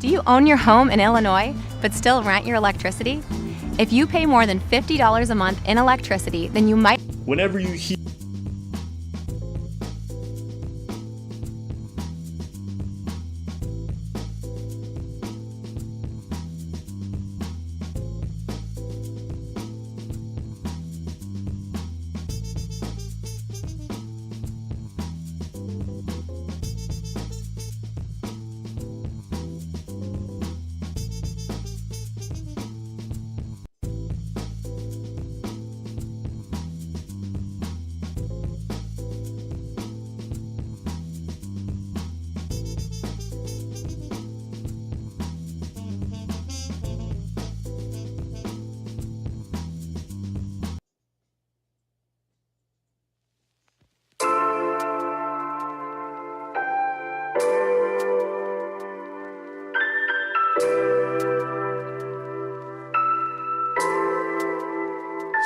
Do you own your home in Illinois, but still rent your electricity? If you pay more than $50 a month in electricity, then you might... Whenever you hear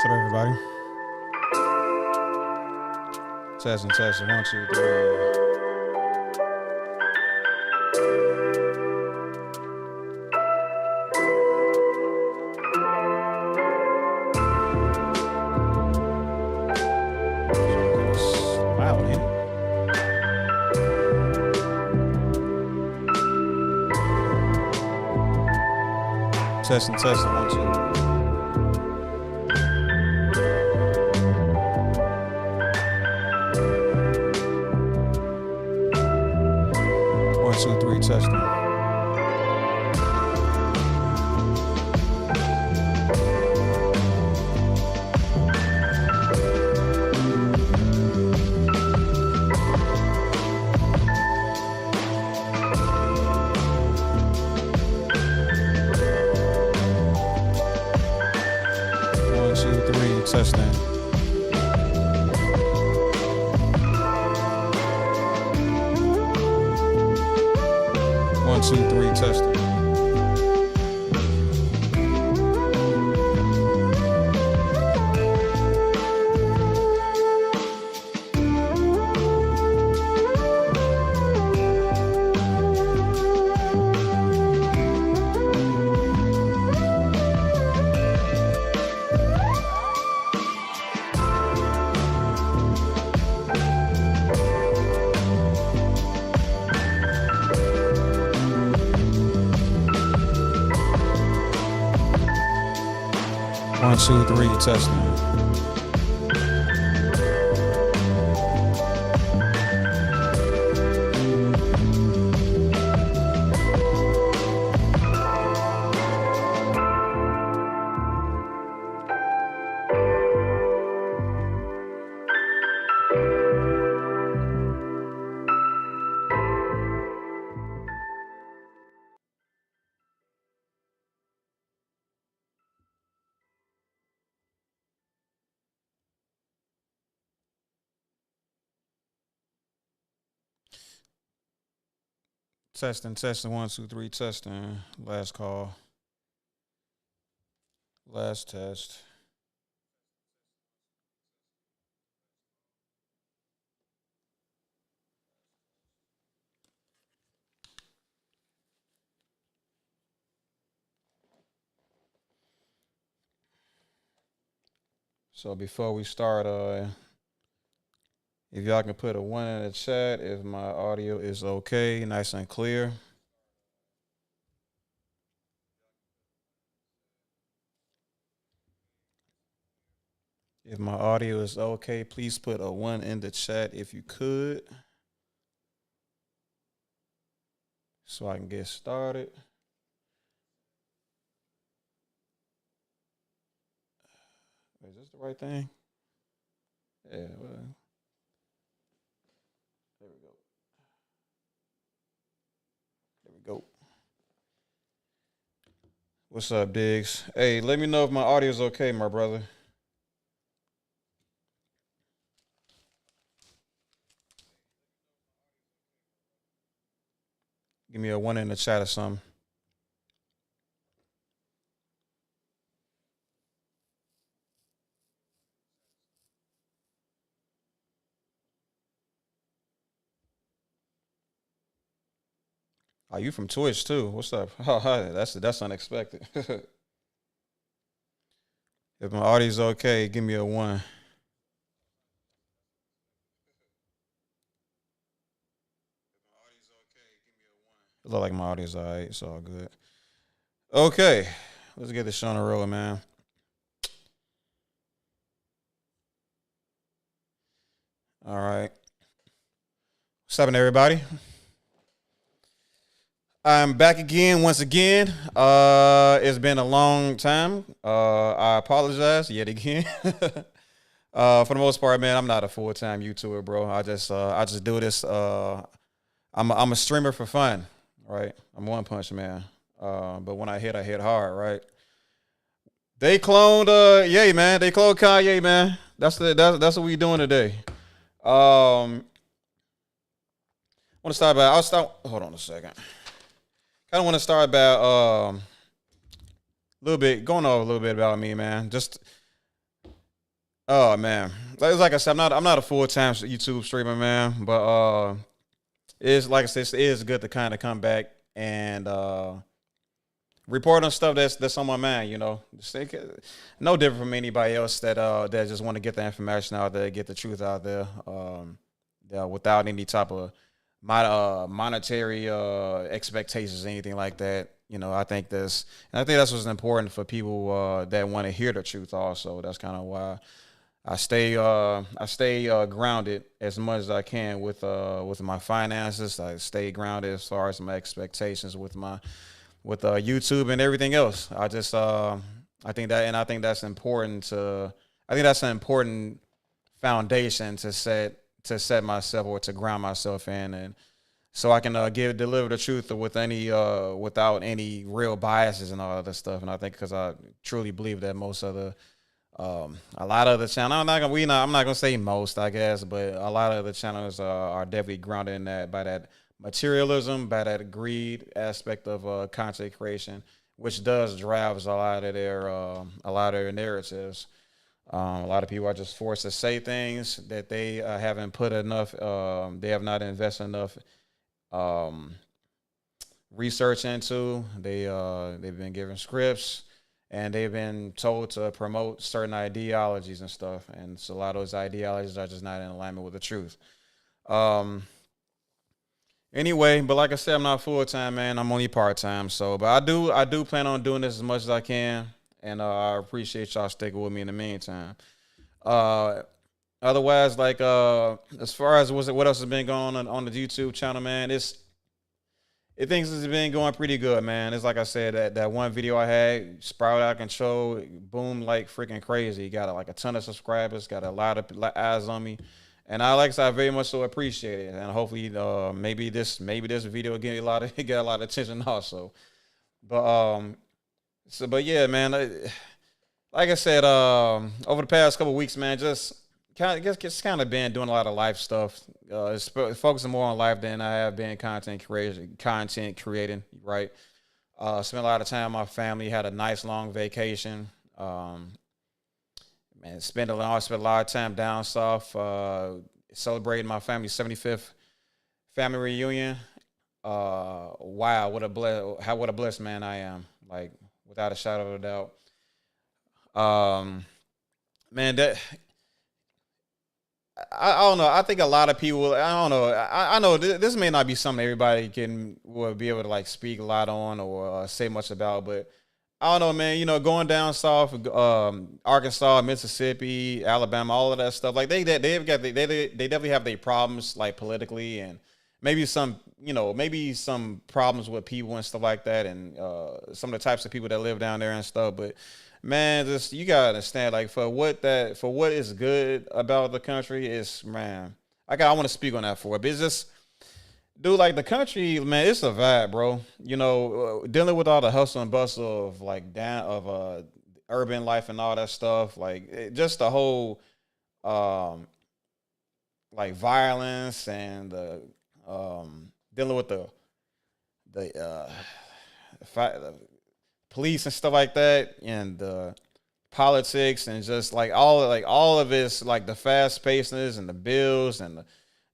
What's up, everybody? Testing, 1, 2, 3. Wow, ain't it? Testing, 1, 2. Two, three, touchdown. One, two, three, touchdown. One, two, three, touchdown. One, two, three, touchdown. Testing, 1, 2, 3, testing. Last call. Last test. So before we start, if y'all can put a 1 in the chat if my audio is okay, nice and clear. If my audio is okay, please put a 1 in the chat if you could, so I can get started. Is this the right thing? Yeah, well, there we go. There we go. What's up, Diggs? Hey, let me know if my audio is okay, my brother. Give me a 1 in the chat or something. Oh, you from Twitch too? What's up? Oh, hi. That's unexpected. If my audio's okay, give me a one. It look like my audio's alright. It's all good. Okay, let's get this show on the road, man. All right. What's happening, everybody? I'm back again, once again. It's been a long time. I apologize yet again. For the most part, man, I'm not a full time YouTuber, bro. I just do this. I'm a streamer for fun, right? I'm One Punch Man. But when I hit hard, right? They cloned Ye, man. They cloned kanYE, man. That's what we doing today. Um, want to start about. I'll start. Hold on a second. Kind of want to start about a little bit, going over a little bit about me, man. Just oh man, like I said, I'm not a full time YouTube streamer, man. But it's like I said, it is good to kind of come back and report on stuff that's on my mind. No different from anybody else that just want to get the information out there, get the truth out there, yeah, without any type of monetary expectations, anything like that. I think that's what's important for people that want to hear the truth. Also, that's kind of why I stay grounded as much as I can with my finances. I stay grounded as far as my expectations with YouTube and everything else. I think that's important to. I think that's an important foundation to set myself or to ground myself in, and so I can deliver the truth without any real biases and all of that stuff. And I think because I truly believe that most of the a lot of the channels, I'm not gonna say most, I guess, but a lot of the channels are definitely grounded in that, by that materialism, by that greed aspect of content creation, which does drives a lot of their narratives. A lot of people are just forced to say things that they haven't put enough. They have not invested enough um, research into. They've been given scripts, and they've been told to promote certain ideologies and stuff. And so a lot of those ideologies are just not in alignment with the truth. Um, Anyway, but like I said, I'm not full time, man. I'm only part time. So, but I do plan on doing this as much as I can, and I appreciate y'all sticking with me in the meantime. Uh, Otherwise, like as far as what else has been going on the YouTube channel, man, things has been going pretty good, man. It's like I said, that one video I had sprouted out of control, boom, like freaking crazy. Got like a ton of subscribers, got a lot of eyes on me, and like I said, I very much so appreciate it. And hopefully, maybe this video get a lot of get a lot of attention also. But but yeah, man. Like I said, over the past couple weeks, man, just kind of been doing a lot of life stuff. Focusing more on life than I have been content creating, right? Spent a lot of time with my family. Had a nice long vacation. Man, spent a lot of time down south, celebrating my family's 75th family reunion. Wow, what a blessed man I am. Like, without a shadow of a doubt. Um, Man, I don't know. I think a lot of people. I don't know. I know this may not be something everybody will be able to like speak a lot on or say much about, but I don't know, man. Going down south, Arkansas, Mississippi, Alabama, all of that stuff. Like they definitely have their problems like politically, and maybe some problems with people and stuff like that, and some of the types of people that live down there and stuff. But man, just you gotta understand, like for what is good about the country is, man. I want to speak on that for it. But it's just, dude, like the country, man, it's a vibe, bro. Dealing with all the hustle and bustle of like down of urban life and all that stuff, like just the whole um like violence and dealing with the the police and stuff like that, and politics, and just like all of it's like the fast pacedness and the bills and the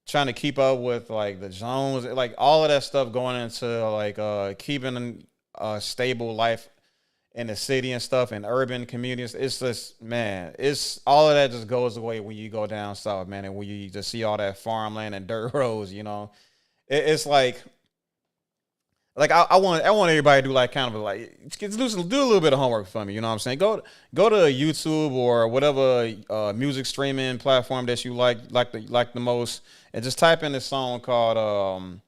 trying to keep up with like the Jones, like all of that stuff going into like keeping a stable life in the city and stuff and urban communities. It's just, man, it's all of that just goes away when you go down south, man, and when you just see all that farmland and dirt roads. It's like I want everybody to do like kind of like do a little bit of homework for me. You know what I'm saying? Go to YouTube or whatever music streaming platform that you like the most, and just type in this song called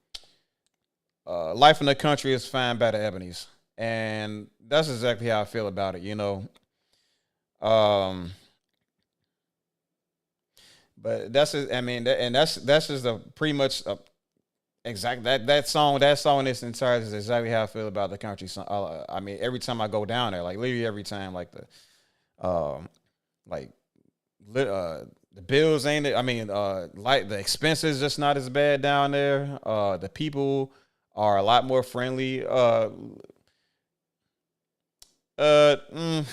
"Life in the Country is Fine" by the Ebonies, and that's exactly how I feel about it. Um, but that's it. I mean, and that's just a pretty much exactly that song in its entirety is exactly how I feel about the country. So, I mean, every time I go down there, like literally every time, like um, like the bills ain't it. I mean, like the expenses just not as bad down there. The people are a lot more friendly. Uh, mm,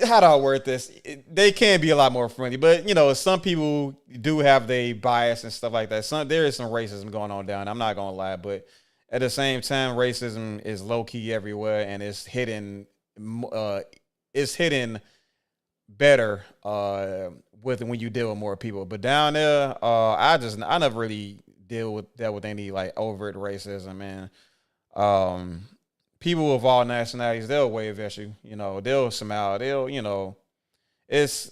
how do I word this? They can be a lot more friendly, but some people do have their bias and stuff like that. There is some racism going on down there, I'm not gonna lie, but at the same time, racism is low key everywhere, and it's hidden better with when you deal with more people. But down there, I never really deal with that with any like overt racism, man. Um, People of all nationalities, they'll wave at you. They'll smile. It's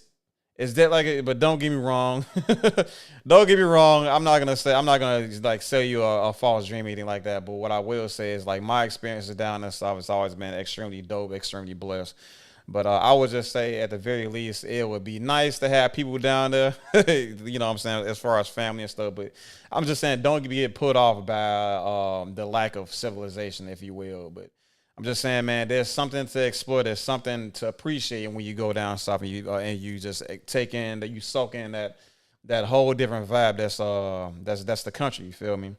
it's that like it. But don't get me wrong. Don't get me wrong. I'm not gonna like sell you a false dream or anything like that. But what I will say is like my experiences down there south has always been extremely dope, extremely blessed. But I would just say, at the very least, it would be nice to have people down there. You know what I'm saying, as far as family and stuff. But I'm just saying, don't get put off by the lack of civilization, if you will. But I'm just saying, man, there's something to explore. There's something to appreciate when you go down south and you just take in that, you soak in that whole different vibe. That's the country. You feel me?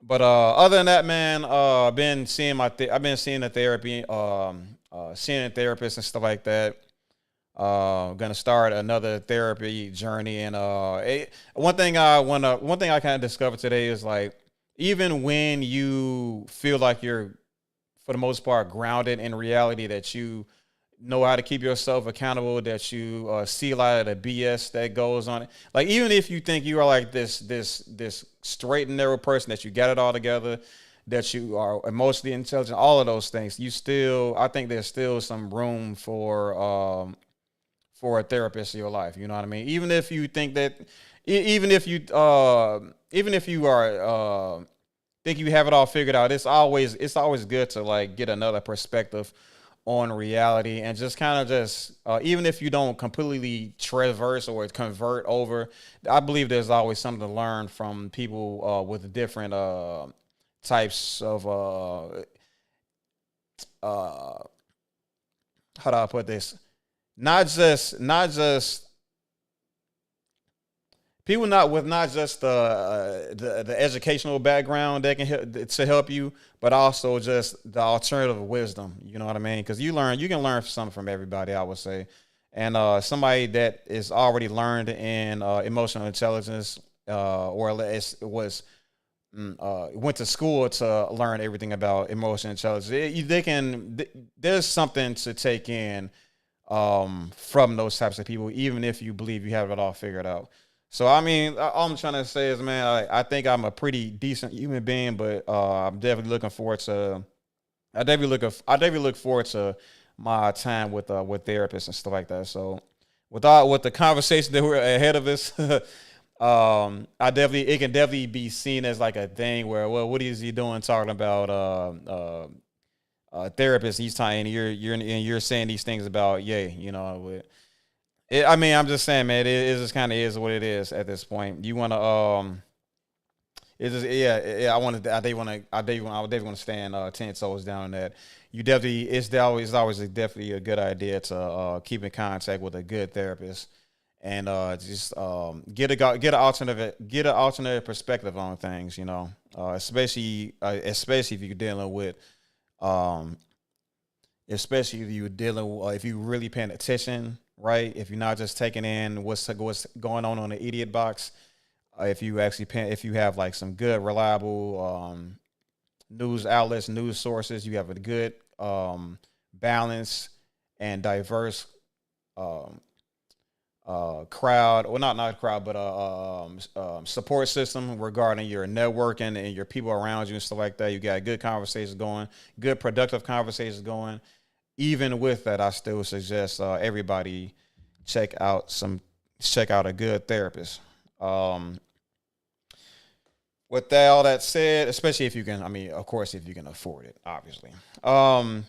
But other than that, man, I've been seeing a therapy, seeing a therapist and stuff like that. Gonna start another therapy journey, and one thing I kind of discovered today is like, even when you feel like you're, for the most part, grounded in reality, that you know how to keep yourself accountable, that you see a lot of the BS that goes on. Like, even if you think you are like this straight and narrow person, that you got it all together, that you are emotionally intelligent, all of those things, I think there's still some room for a therapist in your life. You know what I mean? Even if you think that, even if you are think you have it all figured out, it's always good to like get another perspective on reality, and just kind of just even if you don't completely traverse or convert over, I believe there's always something to learn from people with different types of uh how do I put this? Not just people not with not just the educational background that can help you, but also just the alternative wisdom. You know what I mean? Because you can learn something from everybody, I would say, and somebody that is already learned in emotional intelligence, or at least went to school to learn everything about emotional intelligence. There's something to take in from those types of people, even if you believe you have it all figured out. So I mean, all I'm trying to say is, man, I think I'm a pretty decent human being, but I'm definitely looking forward to. I definitely look forward to my time with therapists and stuff like that. So with the conversation that we're ahead of us, it can definitely be seen as like a thing where, well, what is he doing talking about therapist? He's talking, and you're saying these things about, yeah, I mean, I'm just saying, man, it just kind of is what it is at this point. You want to, it's just, yeah. I definitely want to stand 10 toes down on that. You definitely, it's always definitely a good idea to keep in contact with a good therapist, and just get an alternative perspective on things. Especially if you're dealing with um, especially if you're dealing if you really paying attention right? If you're not just taking in what's going on the idiot box, if you actually if you have like some good reliable news outlets, news sources, you have a good balanced and diverse um, crowd, well, not crowd, but support system regarding your networking and your people around you and stuff like that. You got good conversations going, good productive conversations going. Even with that, I still suggest everybody check out some check out a good therapist. Um, with that, all that said, especially if you can, I mean, of course, if you can afford it, obviously. Um,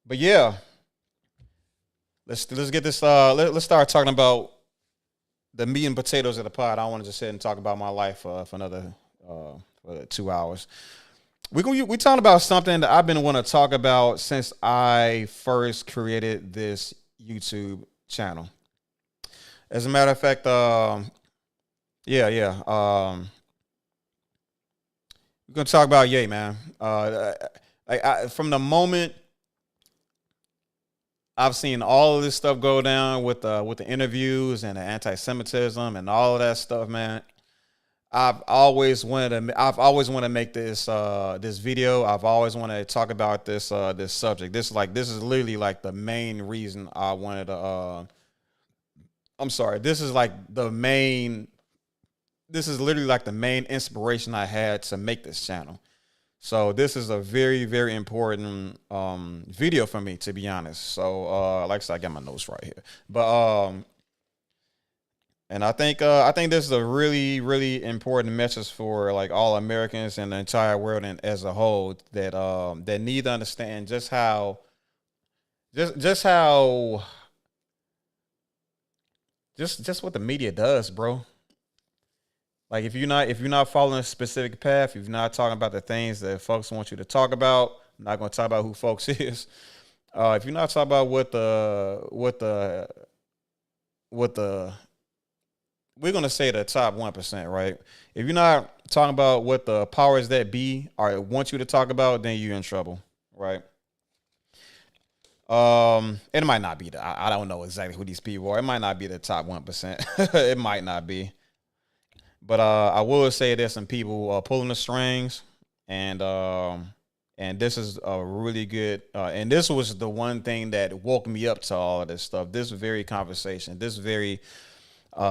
but yeah, let's get this. Let's start talking about the meat and potatoes of the pod. I don't want to just sit and talk about my life for another for 2 hours. We talking about something that I've been wanting to talk about since I first created this YouTube channel. As a matter of fact, yeah. We're gonna talk about Ye, man. From the moment I've seen all of this stuff go down with the interviews and the anti-Semitism and all of that stuff, man. I've always wanted to make this this video. I've always wanted to talk about this subject. This is literally like the main reason I wanted to I'm sorry. This is literally like the main inspiration I had to make this channel. So this is a very, very important video for me, to be honest. So like I said, I got my notes right here. But and I think this is a really, really important message for like all Americans and the entire world and as a whole that need to understand just what the media does, bro. Like if you're not following a specific path, if you're not talking about the things that folks want you to talk about, I'm not gonna talk about who folks is. If you're not talking about what the we're gonna say the top 1%, right? If you're not talking about what the powers that be are want you to talk about, then you're in trouble, right? It might not be I don't know exactly who these people are. It might not be the top 1%. It might not be. But I will say there's some people pulling the strings, and this is a really good. And this was the one thing that woke me up to all of this stuff. This very conversation, this very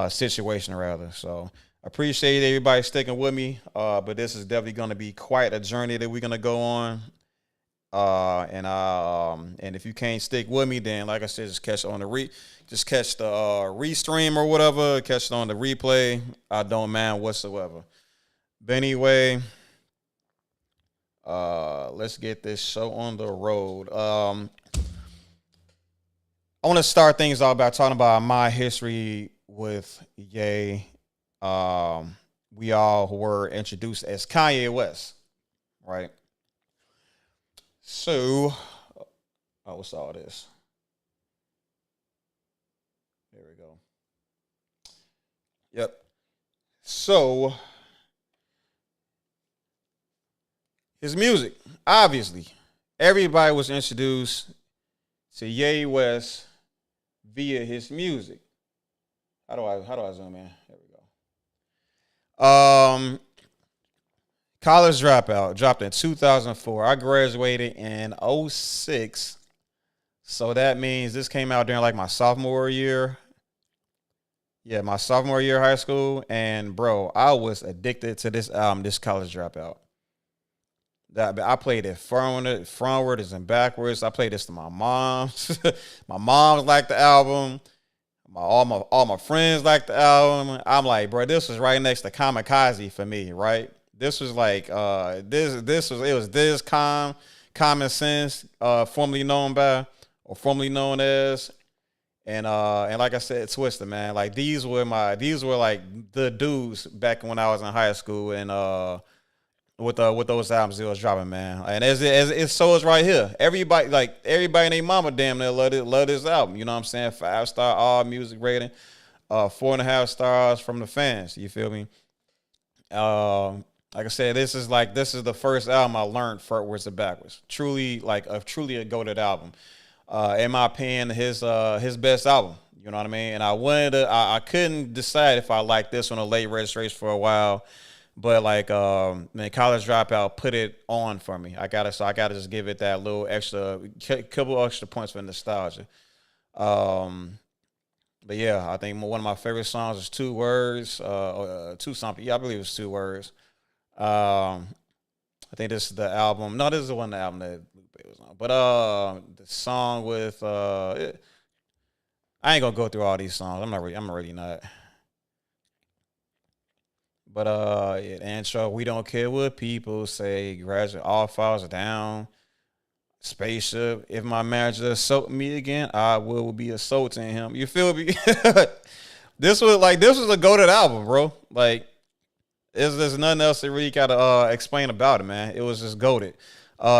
situation rather. So appreciate everybody sticking with me. But this is definitely going to be quite a journey that we're going to go on. And if you can't stick with me, then like I said, just catch the restream or whatever, catch it on the replay. I don't mind whatsoever. But anyway, let's get this show on the road. I want to start things off by talking about my history with Ye. We all were introduced as Kanye West, right? So, what's all this? There we go. Yep. So, his music, obviously, everybody was introduced to Ye West via his music. How do I zoom in? There we go. College Dropout dropped in 2004. I graduated in '06. So that means this came out during like my sophomore year. Yeah, my sophomore year of high school. And bro, I was addicted to this album, this College Dropout. I played it frontwards and backwards. I played this to my mom. My mom liked the album. All my friends liked the album. I'm like, bro, this was right next to Kamikaze for me, right? This was like Common Sense, formerly known as, and like I said, Twister, man. Like these were like the dudes back when I was in high school, and with those albums it was dropping, man. And as it so is right here. Everybody and their mama damn near love this album. You know what I'm saying? 5-star all music rating, 4.5 stars from the fans. You feel me? Like I said, this is the first album I learned frontwards and backwards. Truly a goated album. in my opinion, his best album. You know what I mean? And I couldn't decide if I liked this one or Late Registration for a while, but like man, College Dropout put it on for me. I gotta just give it that little extra, couple extra points for nostalgia. Um, but yeah, I think one of my favorite songs is Two Words, two something. Yeah, I believe it's Two Words. Um, I think this is the album. No, this is the one the album that Lupe was on. But the song with I ain't gonna go through all these songs. I'm really not. But yeah, the intro, we don't care what people say. Graduate, all files are down. Spaceship. If my manager assault me again, I will be assaulting him. You feel me? This was a goated album, bro. Like there's nothing else that really gotta explain about it, man. It was just goated.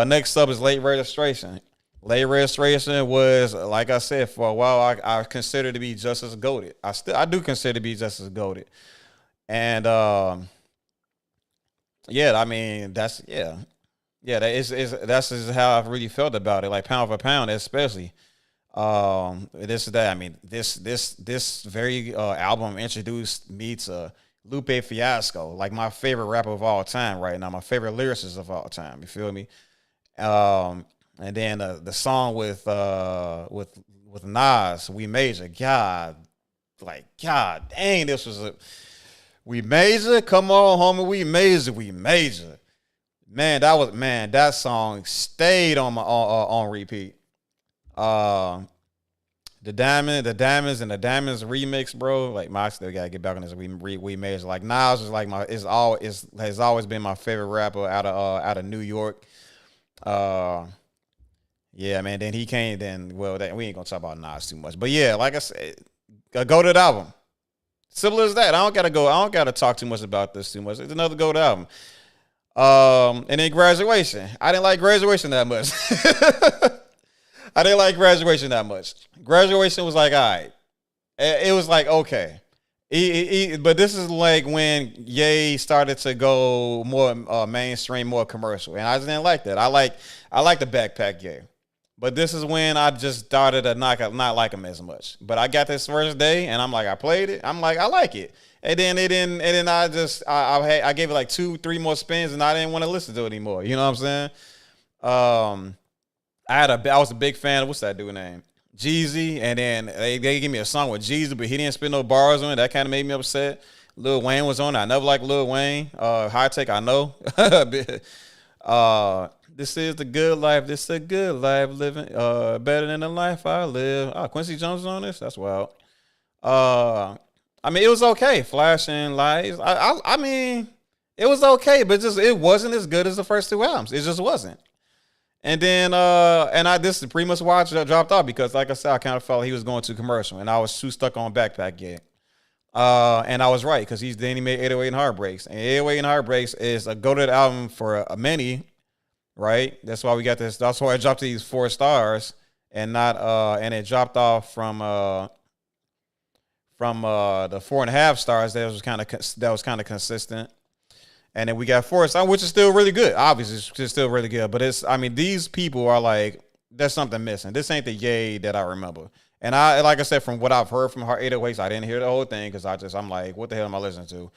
Next up is Late Registration. Late Registration was, like I said, for a while I consider to be just as goated. I do consider to be just as goated. And yeah, I mean that's just how I've really felt about it. Like pound for pound, especially. This is that. I mean, this very album introduced me to Lupe Fiasco, like my favorite rapper of all time right now, my favorite lyricist of all time. You feel me? And then the song with Nas, We Major. God dang, this was a We Major. Come on, homie, we major, we major. That song stayed on my on repeat. The diamonds and the diamonds remix, bro. Like I still gotta get back on this. We major. Like Nas is like has always been my favorite rapper out of New York. Yeah, man. Then he came. Then we ain't gonna talk about Nas too much. But yeah, like I said, go to the album. Simple as that. I don't gotta talk too much about this too much. It's another go to album. And then Graduation. I didn't like Graduation that much. I didn't like Graduation that much. Graduation was like, all right. It was like, okay. But this is like when Ye started to go more mainstream, more commercial. And I just didn't like that. I like the backpack Ye. But this is when I just started to not like him as much. But I got this first day and I'm like, I played it. I'm like, I like it. And then I gave it like 2-3 more spins and I didn't want to listen to it anymore. You know what I'm saying? I was a big fan of what's that dude name? Jeezy, and then they gave me a song with Jeezy, but he didn't spit no bars on it. That kind of made me upset. Lil Wayne was on it. I never liked Lil Wayne. High Tech, I know. This is the good life. This is a good life living. Better than the life I live. Oh, Quincy Jones is on this. That's wild. I mean, it was okay. Flashing Lights. I mean, it was okay, but it wasn't as good as the first two albums. It just wasn't. And then this is pretty much why I dropped off because, like I said, I kind of felt he was going too commercial, and I was too stuck on Backpack Gig. And I was right because he made 808 and Heartbreaks, and 808 and Heartbreaks is a go-to album for a many, right? That's why we got this. That's why I dropped these 4 stars and not and it dropped off from the 4.5 stars. That was kind of consistent. And then we got Forrest, which is still really good. Obviously, it's still really good. But these people are like, there's something missing. This ain't the Ye that I remember. And like I said, from what I've heard from her 808s, I didn't hear the whole thing because I'm like, what the hell am I listening to?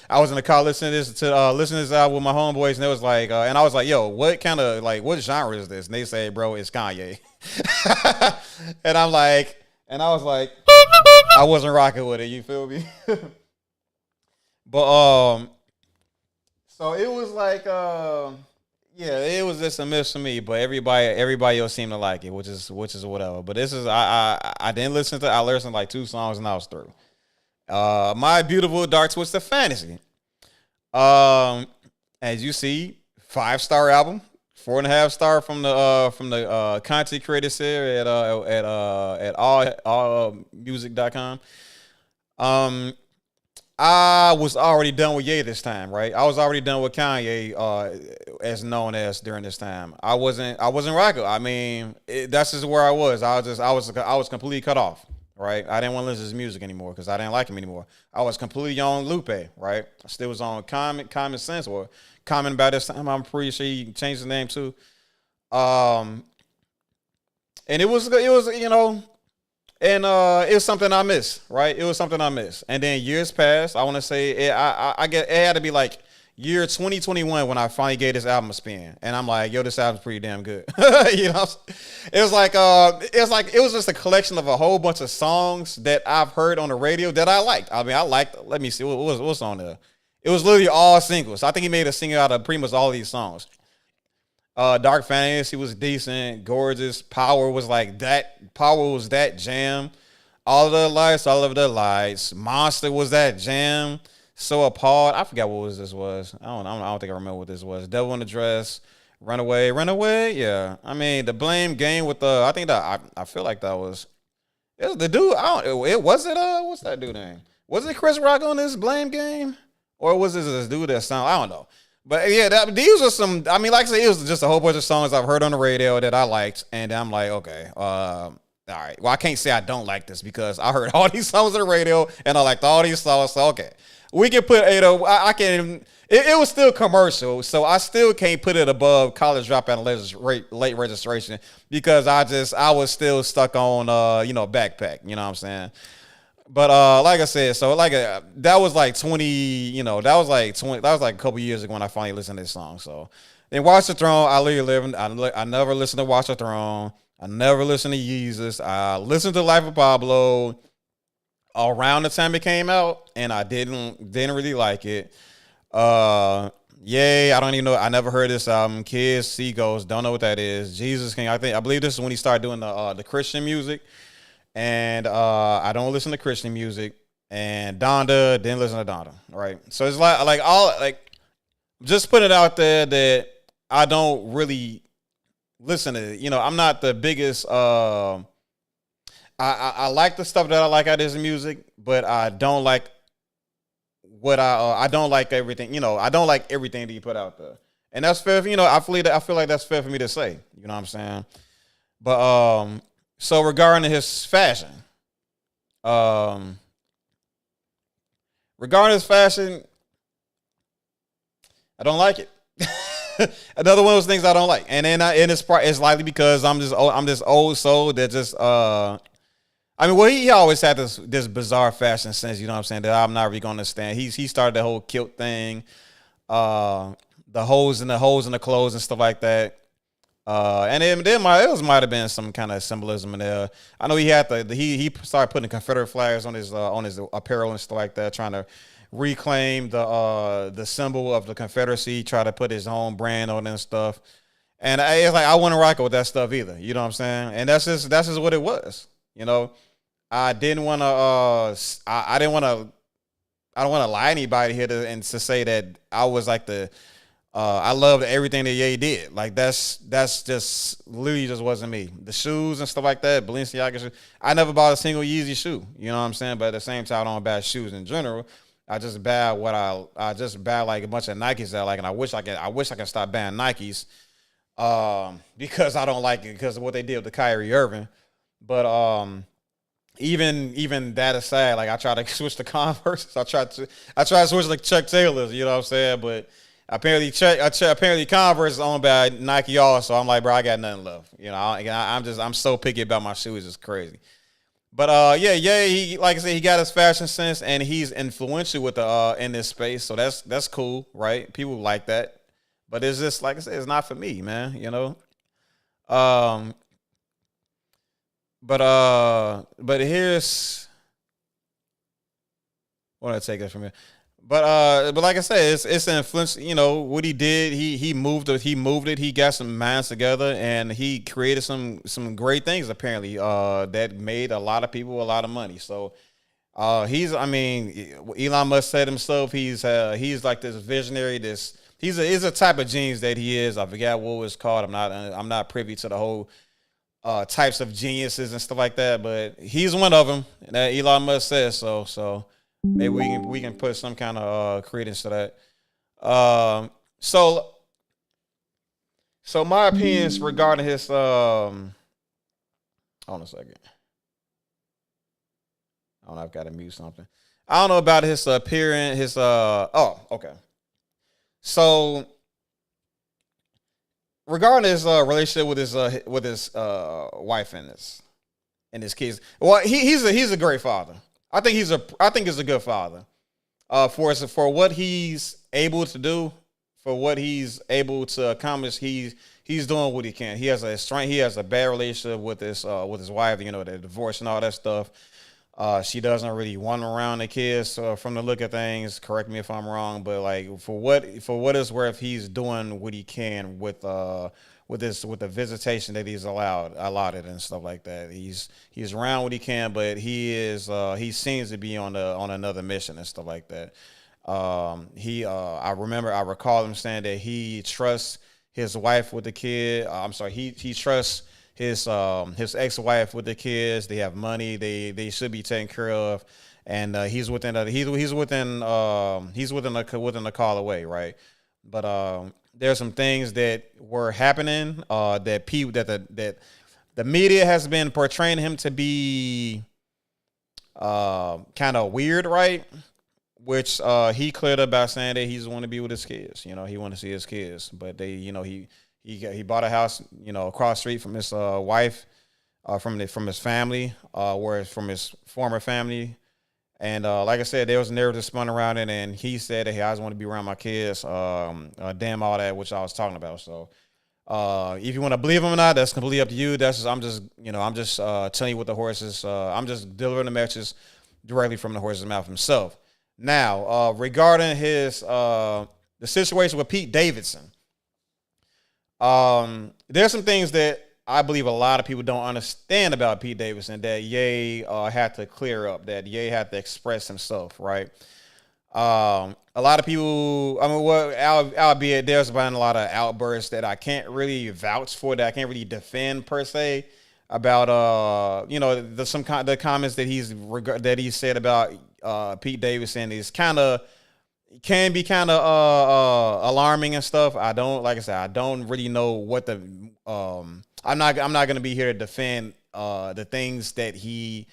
I was in the car listening to this album with my homeboys, and it was like, and I was like, yo, what genre is this? And they say, bro, it's kanYE. and I was like, I wasn't rocking with it. You feel me? But so it was like, yeah, it was just a miss for me. But everybody else seemed to like it, which is whatever. But this is I didn't listen to. I listened to like 2 songs and I was through. My Beautiful Dark Twisted Fantasy. As you see, 5-star album, 4.5 star from the content creators here at allmusic.com. I was already done with Ye this time, right? I was already done with kanYE, as known as during this time. I wasn't rocking. I mean, that's just where I was. I was completely cut off, right? I didn't want to listen to his music anymore because I didn't like him anymore. I was completely on Lupe, right? I still was on Common Sense or Common by this time. I'm pretty sure he changed his name too. and it was and it was something I missed, right? It was something I missed. And then years passed. I want to say I get it had to be like year 2021 when I finally gave this album a spin, and I'm like, yo, this album's pretty damn good. you know, it was just a collection of a whole bunch of songs that I've heard on the radio that I liked. I mean, I liked. Let me see what's on there. It was literally all singles. I think he made a single out of pretty much all these songs. Dark Fantasy was decent. Gorgeous. Power was like that. Power was that jam. All of the lights. Monster was that jam. So appalled. I forgot what this was. I don't think I remember what this was. Devil in the Dress. Runaway. Runaway. Yeah. I mean, the Blame Game with the. I think that I feel like that was. It was the dude. I don't. It was it. What's that dude name? Was it Chris Rock on this Blame Game, or was this dude that sound? I don't know. But yeah, these were some. I mean, like I said, it was just a whole bunch of songs I've heard on the radio that I liked, and I'm like, okay, all right. Well, I can't say I don't like this because I heard all these songs on the radio, and I liked all these songs. So okay, we can put 80. I can't even. It was still commercial, so I still can't put it above College Dropout and late registration because I was still stuck on Backpack. You know what I'm saying? But like I said, so like that was like 20, that was like 20, that was like a couple years ago when I finally listened to this song. So then Watch the Throne, I never listened to Watch the Throne. I never listened to Yeezus. I listened to Life of Pablo around the time it came out, and I didn't really like it. Yay, I don't even know. I never heard this album. Kids, Seagulls, don't know what that is. Jesus King, I believe this is when he started doing the Christian music. And I don't listen to Christian music. And Donda, didn't listen to Donda. Right. So it's just put it out there that I don't really listen to it. I'm not the biggest I like the stuff that I like out of his music, but I don't like I don't like everything, I don't like everything that he put out there. And that's fair, I feel like that's fair for me to say. You know what I'm saying? But so regarding his fashion, I don't like it. Another one of those things I don't like, and then it's likely because I'm this old soul that just he always had this bizarre fashion sense, you know what I'm saying, that I'm not really gonna understand. He started the whole kilt thing, the holes in the clothes and stuff like that. And then there might have been some kind of symbolism in there. I know he had he started putting Confederate flags on his apparel and stuff like that, trying to reclaim the symbol of the Confederacy, try to put his own brand on it and stuff. And it's like I wouldn't rock with that stuff either. You know what I'm saying? And that's just what it was. I didn't want to. I didn't want to. I don't want to lie to anybody here to say that I was like I loved everything that Ye did. Like that's just literally just wasn't me. The shoes and stuff like that, Balenciaga shoes. I never bought a single Yeezy shoe. You know what I'm saying? But at the same time, I don't buy shoes in general. I just buy I just buy like a bunch of Nikes that I like, and I wish I could stop buying Nikes, because I don't like it because of what they did with the Kyrie Irving. But even that aside, like I try to switch to Converse. I try to switch to Chuck Taylors. You know what I'm saying? But apparently Converse is owned by Nike also. I'm like, bro, I got nothing left. I'm so picky about my shoes. It's crazy. But he, like I said, he got his fashion sense and he's influential with in this space. So that's cool, right? People like that. But it's just like I said, it's not for me, man. But here's what I take it from here. But like I said, it's an influence. What he did. He moved it. He got some minds together, and he created some great things. Apparently, that made a lot of people a lot of money. So, Elon Musk said himself, he's like this visionary. He's a type of genius that he is. I forgot what it's called. I'm not privy to the whole types of geniuses and stuff like that. But he's one of them. That Elon Musk says so. So. Maybe we can put some kind of credence to that. So my opinions regarding his hold on a second. I don't know, I've got to mute something. I don't know about his appearance, okay. So regarding his relationship with his wife and his kids. Well, he's a great father. I think he's a good father. For what he's able to do, for what he's able to accomplish, he's doing what he can. He has a bad relationship with his wife. You know, the divorce and all that stuff. She doesn't really want him around the kids. From the look of things, correct me if I'm wrong, but like for what it's worth, he's doing what he can with the visitation that he's allotted and stuff like that. He's around what he can, but he seems to be on another mission and stuff like that. I recall him saying that he trusts his wife with the kid. I'm sorry, he trusts his ex-wife with the kids. They have money. They should be taken care of, and he's within a call away, right? But there's some things that were happening that the media has been portraying him to be kind of weird, right? Which he cleared up by saying that he's want to be with his kids. You know, he want to see his kids, but he bought a house, across the street from his wife, from his family, whereas from his former family. And like I said, there was a narrative spun around it, and he said that, hey, I just want to be around my kids. Damn all that, which I was talking about. So if you want to believe him or not, that's completely up to you. I'm just telling you what the horses. I'm just delivering the message directly from the horse's mouth himself. Now, regarding the situation with Pete Davidson, there's some things that I believe a lot of people don't understand about Pete Davidson that Ye had to clear up, that Ye had to express himself, right? A lot of people, albeit there's been a lot of outbursts that I can't really vouch for, that I can't really defend per se, about the comments that he said about Pete Davidson can be kind of alarming and stuff. I don't really know what I'm not going to be here to defend the things that he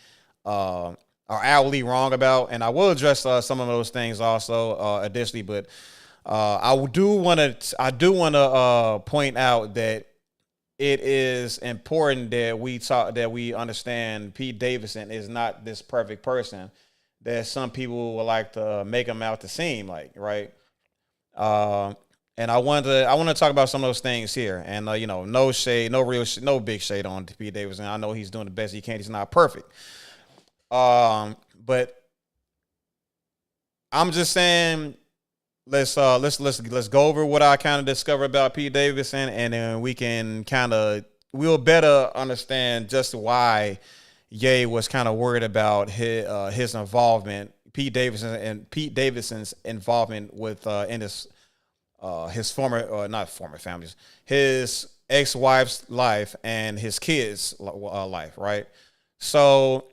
are outwardly wrong about, and I will address some of those things also additionally. But I do want to point out that it is important that we understand Pete Davidson is not this perfect person that some people would like to make him out to seem like, right? And I want to talk about some of those things here, and no shade, no big shade on Pete Davidson. I know he's doing the best he can. He's not perfect, but I'm just saying, let's go over what I kind of discovered about Pete Davidson, and then we'll better understand just why Ye was kind of worried about his involvement, Pete Davidson's involvement with in his not former families, his ex-wife's life and his kids' life, right? So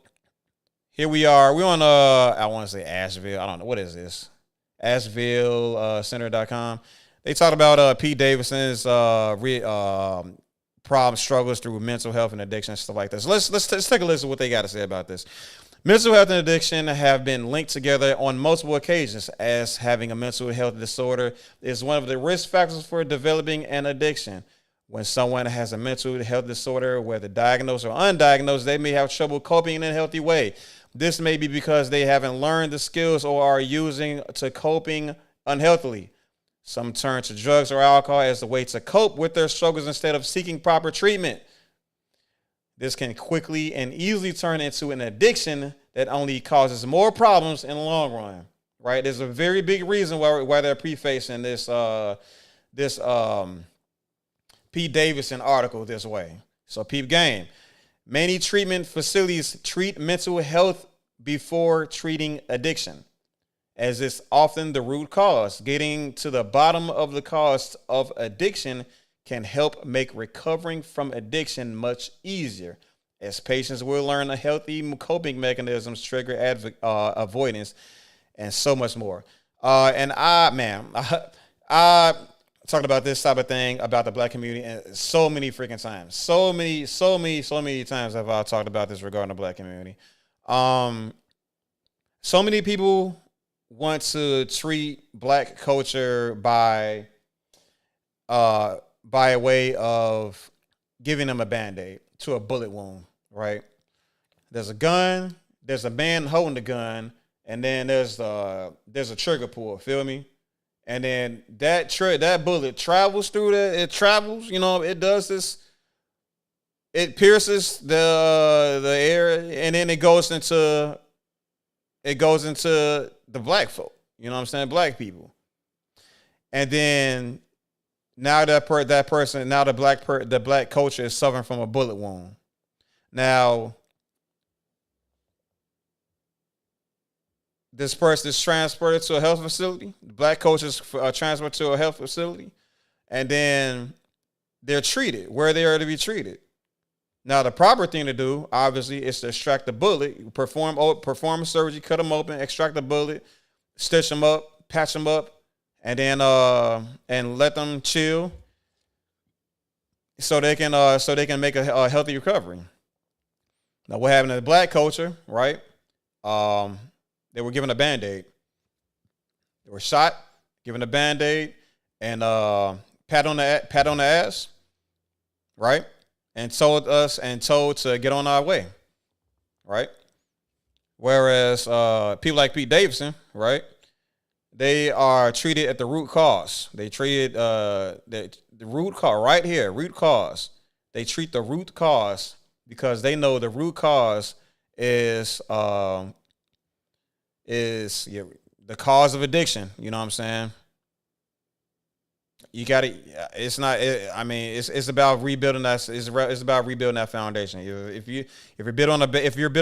here we are. We're on I want to say Asheville. I don't know, what is this? AshevilleCenter.com. They talked about Pete Davidson's problem struggles through mental health and addiction and stuff like this. Let's take a listen to what they got to say about this. Mental health and addiction have been linked together on multiple occasions, as having a mental health disorder is one of the risk factors for developing an addiction. When someone has a mental health disorder, whether diagnosed or undiagnosed, they may have trouble coping in a healthy way. This may be because they haven't learned the skills or are using to coping unhealthily. Some turn to drugs or alcohol as a way to cope with their struggles instead of seeking proper treatment. This can quickly and easily turn into an addiction that only causes more problems in the long run. Right? There's a very big reason why they're prefacing this Pete Davidson article this way. So peep game. Many treatment facilities treat mental health before treating addiction, as it's often the root cause. Getting to the bottom of the cause of addiction can help make recovering from addiction much easier, as patients will learn a healthy coping mechanisms, trigger avoidance, and so much more. I talked about this type of thing about the black community and so many freaking times. So many times have I talked about this regarding the black community. So many people want to treat black culture by by way of giving them a Band-Aid to a bullet wound, right? There's a gun, there's a man holding the gun, and then there's a trigger pull, feel me? And then that bullet travels through it travels, it does this, it pierces the air, and then it goes into the black folk, you know what I'm saying? Black people. And then now the black culture is suffering from a bullet wound. Now, this person is transported to a health facility. The black culture is transported to a health facility, and then they're treated where they are to be treated. Now, the proper thing to do, obviously, is to extract the bullet, perform a surgery, cut them open, extract the bullet, stitch them up, patch them up, and then and let them chill, so they can make a healthy recovery. Now, what happened in the black culture, right? They were given a Band-Aid. They were shot, given a Band-Aid, and pat on the ass, right? And told to get on our way, right? Whereas people like Pete Davidson, right? They are treated at the root cause. They treated the root cause right here, root cause. They treat the root cause because they know the root cause is the cause of addiction. You know what I'm saying? You got to. It's not. It's about rebuilding that. It's about rebuilding that foundation. If you're built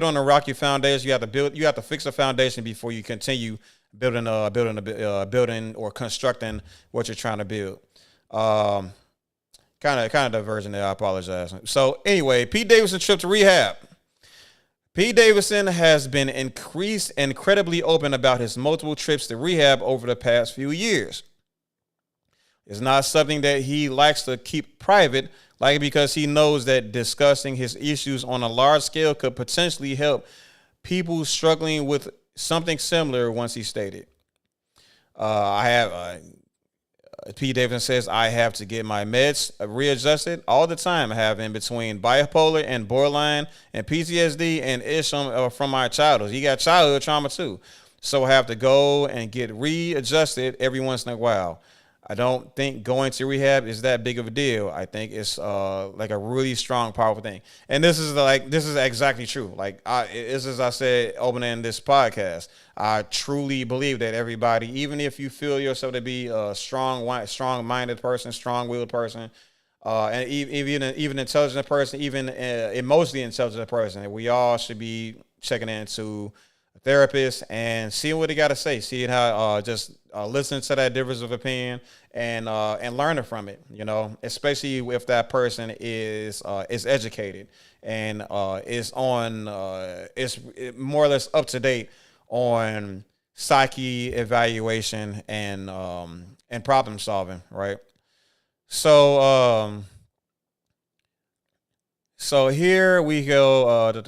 on a rocky foundation, you have to fix the foundation before you continue building or constructing what you're trying to build. Kind of diversion there. I apologize. So anyway, Pete Davidson trip to rehab. Pete Davidson has been incredibly open about his multiple trips to rehab over the past few years. It's not something that he likes to keep private, because he knows that discussing his issues on a large scale could potentially help people struggling with something similar. Once he stated, Pete Davidson says, I have to get my meds readjusted all the time. I have in between bipolar and borderline and PTSD and issues from my childhood. He got childhood trauma too. So I have to go and get readjusted every once in a while. I don't think going to rehab is that big of a deal. I think it's like a really strong, powerful thing. And this is exactly true. This is, I said, opening this podcast, I truly believe that everybody, even if you feel yourself to be a strong-minded person, strong-willed person, and even intelligent person, even emotionally intelligent person, we all should be checking into a therapist and seeing what they got to say, seeing how listening to that difference of opinion and learning from it. Especially if that person is educated and is more or less up to date on psyche evaluation and problem solving, right? So here we go. Let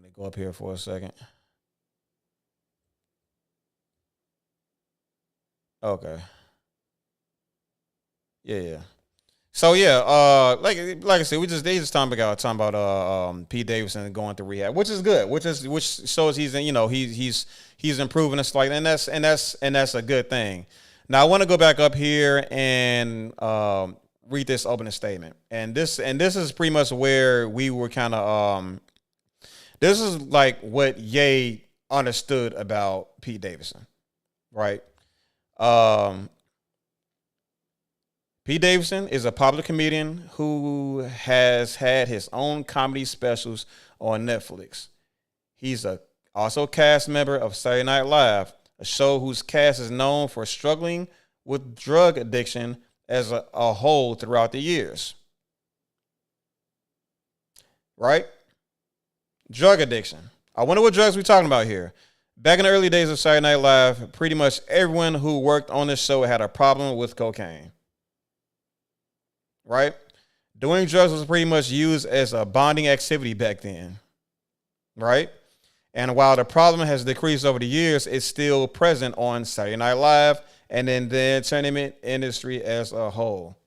me go up here for a second. Okay. Yeah. So yeah, like I said, they just talking about Pete Davidson going through rehab, which is good, which shows he's improving and like, and that's a good thing. Now I want to go back up here and read this opening statement, and this is pretty much where we were kind of this is like what Ye understood about Pete Davidson, right? Pete Davidson is a popular comedian who has had his own comedy specials on Netflix. He's also a cast member of Saturday Night Live, a show whose cast is known for struggling with drug addiction as a whole throughout the years. Right? Drug addiction. I wonder what drugs we're talking about here. Back in the early days of Saturday Night Live, pretty much everyone who worked on this show had a problem with cocaine. Right? Doing drugs was pretty much used as a bonding activity back then. Right? And while the problem has decreased over the years, it's still present on Saturday Night Live and then the entertainment industry as a whole.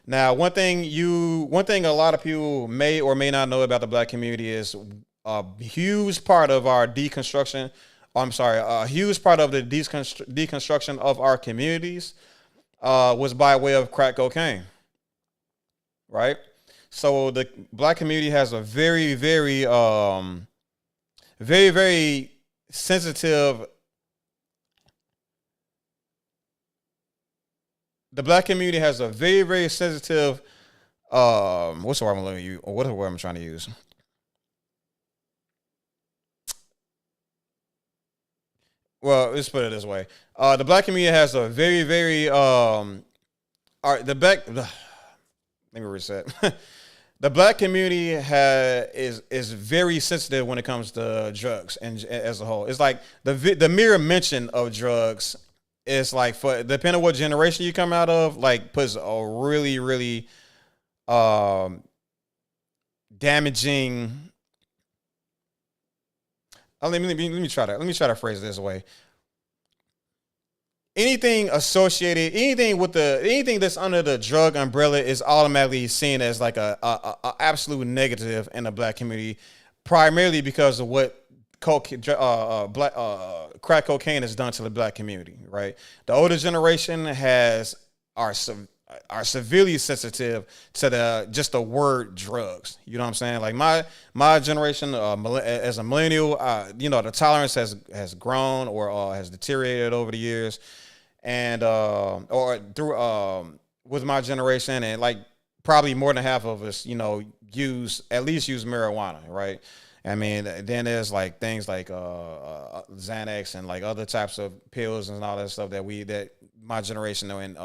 Now, one thing a lot of people may or may not know about the black community is a huge part of our deconstruction. I'm sorry, a huge part of the deconstruction of our communities was by way of crack cocaine, right? So the black community has a very sensitive. The black community has a very sensitive. What's the word I'm looking at you? Or what's the word I'm trying to use? Well, let's put it this way. The black community has a very the black. Let me reset. The black community is very sensitive when it comes to drugs and as a whole. It's like the mere mention of drugs is like, for depending on what generation you come out of, like puts a really um damaging. Let me try to phrase it this way. Anything that's under the drug umbrella is automatically seen as like a absolute negative in the black community, primarily because of what crack cocaine has done to the black community. Right, the older generation are are severely sensitive to the just the word drugs. You know what I'm saying? Like my generation, as a millennial, the tolerance has grown or has deteriorated over the years, and or through with my generation, and like probably more than half of us, at least use marijuana, right? I mean, then there's like things like Xanax and like other types of pills and all that stuff that my generation and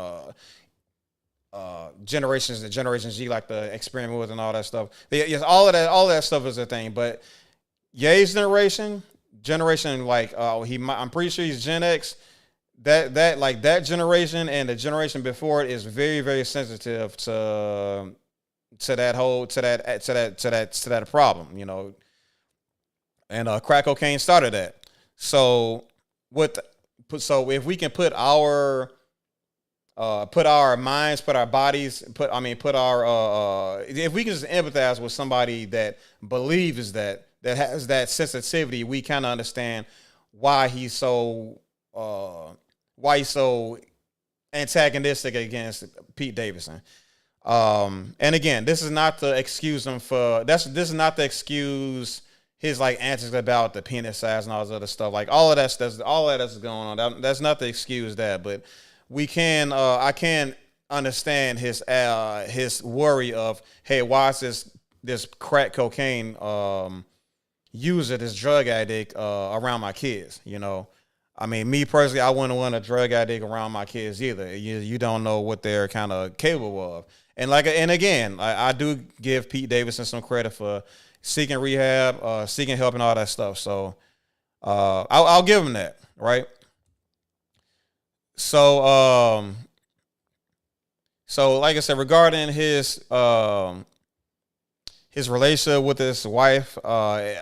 generations G like to experiment with and all that stuff. Yes, all that stuff is a thing. But Ye's generation like I'm pretty sure he's Gen X. That generation and the generation before it is very sensitive to that problem, and crack cocaine started that. So if we can put our minds, put our bodies, put our if we can just empathize with somebody that believes that has that sensitivity, we kind of understand why he's so antagonistic against Pete Davidson. And again, this is not to excuse him for this is not to excuse his like antics about the penis size and all this other stuff. Like all of that's going on. That's not to excuse that, but I can understand his worry of, hey, why is this crack cocaine user, this drug addict around my kids? I mean, me personally, I wouldn't want a drug addict around my kids either. You don't know what they're kind of capable of. And again, I do give Pete Davidson some credit for seeking rehab, seeking help, and all that stuff. So I'll give him that, right? So like I said, regarding his relationship with his wife, the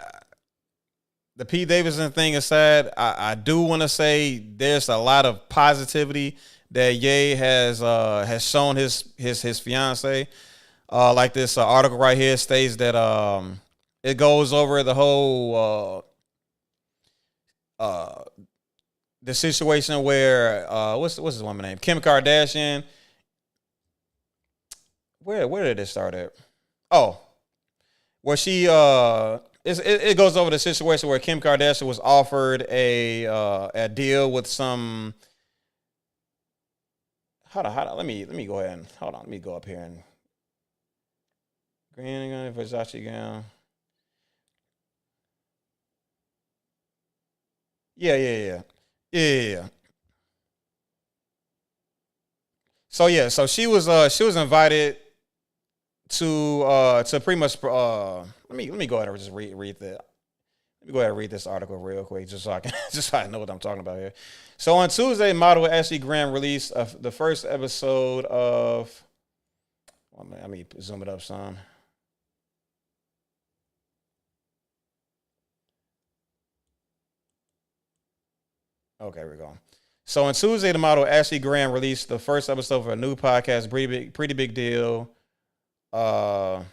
Pete Davidson thing aside, I do want to say there's a lot of positivity that Ye has shown his fiance. Like this article right here states that it goes over the whole the situation where what's his woman name? Kim Kardashian. Where did it start at? Oh, where it goes over the situation where Kim Kardashian was offered a deal with some. Hold on. Let me go ahead and hold on. Let me go up here and green Versace gown. Yeah. So she was invited to pretty much let me go ahead and just read that. Let me go ahead and read this article real quick, just so I can just so I know what I'm talking about here. So on Tuesday, model Ashley Graham released the first episode of. Let me zoom it up some. Okay, here we go. So on Tuesday, the model Ashley Graham released the first episode of a new podcast, Pretty Big Deal. Uh,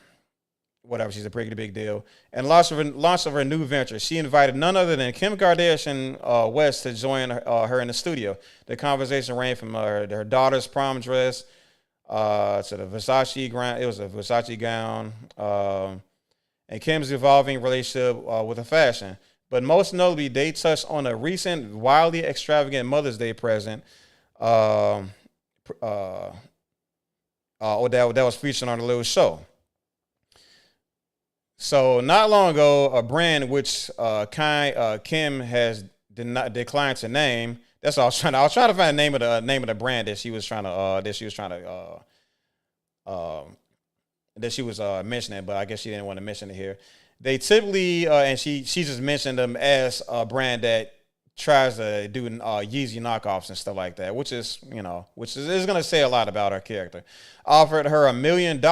Whatever, she's a pretty big deal. And launch of her new venture. She invited none other than Kim Kardashian West to join her in the studio. The conversation ran from her daughter's prom dress to the Versace gown. It was a Versace gown. And Kim's evolving relationship with the fashion. But most notably, they touched on a recent wildly extravagant Mother's Day present that was featured on the little show. So not long ago, a brand which Kim has declined to name. That's all I was trying to. I was trying to find the name of the brand that she was trying to mentioning, but I guess she didn't want to mention it here. They typically, and she just mentioned them as a brand that tries to do Yeezy knockoffs and stuff like that, which is going to say a lot about her character. Offered her $1 million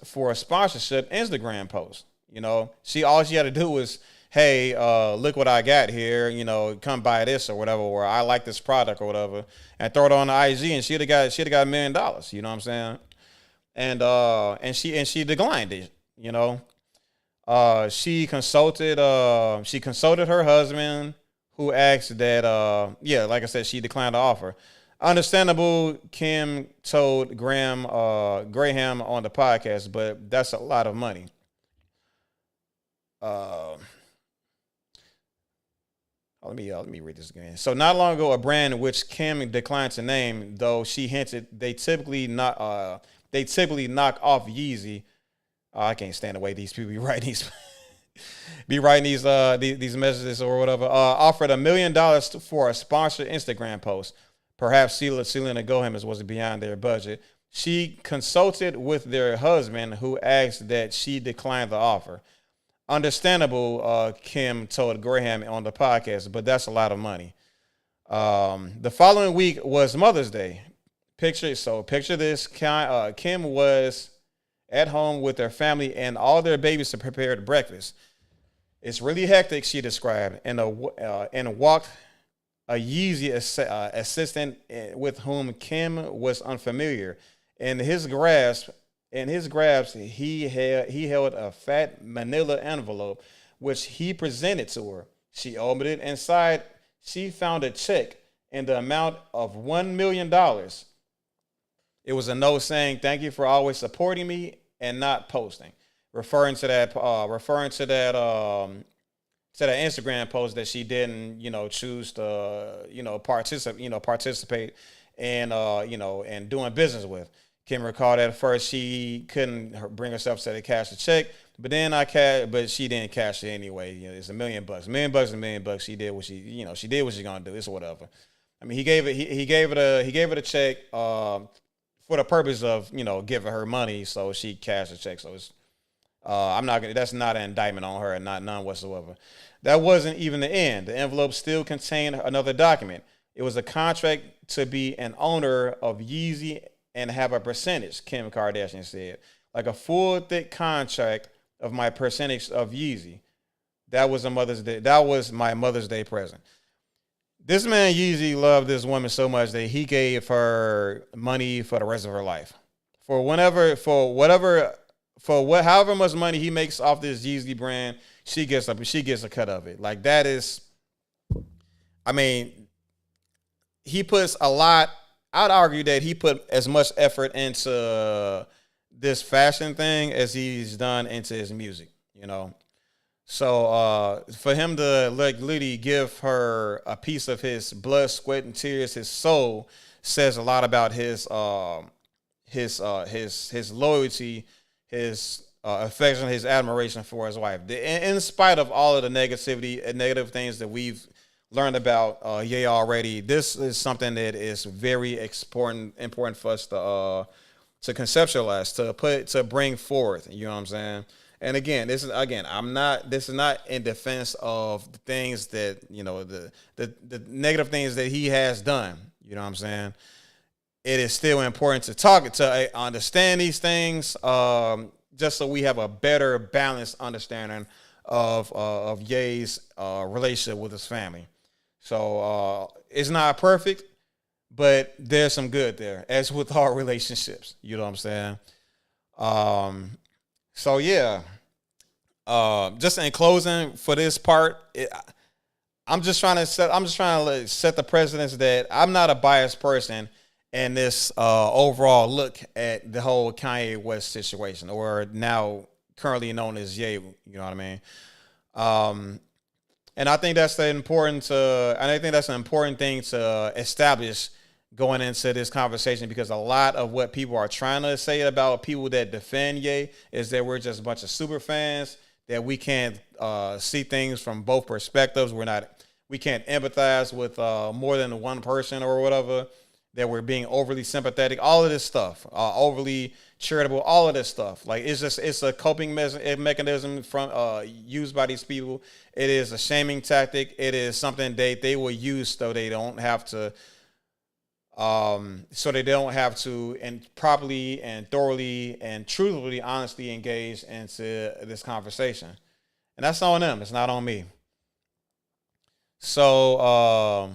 for a sponsorship Instagram post. All she had to do was, hey, look what I got here. Come buy this or whatever, or I like this product or whatever, and throw it on the IG, and she'd have got $1 million. You know what I'm saying? And she declined it. She consulted her husband, who asked that like I said, she declined the offer. Understandable, Kim told Graham on the podcast, but that's a lot of money. Let me read this again. So not long ago, a brand which Kim declined to name, though she hinted they typically knock off Yeezy. I can't stand the way these people be writing these messages or whatever. Offered $1 million for a sponsored Instagram post. Perhaps Selena Gomez was beyond their budget. She consulted with their husband, who asked that she decline the offer. Understandable, Kim told Graham on the podcast, but that's a lot of money. The following week was Mother's Day. Picture this. Kim was at home with their family and all their babies to prepare breakfast. It's really hectic, she described, and walked a Yeezy assistant with whom Kim was unfamiliar. In his grasp, he held a fat manila envelope, which he presented to her. She opened it. Inside, she found a check in the amount of $1 million. It was a note saying, "Thank you for always supporting me and not posting," referring to that Instagram post that she didn't, choose to, participate in, and doing business with. Kim recalled that at first she couldn't bring herself to cash the check, but she didn't cash it anyway. It's $1 million. $1 million is $1 million. She did what she did what she's gonna do. It's whatever. I mean, he gave it a check for the purpose of giving her money, so she cashed the check. So it's that's not an indictment on her, none whatsoever. That wasn't even the end. The envelope still contained another document. It was a contract to be an owner of Yeezy and have a percentage, Kim Kardashian said. Like a full thick contract of my percentage of Yeezy. That was my Mother's Day present. This man Yeezy loved this woman so much that he gave her money for the rest of her life. However much money he makes off this Yeezy brand, she gets a cut of it. Like that is, I mean, he puts a lot. I'd argue that he put as much effort into this fashion thing as he's done into his music, So for him to literally give her a piece of his blood, sweat, and tears, his soul, says a lot about his loyalty, his affection, his admiration for his wife. In spite of all of the negativity and negative things that we've learned about Ye already, this is something that is very important for us to conceptualize, to bring forth. You know what I'm saying? And again, this is not in defense of the things that the negative things that he has done. You know what I'm saying? It is still important to understand these things, just so we have a better balanced understanding of Ye's relationship with his family. So it's not perfect, but there's some good there, as with all relationships. You know what I'm saying? So yeah. Just in closing for this part, I'm just trying to set the precedence that I'm not a biased person in this overall look at the whole Kanye West situation, or now currently known as Ye. You know what I mean? And I think that's an important thing to establish going into this conversation, because a lot of what people are trying to say about people that defend Ye is that we're just a bunch of super fans, that we can't see things from both perspectives. We can't empathize with more than one person or whatever, that we're being overly sympathetic, all of this stuff, overly charitable, all of this stuff. Like, it's a coping mechanism from used by these people. It is a shaming tactic. It is something they will use so they don't have to and properly and thoroughly and truthfully, honestly engage into this conversation. And that's on them. It's not on me. So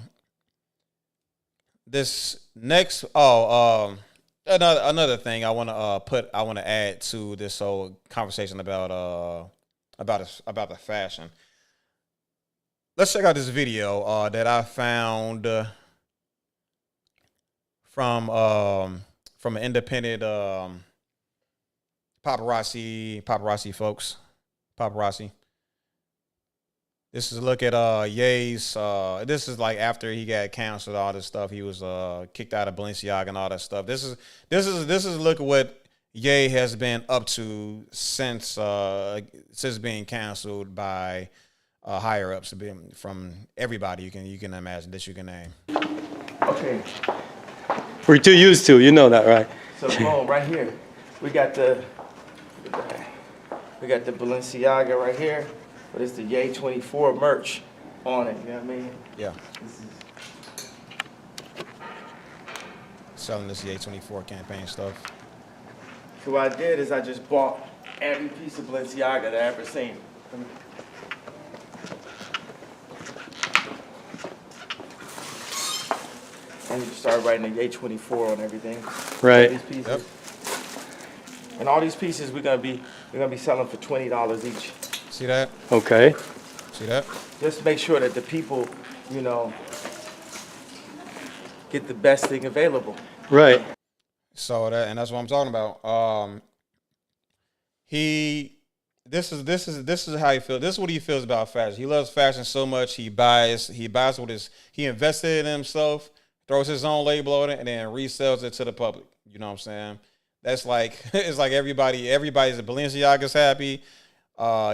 this next another thing I want to add to this whole conversation about the fashion. Let's check out this video that I found from an independent paparazzi folks. This is a look at Ye's. This is like after he got canceled, all this stuff. He was kicked out of Balenciaga and all that stuff. This is a look at what Ye has been up to since being canceled by higher ups, from everybody you can imagine that you can name. Okay. We're too used to, you know that, right? So boom, right here, we got the Balenciaga right here, but it's the Ye 24 merch on it. You know what I mean? Yeah. Selling this Ye 24 campaign stuff. So what I did is I just bought every piece of Balenciaga that I ever seen. And you start writing the Ye 24 on everything. Right. These pieces. Yep. And all these pieces we're gonna be selling for $20 each. See that? Okay. See that? Just to make sure that the people, you know, get the best thing available. Right. So that's what I'm talking about. This is how he feels. This is what he feels about fashion. He loves fashion so much. He buys he invested in himself, throws his own label on it, and then resells it to the public. You know what I'm saying? That's like, it's like everybody's Balenciaga's happy.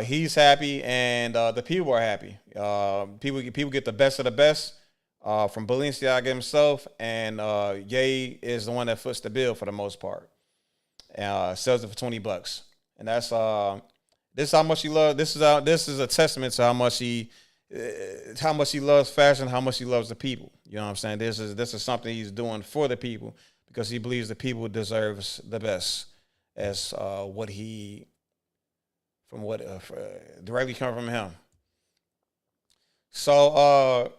He's happy, and the people are happy. People get the best of the best from Balenciaga himself, and Ye is the one that foots the bill for the most part. Sells it for $20, and that's this is how much he loves. This is a testament to how much he loves fashion, how much he loves the people. You know what I'm saying? This is something he's doing for the people, because he believes the people deserves the best, as directly come from him. So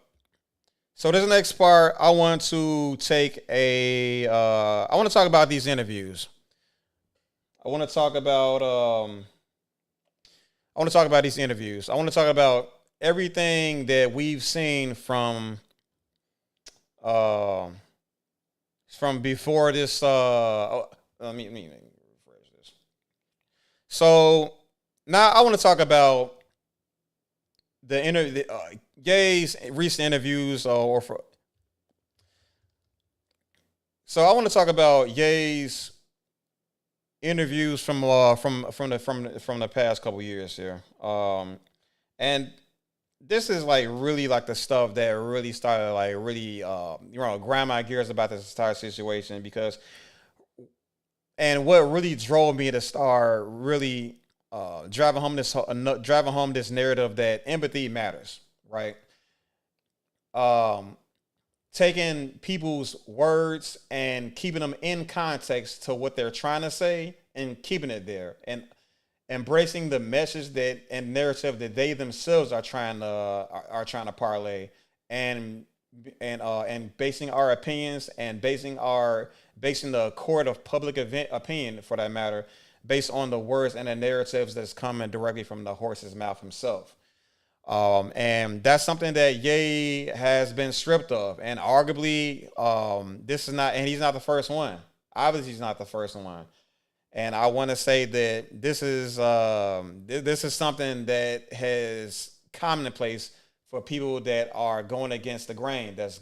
this next part, I want to talk about these interviews. I want to talk about these interviews. I want to talk about everything that we've seen from before this. Let me rephrase this. So now I want to talk about Ye's recent interviews, so I want to talk about Ye's interviews from the past couple years here, and this is like really like the stuff that really started like really grind my gears about this entire situation, and what really drove me to start really driving home this narrative that empathy matters, right? Taking people's words and keeping them in context to what they're trying to say, and keeping it there, and embracing the message and narrative that they themselves are trying to parlay, and and basing our opinions and basing the court of public opinion, for that matter, based on the words and the narratives that's coming directly from the horse's mouth himself. And that's something that Ye has been stripped of, and arguably, this is not, and he's not the first one. Obviously, he's not the first one. And I want to say that this is something that has commonplace for people that are going against the grain, that's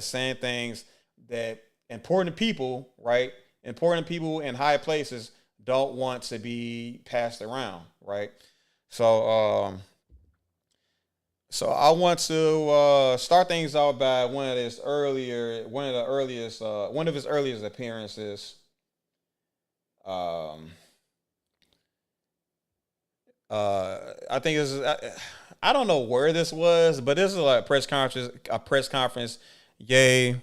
saying things that important people, right? Important people in high places don't want to be passed around, right? So, so I want to start things out by one of his earliest appearances. I think this is, I don't know where this was, but this is like a press conference. Ye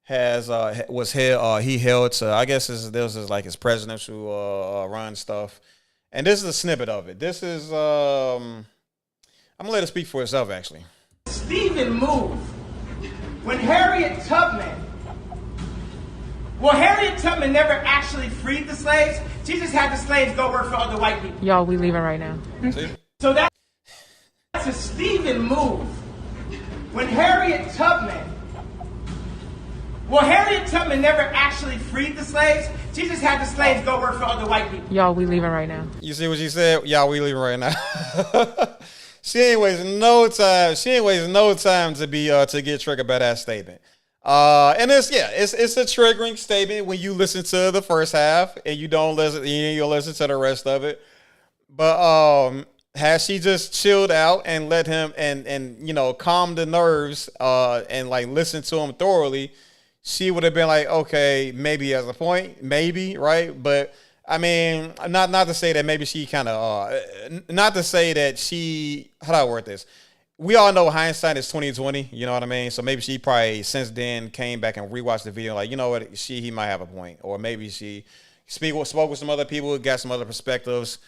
has he held to, I guess this is like his presidential run stuff, and this is a snippet of it. This is I'm gonna let it speak for itself, actually. Stephen moved when Harriet Tubman. Well, Harriet Tubman never actually freed the slaves. She just had the slaves go work for other white people. Y'all, we leaving right now. See? So that's a Stephen move. When Harriet Tubman. Well, Harriet Tubman never actually freed the slaves. She just had the slaves go work for other white people. Y'all, we leaving right now. You see what she said? Y'all, we leaving right now. She ain't wasting no time. She ain't wasting no time to be to get triggered by that statement. And it's a triggering statement when you listen to the first half and you don't listen. You'll listen to the rest of it. But has she just chilled out and let him and calm the nerves and like listen to him thoroughly, she would have been like, okay, maybe has a point, maybe, right? But I mean, not to say that maybe she kind of not to say that she, how do I word this? We all know hindsight is 20/20, you know what I mean? So maybe she probably since then came back and rewatched the video like, you know what, he might have a point. Or maybe she spoke with some other people, got some other perspectives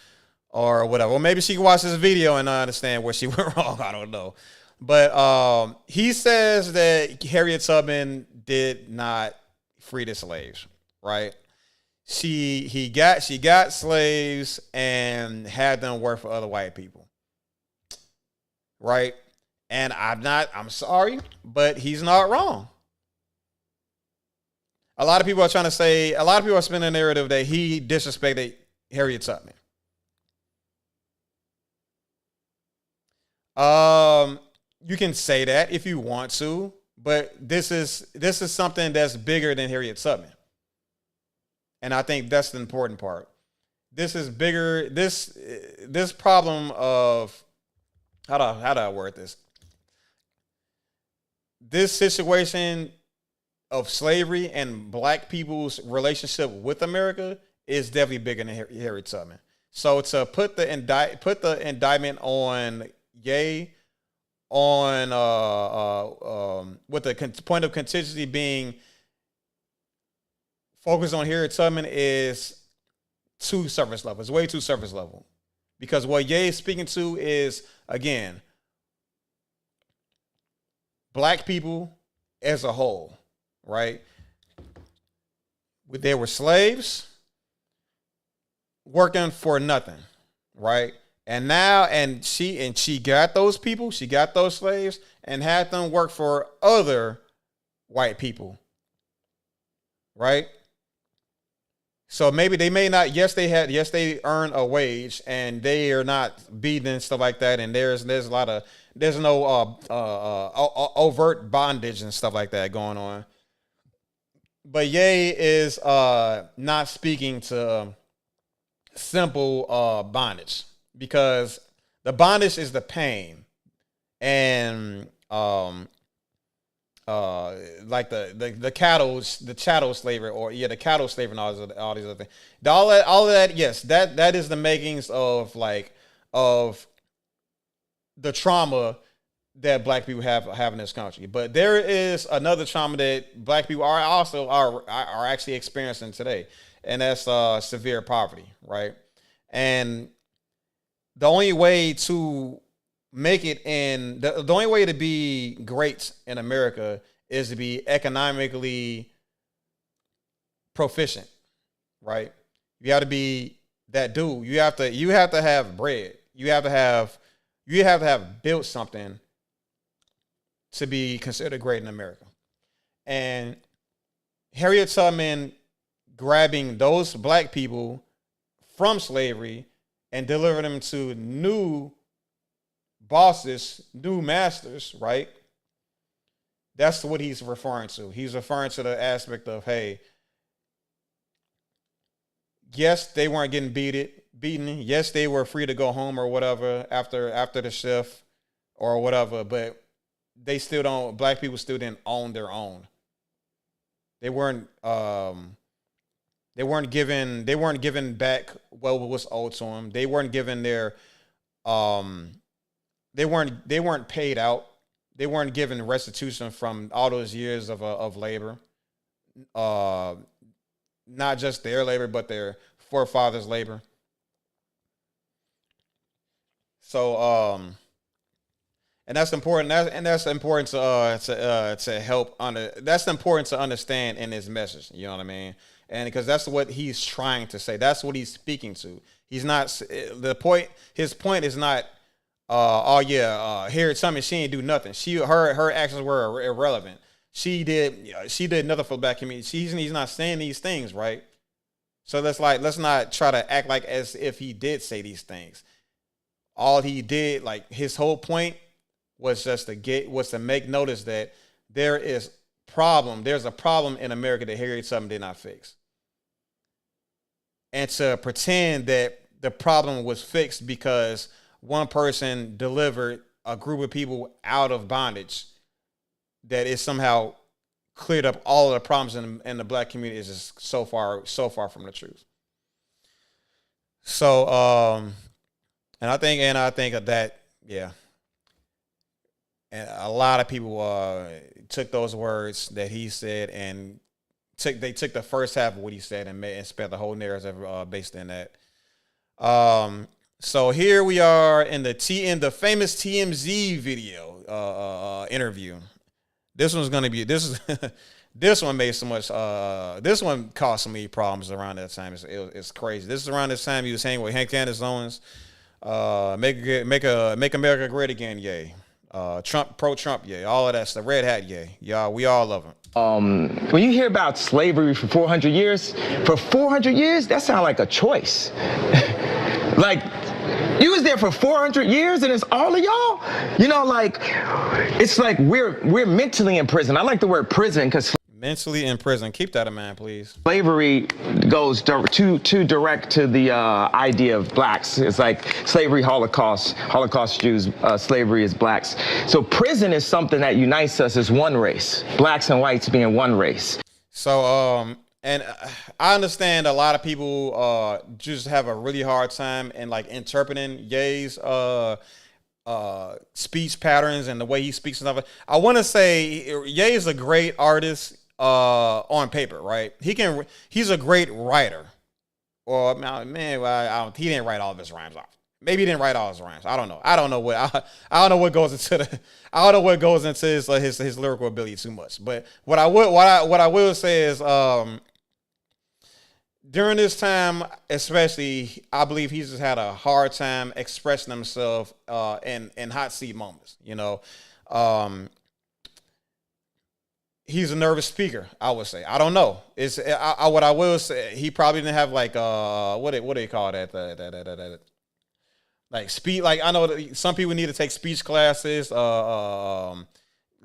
or whatever. Or maybe she can watch this video and understand where she went wrong. I don't know. But he says that Harriet Tubman did not free the slaves, right? She got slaves and had them work for other white people. Right? And I'm sorry, but he's not wrong. A lot of people are spinning the narrative that he disrespected Harriet Tubman. You can say that if you want to, but this is something that's bigger than Harriet Tubman. And I think that's the important part. This is bigger. This problem of how do I word this? This situation of slavery and black people's relationship with America is definitely bigger than Harriet Tubman. So to put the indictment on Ye on with the point of contingency being focused on Harriet Tubman is too surface level. It's way too surface level. Because what Ye is speaking to is, again, black people as a whole, right? They were slaves working for nothing, right? And now, she got those people, she got those slaves and had them work for other white people, right? So maybe they may not, they earn a wage and they are not beaten and stuff like that. And there's no overt bondage and stuff like that going on. But Ye is not speaking to simple bondage, because the bondage is the pain and like the chattel slavery, or the cattle slavery and all these other things. All of that, yes, that is the makings of the trauma that black people have in this country. But there is another trauma that black people are actually experiencing today, and that's severe poverty, right? And the only way to make it in the only way to be great in America is to be economically proficient, right? You got to be that dude. You have to have bread. You have to have built something to be considered great in America. And Harriet Tubman grabbing those black people from slavery and delivering them to new bosses, new masters, right? That's what he's referring to. He's referring to the aspect of, hey, yes, they weren't getting beaten. Yes, they were free to go home or whatever after the shift or whatever, but black people still didn't own their own. They weren't given back what was owed to them. They weren't given their they weren't paid out. They weren't given restitution from all those years of labor. Not just their labor, but their forefathers' labor. So and that's important. That's important to help that's important to understand in his message. You know what I mean? And because that's what he's trying to say. That's what he's speaking to. He's not the point. His point is not. Harriet Tubman, she didn't do nothing. Her actions were irrelevant. She did nothing for the black community. He's not saying these things, right? So let's not try to act like as if he did say these things. All he did, like his whole point was just to make notice that there's a problem in America that Harriet Tubman did not fix. And to pretend that the problem was fixed because one person delivered a group of people out of bondage, that it somehow cleared up all of the problems in the black community is just so far from the truth. So, and I think of that, yeah. And a lot of people took those words that he said and took the first half of what he said and spent the whole narrative based in that. So here we are in the famous TMZ video interview. This one made so much. This one caused so many problems around that time. It's crazy. This is around this time he was hanging with Hank Candace Owens. Make America great again, yay. Pro-Trump, yay. All of that stuff. Red hat, yay. Y'all, we all love him. When you hear about slavery for 400 years, that sounds like a choice. Like, you was there for 400 years and it's all of y'all? You know, like, it's like we're mentally in prison. I like the word prison because mentally in prison. Keep that in mind, please. Slavery goes too direct to the idea of blacks. It's like slavery, Holocaust Jews, slavery is blacks. So prison is something that unites us as one race, blacks and whites being one race. So, and I understand a lot of people just have a really hard time in like interpreting Ye's speech patterns and the way he speaks and stuff. I want to say Ye is a great artist on paper, right? He's a great writer. Or man, he didn't write all of his rhymes off. Maybe he didn't write all his rhymes. I don't know. I don't know what goes into his lyrical ability too much. But what I will say is during this time, especially, I believe he's just had a hard time expressing himself in hot seat moments. You know, he's a nervous speaker, I would say. I don't know. What I will say, he probably didn't have like what do you call that? Like speech. Like I know that some people need to take speech classes.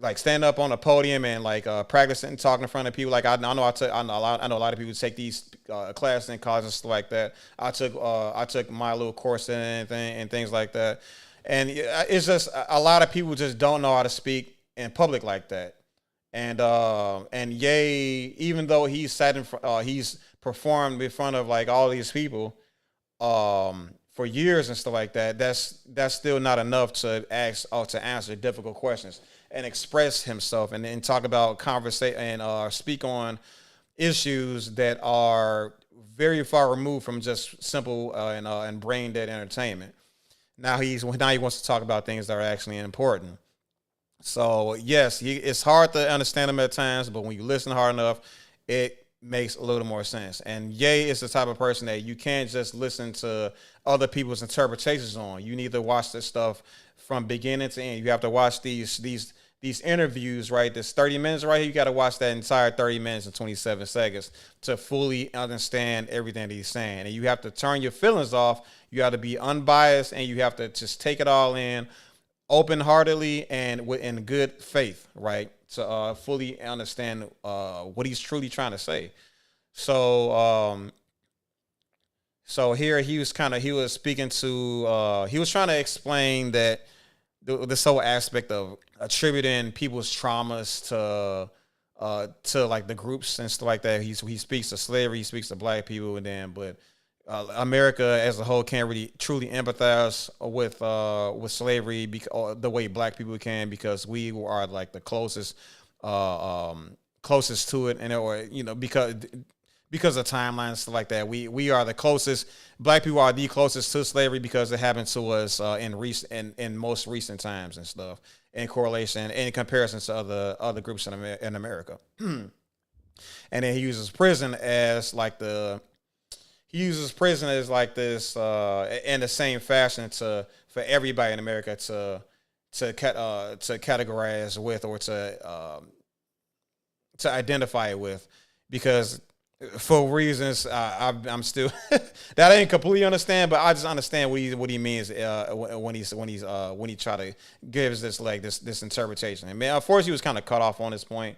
Like stand up on a podium and like practicing talking in front of people. Like I know a lot of people take these classes in college and stuff like that. I took my little course and things like that. And it's just a lot of people just don't know how to speak in public like that. And Ye, even though he's performed in front of like all these people for years and stuff like that, that's still not enough to answer difficult questions and express himself and talk about conversation and speak on issues that are very far removed from just simple and brain dead entertainment. Now he wants to talk about things that are actually important. So yes, it's hard to understand him at times, but when you listen hard enough, it makes a little more sense. And Ye is the type of person that you can't just listen to other people's interpretations on. You need to watch this stuff from beginning to end. You have to watch these interviews, right? This 30 minutes right here. You got to watch that entire 30 minutes and 27 seconds to fully understand everything that he's saying. And you have to turn your feelings off. You got to be unbiased, and you have to just take it all in open-heartedly and in good faith, right? To fully understand what he's truly trying to say. So here he was speaking to he was trying to explain that this whole aspect of attributing people's traumas to like the groups and stuff like that. He speaks to slavery, he speaks to black people, and then but America as a whole can't really truly empathize with slavery the way black people can, because we are like the closest to it, and or because of timelines and stuff like that. We are the closest. Black people are the closest to slavery because it happened to us in most recent times and stuff, in correlation, in comparison to other groups in America. And then he uses prison as like this in the same fashion for everybody in America to categorize with, or to identify with, because for reasons I'm still that I didn't completely understand, but I just understand what he means when he try to gives this interpretation. And man, unfortunately, he was kind of cut off on this point,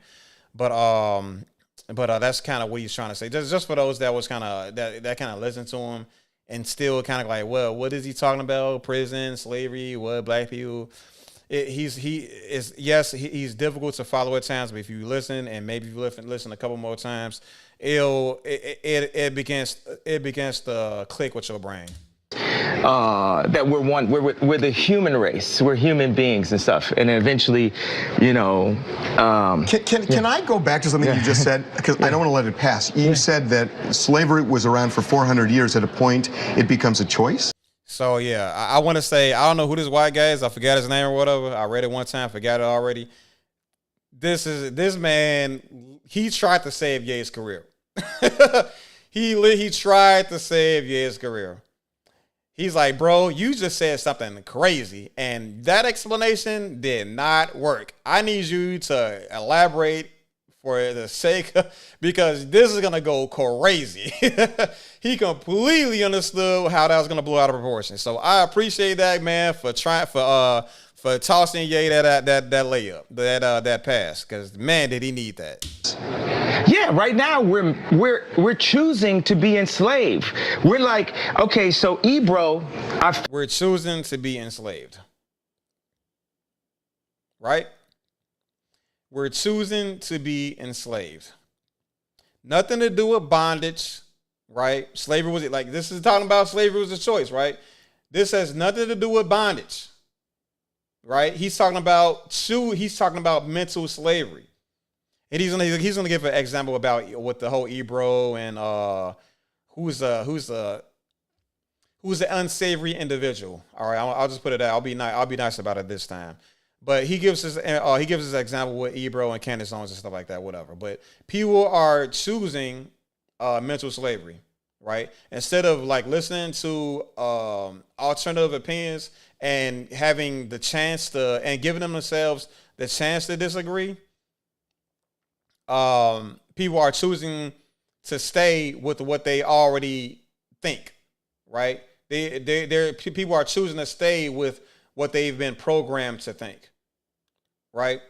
but that's kind of what he's trying to say. Just for those that was kind of that kind of listened to him and still kind of like, well, what is he talking about? Prison, slavery, what, black people? He's difficult to follow at times, but if you listen, and maybe if you listen a couple more times, it begins to click with your brain. That we're the human race, we're human beings and stuff, and then eventually, Can I go back to something you just said, because I don't want to let it pass. You said that slavery was around for 400 years. At a point, it becomes a choice. So yeah, I want to say, I don't know who this white guy is. I forgot his name or whatever. I read it one time, forgot it already. This man. He tried to save Ye's career. He tried to save Ye's career. He's like, bro, you just said something crazy, and that explanation did not work. I need you to elaborate for the sake of, because this is gonna go crazy. He completely understood how that was gonna blow out of proportion. So I appreciate that, man, for tossing Ye that layup, that pass, because man, did he need that. Yeah, right now we're choosing to be enslaved. We're like, okay, so Ebro, we're choosing to be enslaved, right? We're choosing to be enslaved. Nothing to do with bondage, right? Slavery was like, this is talking about slavery was a choice, right? This has nothing to do with bondage, right? He's talking about mental slavery. And he's gonna give an example about what the whole Ebro and who's the unsavory individual. All right, I'll just put it out. I'll be nice about it this time. But he gives his example with Ebro and Candace Owens and stuff like that, whatever. But people are choosing mental slavery, right? Instead of like listening to alternative opinions and having the chance and giving themselves the chance to disagree. People are choosing to stay with what they already think, right? People are choosing to stay with what they've been programmed to think, right?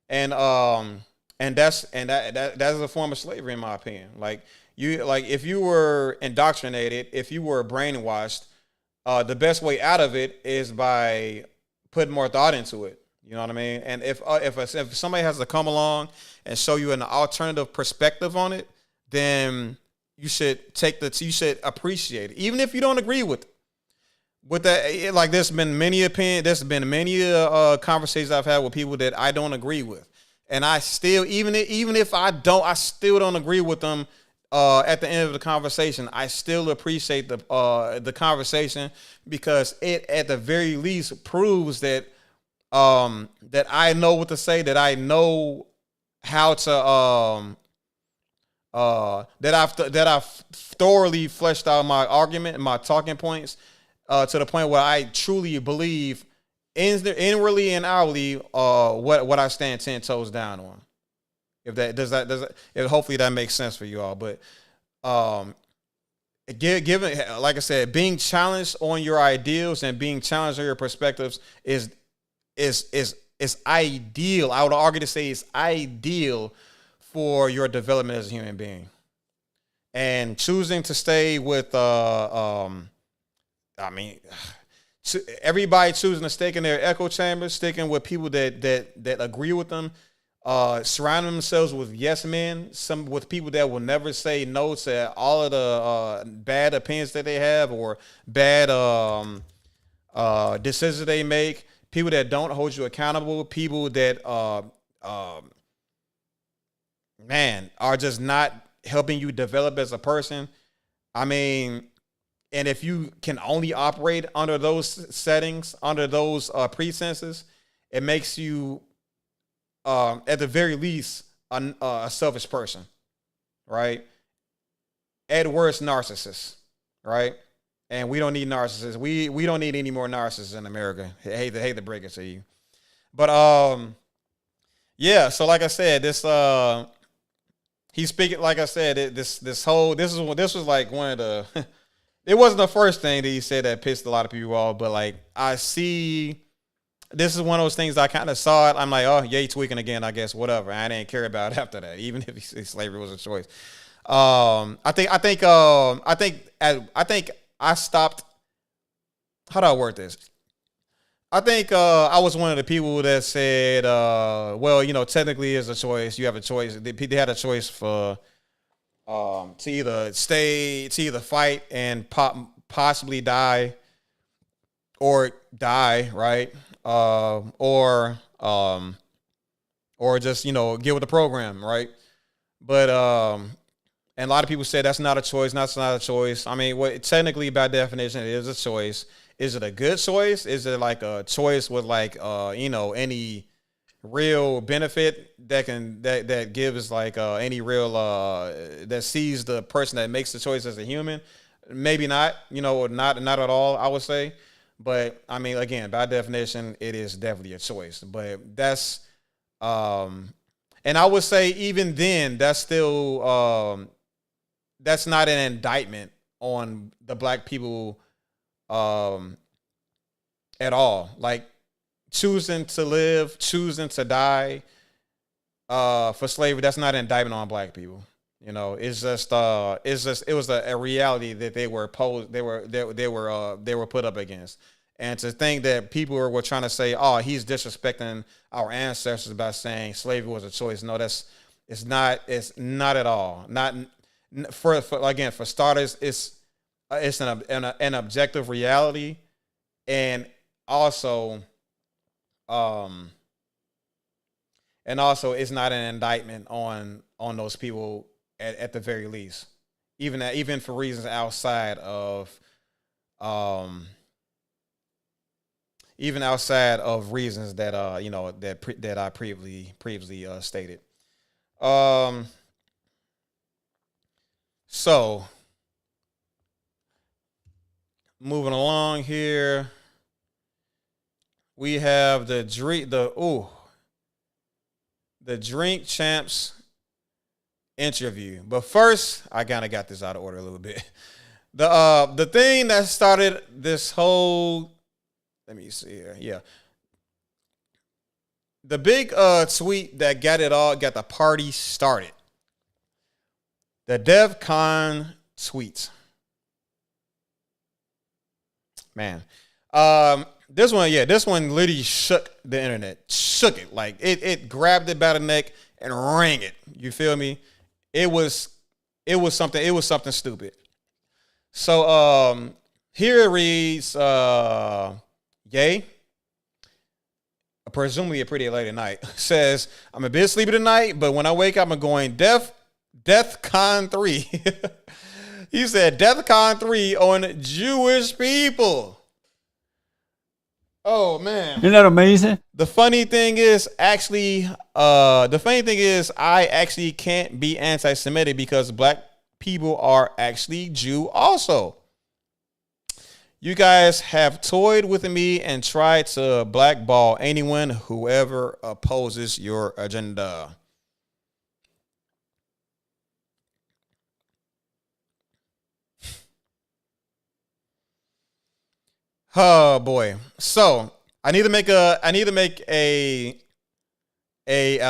And that's a form of slavery, in my opinion. Like if you were indoctrinated, if you were brainwashed, the best way out of it is by putting more thought into it. You know what I mean? And if somebody has to come along and show you an alternative perspective on it, then you should appreciate it, even if you don't agree with it. With that, like there's been many conversations I've had with people that I don't agree with, and I still, even if I still don't agree with them. at the end of the conversation, I still appreciate the conversation because it at the very least proves that that I know what to say, that I know how to that I've thoroughly fleshed out my argument and my talking points to the point where I truly believe inwardly and outwardly what I stand 10 toes down on. If that does that if hopefully that makes sense for you all. But given, like I said, being challenged on your ideals and being challenged on your perspectives is ideal. I would argue to say it's ideal for your development as a human being. And choosing to stay with everybody choosing to stick in their echo chambers, sticking with people that agree with them, surrounding themselves with yes men, with people that will never say no to all of the bad opinions that they have or bad decisions they make, people that don't hold you accountable, people that are just not helping you develop as a person. I mean, and if you can only operate under those settings, under those pretenses, it makes you, at the very least, a selfish person, right? At worst, narcissist, right? And we don't need narcissists. We don't need any more narcissists in America. I hate to break it to you, but yeah. So like I said, this he's speaking. Like I said, this was like one of the. It wasn't the first thing that he said that pissed a lot of people off, but like I see, this is one of those things I kind of saw it. I'm like, oh, yeah, tweaking again, I guess, whatever. I didn't care about it after that, even if slavery was a choice. I think I stopped. How do I word this? I think I was one of the people that said, well, technically it's a choice. You have a choice. They had a choice for to either fight and possibly die, or die, right? Or just get with the program, right? But and a lot of people say that's not a choice. That's not a choice. I mean, technically by definition it is a choice. Is it a good choice? Is it like a choice with like any real benefit that gives like any real that sees the person that makes the choice as a human? Maybe not, not at all, I would say. But I mean, again, by definition, it is definitely a choice. But that's and I would say even then, that's still that's not an indictment on the black people at all. Like, choosing to live, choosing to die for slavery, that's not an indictment on black people. It's just it was a reality that they were put up against. And to think that people were trying to say, oh, he's disrespecting our ancestors by saying slavery was a choice. No, it's not at all. Not for starters, it's an objective reality, and also it's not an indictment on those people at the very least, even for reasons outside of reasons that that I previously stated. So moving along here, we have the Drink Champs interview. But first, I kind of got this out of order a little bit. The thing that started this whole, let me see here. Yeah. The big tweet that got the party started. The DEF CON tweets. Man. This one literally shook the internet. Shook it. Like it grabbed it by the neck and rang it. You feel me? It was something stupid. So here it reads, Ye, presumably a pretty late at night, says, I'm a bit sleepy tonight, but when I wake up, I'm going deaf DEFCON 3. He said DEFCON 3 on Jewish people. Oh man. Isn't that amazing? The funny thing is I actually can't be anti-Semitic because black people are actually Jew also. You guys have toyed with me and tried to blackball anyone whoever opposes your agenda. Oh boy. So I need to make a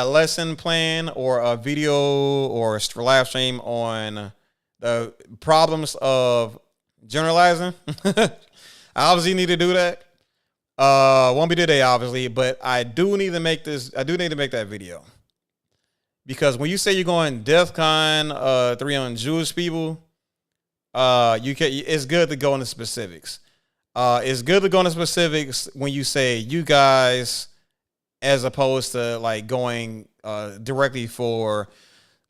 lesson plan or a video or a live stream on the problems of generalizing. I obviously need to do that. Won't be today, obviously, but I do need to make that video. Because when you say you're going DEFCON 3 on Jewish people, it's good to go into specifics. It's good to go into specifics when you say you guys, as opposed to like going directly for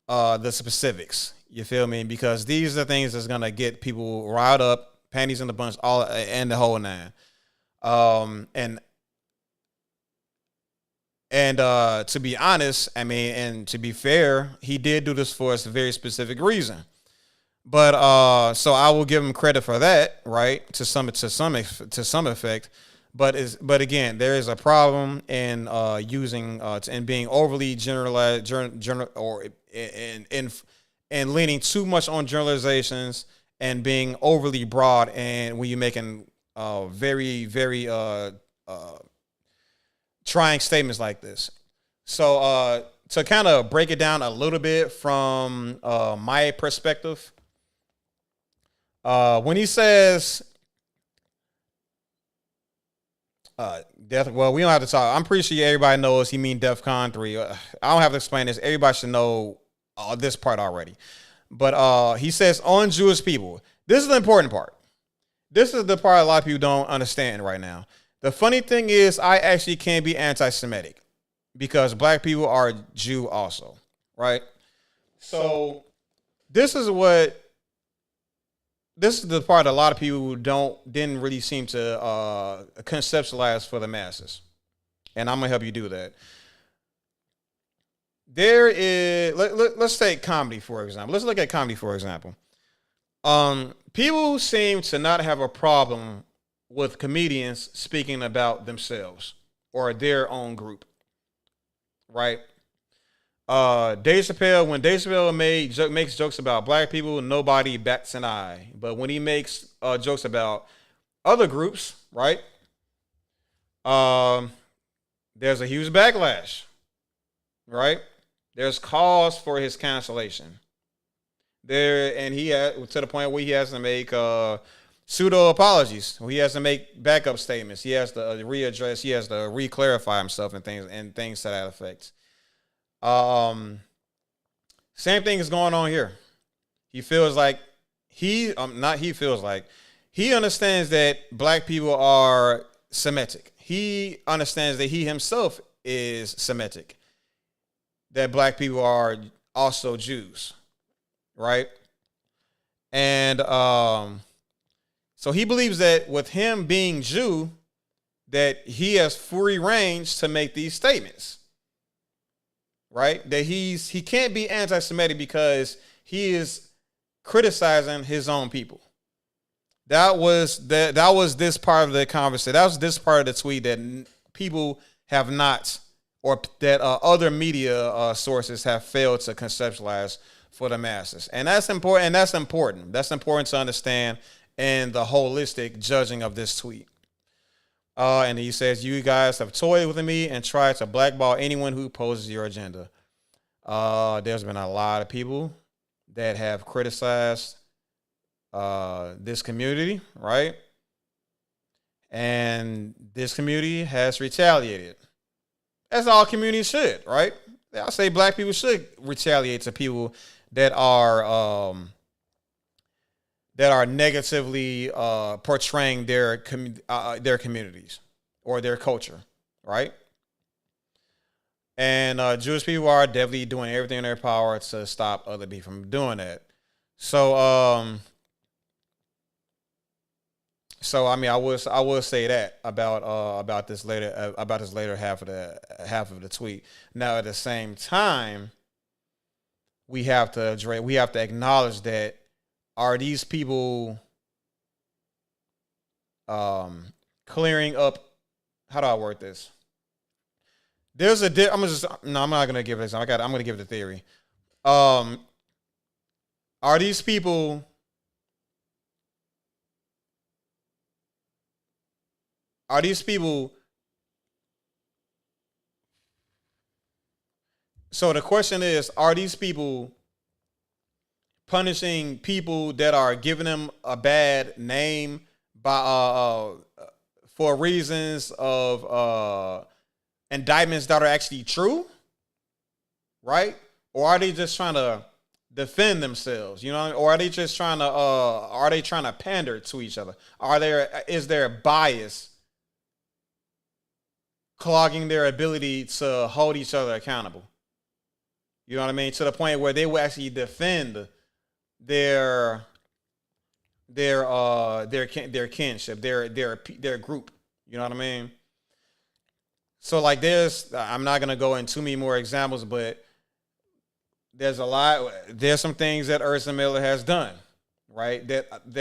the specifics. You feel me? Because these are the things that's gonna get people riled up, panties in the bunch, all and the whole nine. And to be honest, I mean, and to be fair, he did do this for a very specific reason. But so I will give him credit for that, right? To some effect. But again, there is a problem in using and being overly generalized, or and leaning too much on generalizations and being overly broad. And when you're making very trying statements like this, so to kind of break it down a little bit from my perspective. When he says well, we don't have to talk. I'm pretty sure everybody knows he mean DEFCON 3. I don't have to explain this. Everybody should know this part already. But he says on Jewish people. This is the important part. This is the part a lot of people don't understand right now. The funny thing is I actually can't be anti-Semitic because black people are Jew also, right? So this is the part a lot of people didn't really seem to conceptualize for the masses. And I'm going to help you do that. There is, let's take comedy, for example. Let's look at comedy, for example. People seem to not have a problem with comedians speaking about themselves or their own group, right? Dave Chappelle, when Dave Chappelle makes jokes about black people, nobody bats an eye. But when he makes jokes about other groups, right? There's a huge backlash, right? There's cause for his cancellation. And he to the point where he has to make pseudo apologies. He has to make backup statements. He has to readdress. He has to re-clarify himself and things to that effect. Same thing is going on here. He feels like he understands that black people are Semitic. He understands that he himself is Semitic. That black people are also Jews, right? And so he believes that with him being Jew, that he has free range to make these statements. Right? That he can't be anti-Semitic because he is criticizing his own people. That was this part of the conversation. That was this part of the tweet that people have not, or that other media sources have failed to conceptualize for the masses. And that's important. That's important to understand in the holistic judging of this tweet. And he says, you guys have toyed with me and tried to blackball anyone who opposes your agenda. There's been a lot of people that have criticized this community, right? And this community has retaliated. As all communities should, right? I say black people should retaliate to people that are negatively portraying their communities or their culture, right? And Jewish people are definitely doing everything in their power to stop other people from doing that. So, I mean, I will say that about this later half of the tweet. Now, at the same time, we have to acknowledge that are these people clearing up? How do I word this? I'm not gonna give it. I'm gonna give it a theory. Are these people? Are these people? So the question is: are these people punishing people that are giving them a bad name by for reasons of indictments that are actually true, right? Or are they just trying to defend themselves, you know? Or are they just trying to pander to each other? Is there bias clogging their ability to hold each other accountable? You know what I mean? To the point where they will actually defend their kinship, their group. You know what I mean? So like I'm not gonna go into too many more examples, but there's some things that Ursa Miller has done, right? That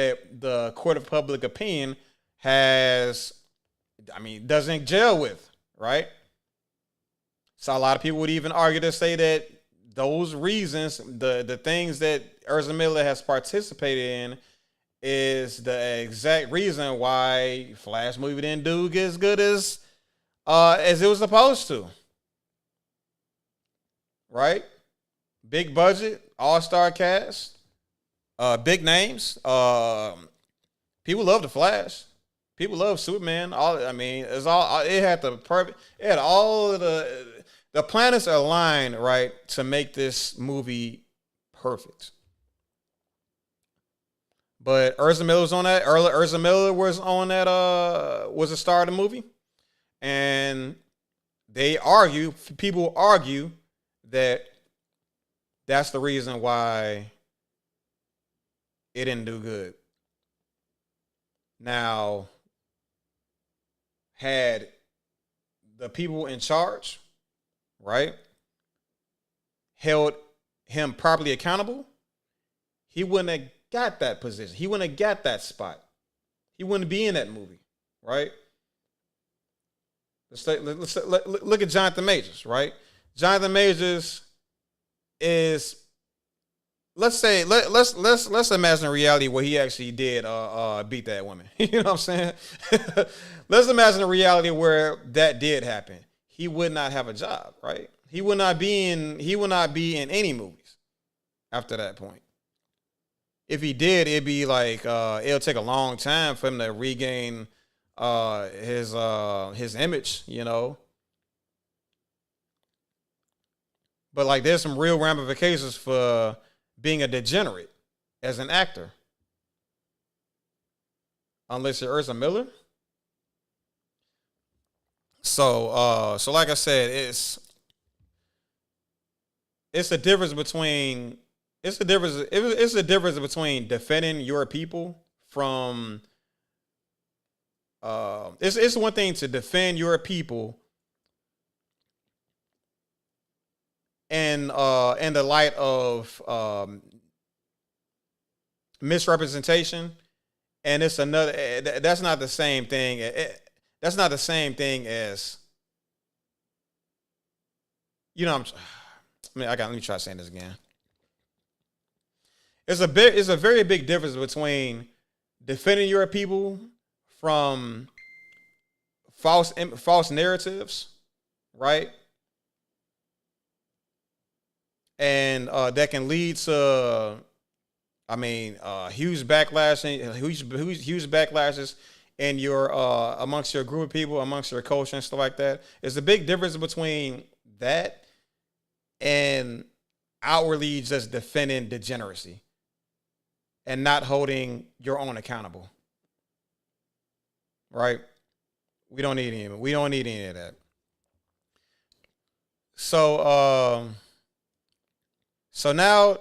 the court of public opinion doesn't gel with, right? So a lot of people would even argue to say that those reasons, the things that Ursa Miller has participated in, is the exact reason why Flash movie didn't do as good as it was supposed to. Right? Big budget, all-star cast, big names. People love the Flash. People love Superman. It had all of the planets aligned, right, to make this movie perfect. But Ursa Miller was on that. Ursa Miller was on that. Was a star of the movie, and people argue that that's the reason why it didn't do good. Now, had the people in charge, right, held him properly accountable, he wouldn't have got that position. He wouldn't have got that spot. He wouldn't be in that movie, right? Let's look at Jonathan Majors, right? Jonathan Majors is, let's imagine a reality where he actually did beat that woman. You know what I'm saying? Let's imagine a reality where that did happen. He would not have a job, right? He would not be in any movies after that point. If he did, it'd be like it'll take a long time for him to regain his image, you know. But like, there's some real ramifications for being a degenerate as an actor, unless you're Ursa Miller. So like I said, it's a difference between defending your people from. It's one thing to defend your people in the light of misrepresentation, and it's another. That's not the same thing. That's not the same thing as, you know. Let me try saying this again. It's a very big difference between defending your people from false narratives, right? And that can lead to, huge backlashes in your amongst your group of people, amongst your culture and stuff like that. There's a big difference between that and outwardly just defending degeneracy and not holding your own accountable. Right? We don't need any of that. So so now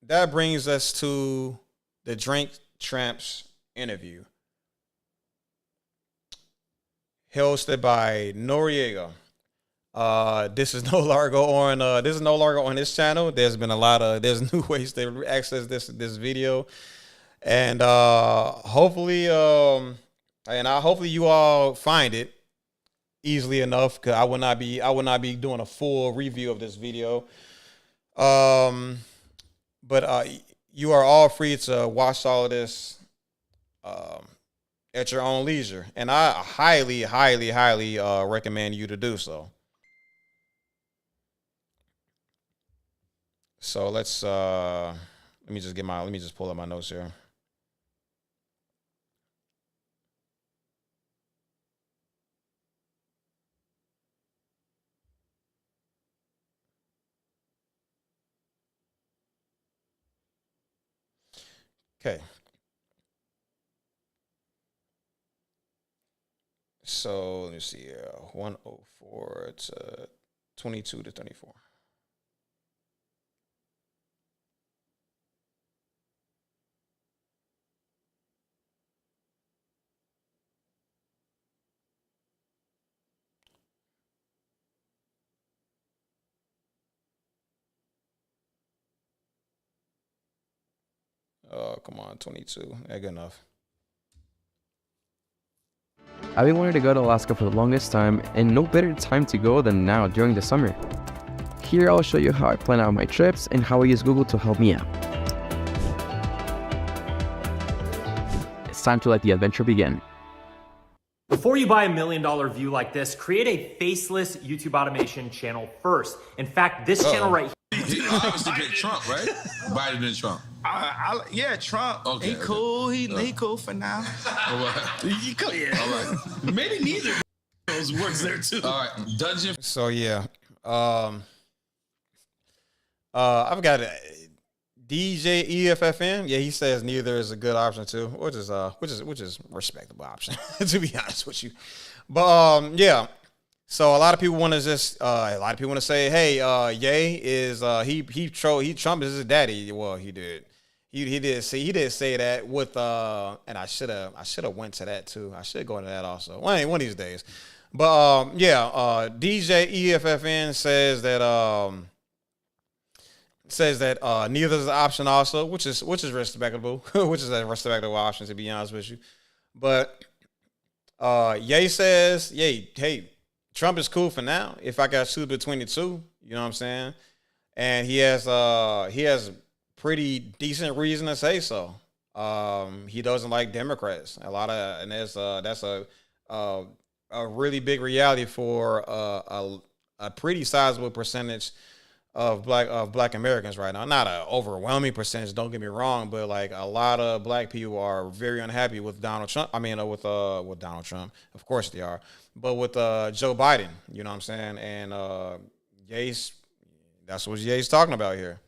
that brings us to the Drink Champs interview, hosted by Noriega. This is no longer on. This is no longer on this channel. There's been there's new ways to access this video, and hopefully, hopefully you all find it easily enough, because I would not be doing a full review of this video. But you are all free to watch all of this at your own leisure, and I highly, highly, highly recommend you to do so. So let's let me just pull up my notes here. Okay. So let me see here. 104 to 22 to 34. Oh, come on, 22. Yeah, good enough. I've been wanting to go to Alaska for the longest time, and no better time to go than now during the summer. Here I'll show you how I plan out my trips and how I use Google to help me out. It's time to let the adventure begin. Before you buy $1 million view like this, create a faceless YouTube automation channel first. In fact, this channel right here. He obviously picked Trump, right? Biden and Trump. Yeah, Trump. Okay, he cool. He cool for now. All right. He cool. Yeah. All right. Maybe neither of those works there too. All right. Dungeon. So yeah, I've got DJ EFFN. Yeah, he says neither is a good option too, which is respectable option to be honest with you. But yeah. So a lot of people want to say, hey, Ye is Trump is his daddy. Well, he did say that with and I should have went to that too. I should go into that also. One of these days. But DJ EFFN says that neither is an option also, which is respectable, which is a respectable option to be honest with you. But Ye says, hey, Trump is cool for now. If I got to choose between the two, you know what I'm saying? And he has pretty decent reason to say so. He doesn't like Democrats. That's a really big reality for a pretty sizable percentage of black Americans right now. Not an overwhelming percentage, don't get me wrong, but like a lot of black people are very unhappy with Donald Trump. I mean, with Donald Trump, of course they are, but with Joe Biden, you know what I'm saying? And that's what Ye's talking about here.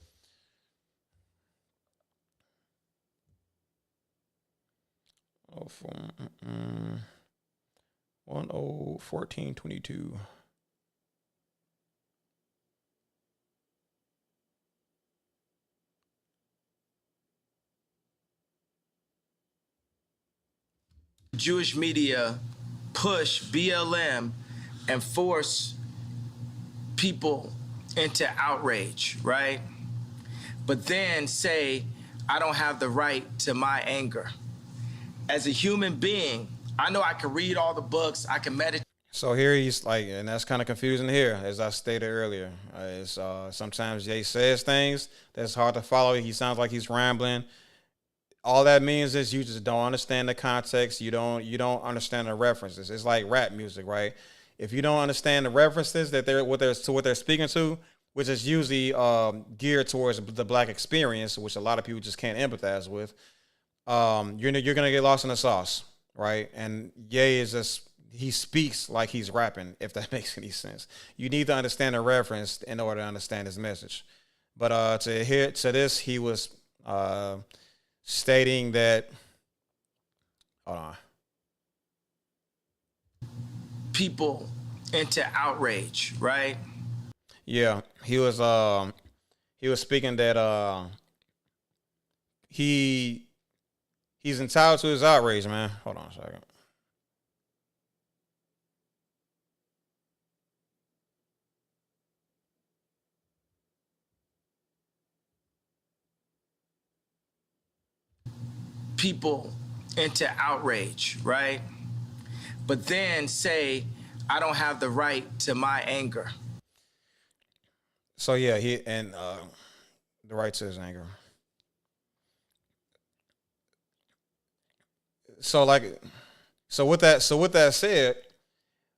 Oh, 1422. Jewish media push BLM and force people into outrage, right? But then say, I don't have the right to my anger. As a human being, I know I can read all the books, I can meditate. So here he's like, and that's kind of confusing here, as I stated earlier. Sometimes Jay says things that's hard to follow. He sounds like he's rambling. All that means is you just don't understand the context. You don't understand the references. It's like rap music, right? If you don't understand the references that what they're speaking to, which is usually geared towards the black experience, which a lot of people just can't empathize with, you're gonna get lost in the sauce, right? And Ye is just, he speaks like he's rapping, if that makes any sense. You need to understand the reference in order to understand his message. But to this, he was stating that, hold on. People into outrage, right? Yeah, he was speaking that he's entitled to his outrage, man. Hold on a second. People into outrage, right? But then say, I don't have the right to my anger. So yeah, he and the right to his anger. So with that said,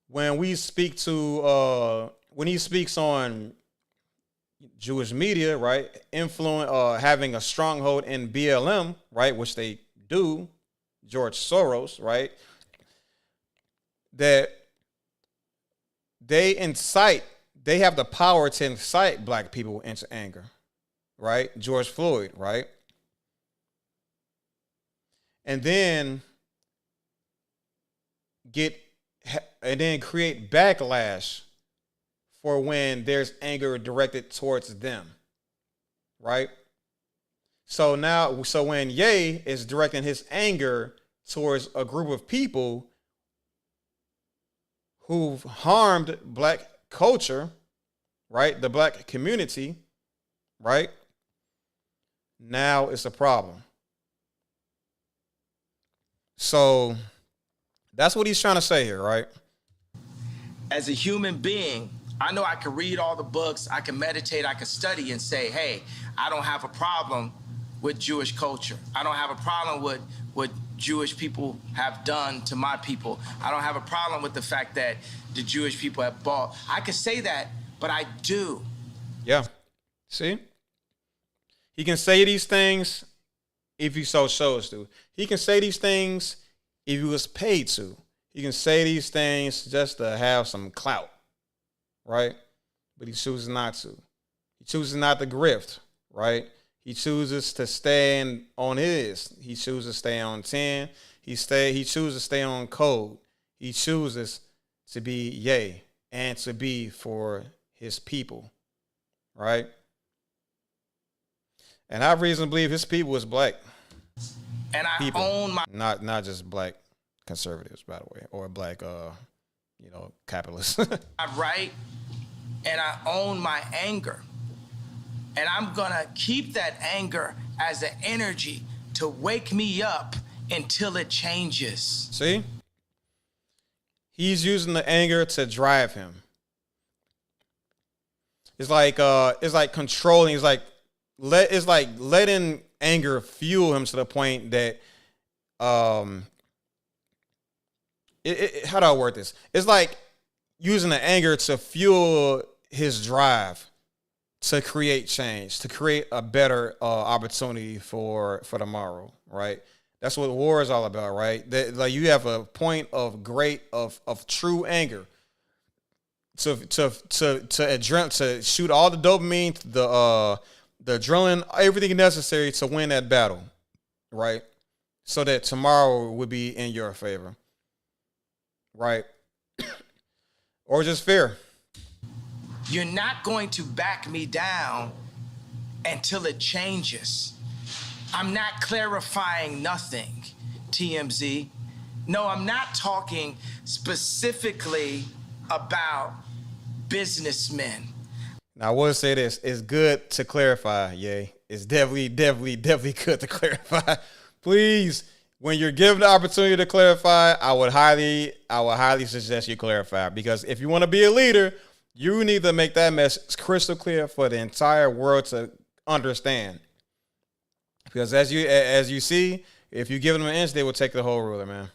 when we speak to when he speaks on Jewish media, right, having a stronghold in BLM, right, which they do, George Soros, right, that they have the power to incite black people into anger, right? George Floyd, right? And then create backlash for when there's anger directed towards them, right? So when Ye is directing his anger towards a group of people who've harmed black culture, right? The black community, right? Now it's a problem. So that's what he's trying to say here, right? As a human being, I know I can read all the books, I can meditate, I can study and say, hey, I don't have a problem with Jewish culture. I don't have a problem with what Jewish people have done to my people. I don't have a problem with the fact that the Jewish people have bought. I can say that, but I do. Yeah. See? He can say these things if he so chose to. He can say these things if he was paid to. He can say these things just to have some clout, right? But he chooses not to. He chooses not to grift, right? He chooses to stand on his. He chooses to stay on 10. He chooses to stay on code. He chooses to be Ye and to be for his people, right? And I reasonably believe his people is black. And I people, own my not just black conservatives, by the way, or black capitalists. I'm right, and I own my anger. And I'm gonna keep that anger as an energy to wake me up until it changes. See? He's using the anger to drive him. It's like controlling. It's like letting anger fuel him to the point that how do I word this? It's like using the anger to fuel his drive to create change, to create a better opportunity for tomorrow, right? That's what war is all about, right? That, like, you have a point of true anger to shoot all the dopamine, the adrenaline, everything necessary to win that battle, right? So that tomorrow would be in your favor, right? Or just fear. You're not going to back me down until it changes. I'm not clarifying nothing, TMZ. No, I'm not talking specifically about businessmen. Now, I will say this. It's good to clarify, Ye. It's definitely good to clarify. Please, when you're given the opportunity to clarify, I would highly suggest you clarify. Because if you want to be a leader, you need to make that message crystal clear for the entire world to understand. Because as you see, if you give them an inch, they will take the whole ruler, man.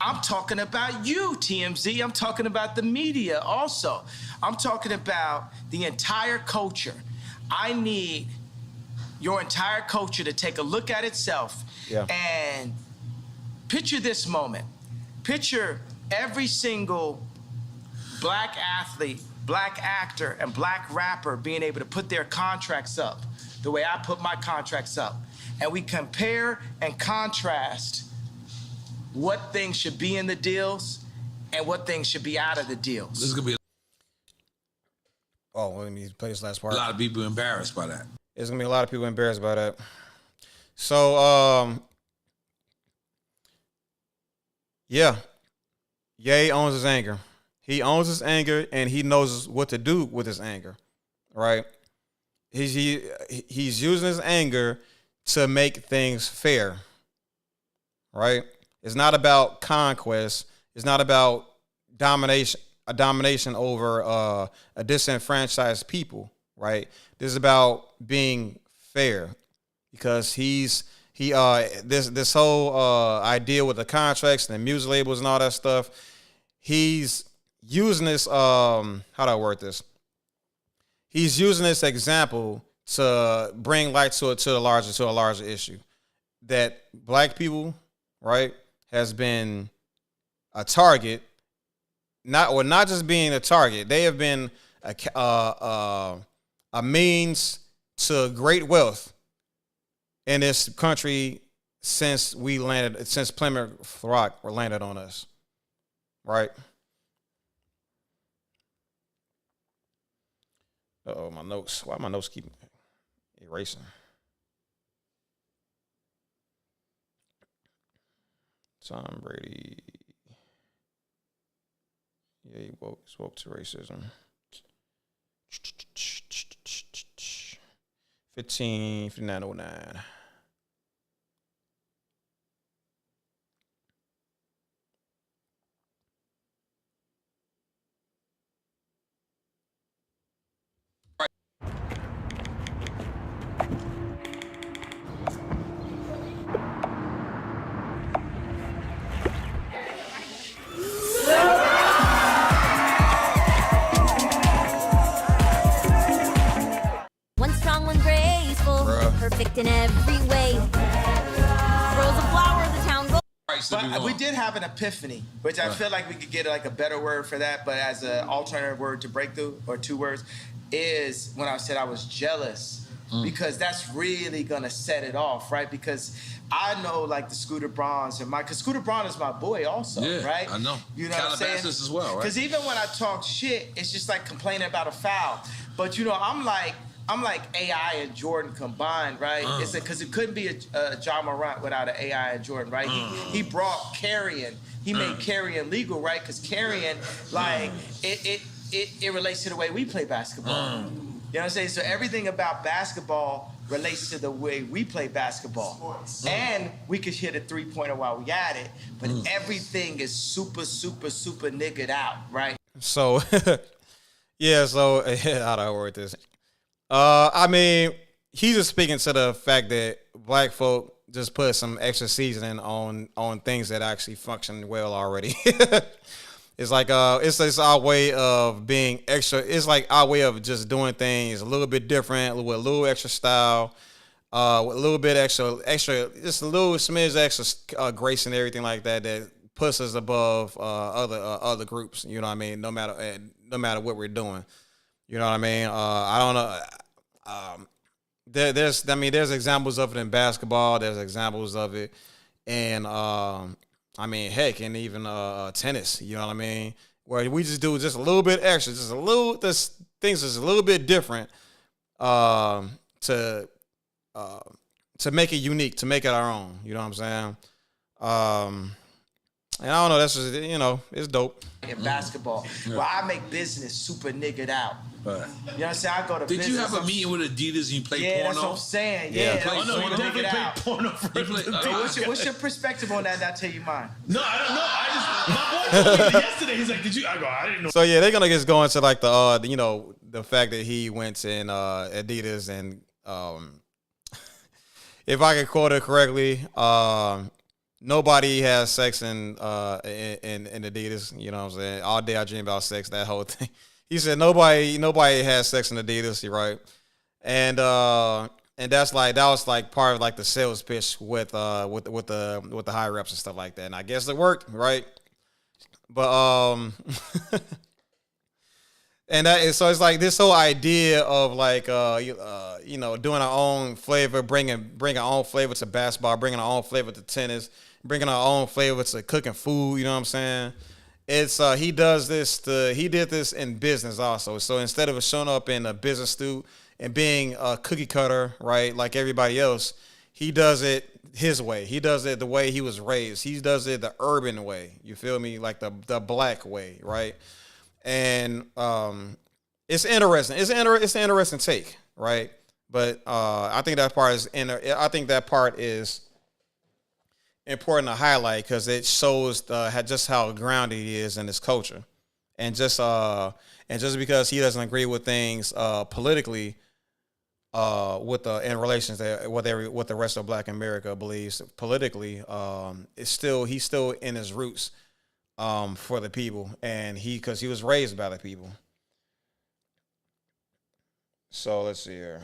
I'm talking about you, TMZ. I'm talking about the media also. I'm talking about the entire culture. I need your entire culture to take a look at itself and picture this moment. Picture every single black athlete, black actor, and black rapper being able to put their contracts up the way I put my contracts up. And we compare and contrast what things should be in the deals and what things should be out of the deals. This is gonna be Oh, let me play this last A part. lot of people embarrassed by that. There's gonna be a lot of people embarrassed by that. So, yeah, Ye owns his anger. He owns his anger, and he knows what to do with his anger. Right? He's using his anger to make things fair. Right? It's not about conquest. It's not about domination over a disenfranchised people. Right? This is about being fair, because this whole idea with the contracts and the music labels and all that stuff. He's using this. How do I word this? He's using this example to bring light to a larger issue, that black people, right, has been a target. Not just being a target. They have been a means to great wealth in this country since Plymouth Rock were landed on us, right? Uh-oh, my notes. Why my notes keep erasing? Tom Brady. Yeah, he spoke to racism. 5909. One strong, one graceful, perfect in every way. Throws a flower, the town goes. But we did have an epiphany, which I feel like we could get like a better word for that, but as an alternative word to breakthrough, or 2 words, is when I said I was jealous. Because that's really gonna set it off, right? Because I know like the Scooter Brauns and because Scooter Braun is my boy also, right? I know. You know what I'm saying? Calabasas as well, right? Because even when I talk shit, it's just like complaining about a foul. But you know, I'm like AI and Jordan combined, right? It's because it couldn't be a John Morant without an AI and Jordan, right? He brought carrying. He made carrying legal, right? Because carrying, like, it relates to the way we play basketball. You know what I'm saying? So everything about basketball relates to the way we play basketball. And we could hit a 3-pointer while we at it, but everything is super, super, super niggered out, right? So, yeah, so how do I word this? I mean, he's just speaking to the fact that black folk just put some extra seasoning on things that actually function well already. It's like it's our way of being extra. It's like our way of just doing things a little bit different, with a little extra style, with a little bit extra, just a little smidge extra grace and everything like that puts us above other groups. You know what I mean? No matter what we're doing. You know what I mean? I don't know. There's examples of it in basketball. There's examples of it in I mean, heck, and even tennis, you know what I mean? Where we just do just a little bit extra, just a little, this things is a little bit different to make it unique, to make it our own. You know what I'm saying? And I don't know, that's just, it's dope. In basketball, where I make business super niggered out. You know what I'm saying? I go to Did business. you have a meeting with Adidas and you played porno? Yeah, that's what I'm saying. Yeah. Oh, no, you definitely played porno for what's your perspective on that? And I'll tell you mine. No, I don't know. My boy told me yesterday. He's like, "Did you?" I didn't know. So yeah, they're gonna just go into like the fact that he went in Adidas and if I can quote it correctly, nobody has sex in Adidas. You know what I'm saying? All day I dream about sex. That whole thing. He said nobody has sex in Adidas. You're right, and that was like part of like the sales pitch with the high reps and stuff like that. And I guess it worked, right? But and so it's like this whole idea of like doing our own flavor, bringing our own flavor to basketball, bringing our own flavor to tennis, bringing our own flavor to cooking food. You know what I'm saying? It's he did this in business also. So instead of showing up in a business suit and being a cookie cutter, right, like everybody else, he does it his way. He does it the way he was raised. He does it the urban way. You feel me? Like the black way, right? And it's interesting. It's an interesting take, right? But I think that part is important to highlight because it shows just how grounded he is in his culture, and just because he doesn't agree with things politically, in relations to what the rest of Black America believes politically, he's still in his roots for the people, and because he was raised by the people. So let's see here.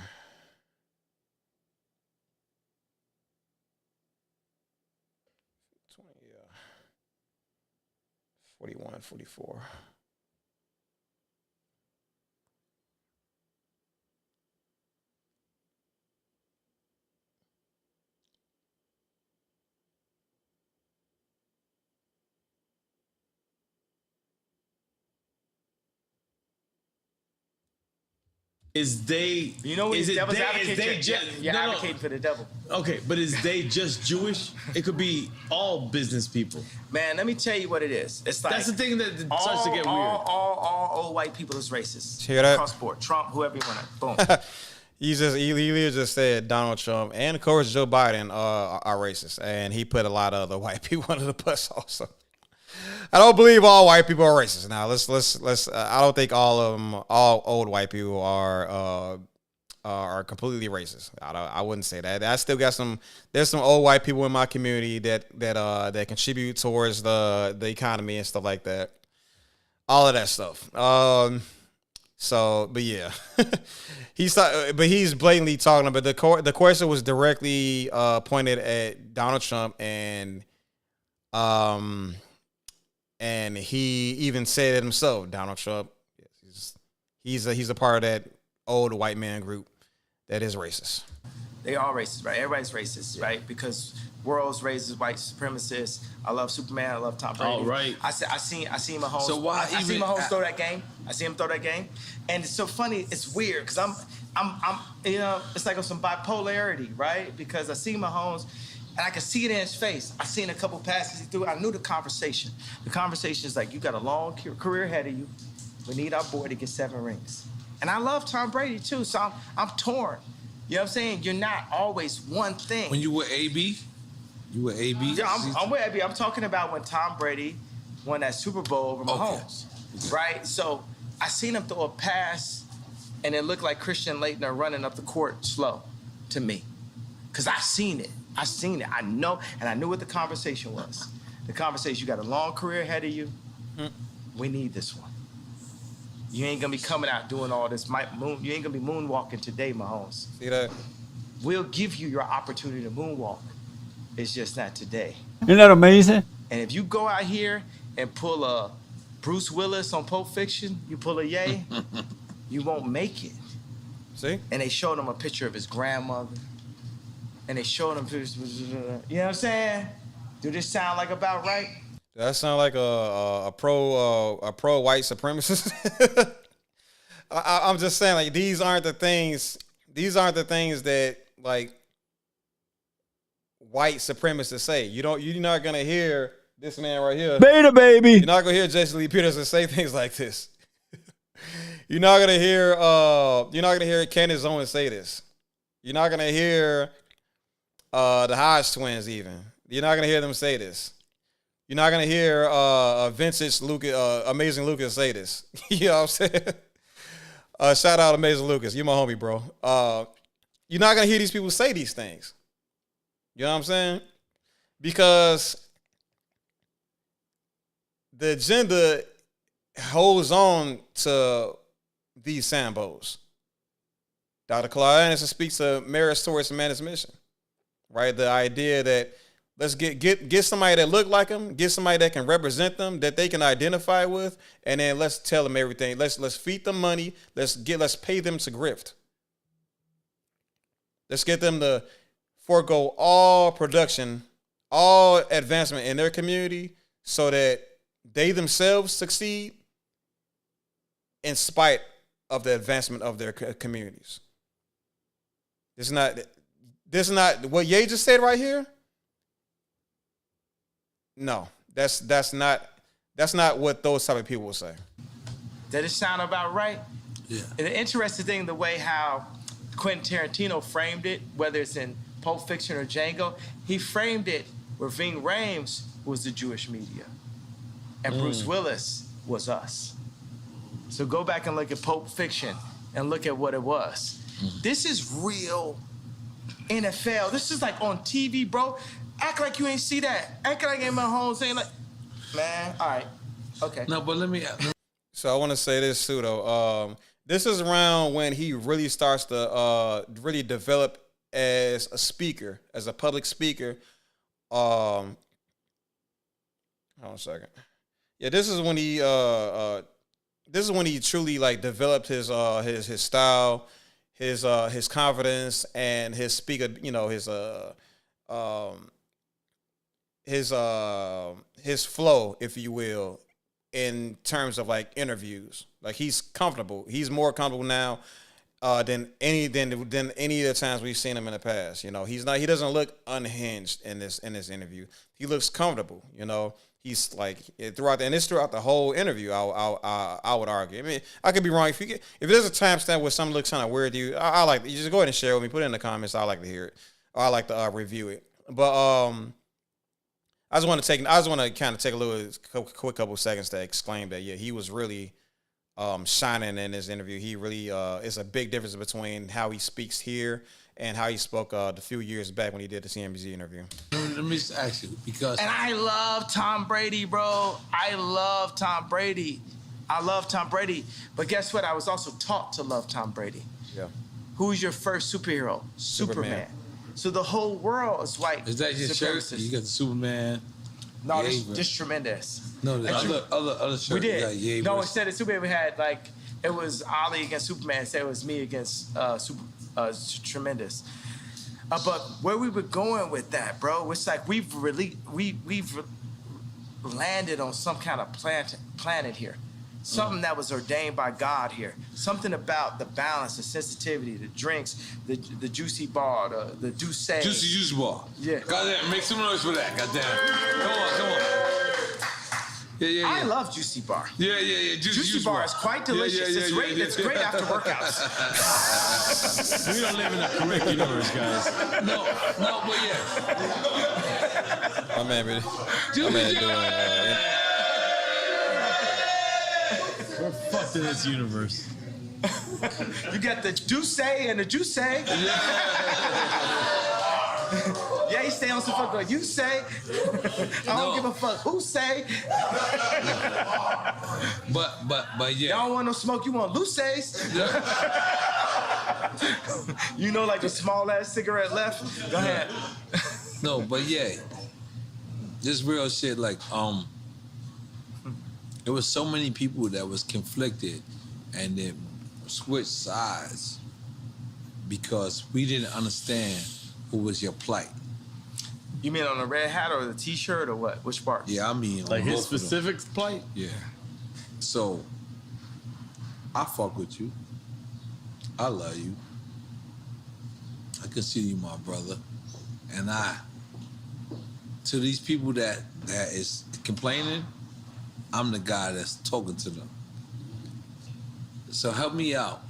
41, 44. Is they? You know, is it devil's they? advocate, Is they just? you're advocating for the devil. Okay, but is they just Jewish? It could be all business people. Man, let me tell you what it is. It's like That's the thing that starts to get weird. All old white people is racist. Hear that? Cross board, Trump, whoever you want to. Boom. He just said Donald Trump and of course Joe Biden are racist, and he put a lot of other white people under the bus also. I don't believe all white people are racist. Now let's. I don't think all old white people are completely racist. I wouldn't say that. I still got some. There's some old white people in my community that contribute towards the economy and stuff like that. All of that stuff. So, but yeah, he's blatantly talking about the question was directly pointed at Donald Trump, and he even said it himself. Donald Trump, he's a part of that old white man group that is racist. They are racist, right? Everybody's racist, right? Because world's racist, white supremacists. I love Superman. I love Tom Brady. All right. I seen Mahomes. So why I seen even- Mahomes throw that game. I see him throw that game, and it's so funny. It's weird because I'm you know, it's like on some bipolarity, right? Because I see Mahomes, and I can see it in his face. I seen a couple passes he threw. I knew the conversation. The conversation is like, you got a long career ahead of you. We need our boy to get 7 rings. And I love Tom Brady too, so I'm torn. You know what I'm saying? You're not always one thing. When you were AB, you were AB. Yeah, I'm with AB. I'm talking about when Tom Brady won that Super Bowl over Mahomes, right? So I seen him throw a pass, and it looked like Christian Laettner running up the court slow to me, because I seen it. I know, and I knew what the conversation was. The conversation, you got a long career ahead of you. We need this one. You ain't gonna be coming out doing all this. You ain't gonna be moonwalking today, Mahomes. See that? We'll give you your opportunity to moonwalk. It's just not today. Isn't that amazing? And if you go out here and pull a Bruce Willis on Pulp Fiction, you pull a Ye, you won't make it. See? And they showed him a picture of his grandmother. And they showed him pictures. You know what I'm saying? Do this sound like about right? Does that sound like a pro white supremacist? I'm just saying, like, these aren't the things that like white supremacists say. You're not gonna hear this man right here. Beta baby. You're not gonna hear Jesse Lee Peterson say things like this. You're not gonna hear Candace Owens say this. You're not gonna hear the Hodge twins even. You're not gonna hear them say this. You're not gonna hear vintage Lucas, Amazing Lucas say this. You know what I'm saying? Shout out Amazing Lucas, you my homie, bro. You're not gonna hear these people say these things. You know what I'm saying? Because the agenda holds on to these Sambos. Dr. Claude Anderson speaks to meritorious man's mission, right? The idea that let's get somebody that look like them, get somebody that can represent them, that they can identify with, and then let's tell them everything. Let's feed them money. Let's pay them to grift. Let's get them to forego all production, all advancement in their community, so that they themselves succeed in spite of the advancement of their communities. This is not what Ye just said right here. No, that's not what those type of people will say. Did it sound about right? Yeah. And the interesting thing, the way how Quentin Tarantino framed it, whether it's in Pulp Fiction or Django, he framed it where Ving Rhames was the Jewish media, and Bruce Willis was us. So go back and look at Pulp Fiction and look at what it was. This is real NFL. This is like on TV, bro. Act like you ain't see that. Act like I ain't my home saying like, man, all right, okay. No, but let me. So I want to say this too, though. This is around when he really starts to really develop as a speaker, as a public speaker. Hold on a second. Yeah, this is when he truly like developed his style, his confidence, and his speaker. You know, his flow, if you will, in terms of like interviews. Like he's comfortable. He's more comfortable now than any of the times we've seen him in the past. You know, he doesn't look unhinged in this interview. He looks comfortable. You know, he's like throughout the whole interview. I would argue. I mean, I could be wrong. If there's a timestamp where something looks kind of weird to you, I like you just go ahead and share it with me. Put it in the comments. I like to hear it. Or I like to review it. But I just want to kind of take a quick couple seconds to exclaim that he was really shining in this interview. He really it's a big difference between how he speaks here and how he spoke the few years back when he did the CNBC interview. Let me just ask you, because And I love Tom Brady, bro. I love Tom Brady. But guess what? I was also taught to love Tom Brady. Yeah. Who's your first superhero? Superman. So the whole world is white. Is that your shirt? You got the Superman. No, this tremendous. No, the other shirt. We did. Yeah, no, instead of Superman, we had like it was Ali against Superman. Instead, it was me against Tremendous. But where we were going with that, bro, it's like we've landed on some kind of planet here. Something that was ordained by God here. Something about the balance, the sensitivity, the drinks, the juicy bar, the douce. Juicy bar. Yeah. Goddamn, make some noise for that. Goddamn. Come on. Yeah. I love juicy bar. Yeah. Juicy bar is quite delicious. It's great after workouts. We don't live in a correct universe, guys. No, but yeah. My man really. Doing. We're fucked in this universe. You got the douce and the juice. Yeah, he stay on some fuck like you say. I don't give a fuck who say. But yeah. Y'all don't want no smoke, you want Luces. You know, like the small ass cigarette left. Go ahead. No, but yeah. This real shit, like, there was so many people that was conflicted and then switched sides because we didn't understand what was your plight. You mean on the red hat or the t-shirt or what? Which part? Yeah, I mean like his specific plight? Yeah. So I fuck with you. I love you. I consider you my brother. And to these people that is complaining, I'm the guy that's talking to them. So help me out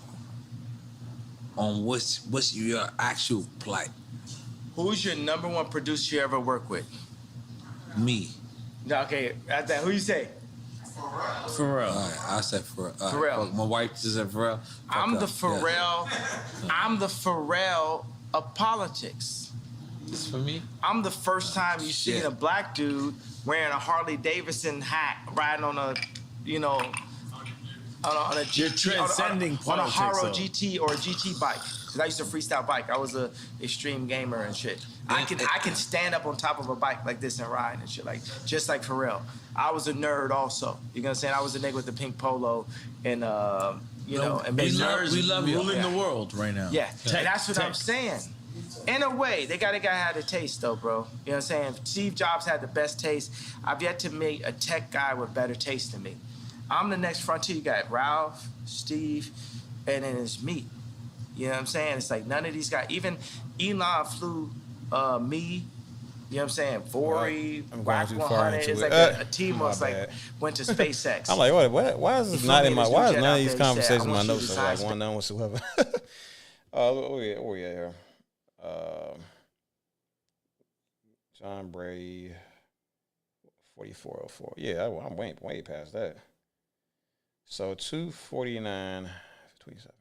on what's your actual plight. Who's your number one producer you ever worked with? Me. No, okay, at that, who you say? Pharrell. All right, I said Pharrell. Pharrell. My wife just said Pharrell. I'm the Pharrell of politics. This for me? I'm the first time you seen a black dude wearing a Harley Davidson hat, riding on a, on a GT, You're transcending on a politics, Haro though. GT or a GT bike. Cause I used to freestyle bike. I was a extreme gamer and shit. I can stand up on top of a bike like this and ride and shit, like just like Pharrell. I was a nerd also. You know what I'm saying? I was a nigga with the pink polo and and We love you. ruling the world right now. Yeah, and that's what I'm saying. In a way, they gotta have the taste though, bro. You know what I'm saying? Steve Jobs had the best taste. I've yet to meet a tech guy with better taste than me. I'm the next frontier. You got Ralph, Steve, and then it's me. You know what I'm saying? It's like none of these guys, even Elon flew me, you know what I'm saying? Vori, Wack 100. It's like a team was like went to SpaceX. I'm like, what? Why is this not in my? Why is none of these conversations in my notes? So like one none whatsoever. Where we at here? John Brady, 4404. Yeah, I'm way past that. So 249, 27.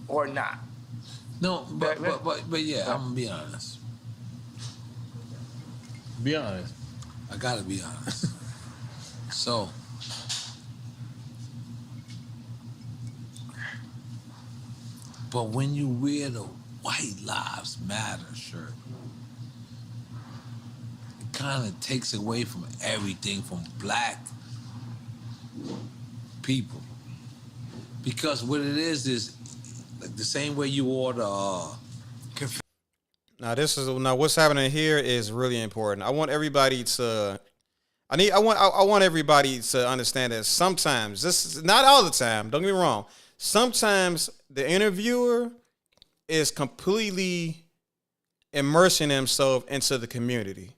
Or not. No, but yeah, I'm gonna be honest. Be honest. I gotta be honest. So, but when you wear the White Lives Matter shirt, it kind of takes away from everything from black people. Because what it is like the same way you order. Now what's happening here is really important. I want everybody to. I want everybody to understand that sometimes, this is not all the time, don't get me wrong. Sometimes the interviewer is completely immersing himself into the community,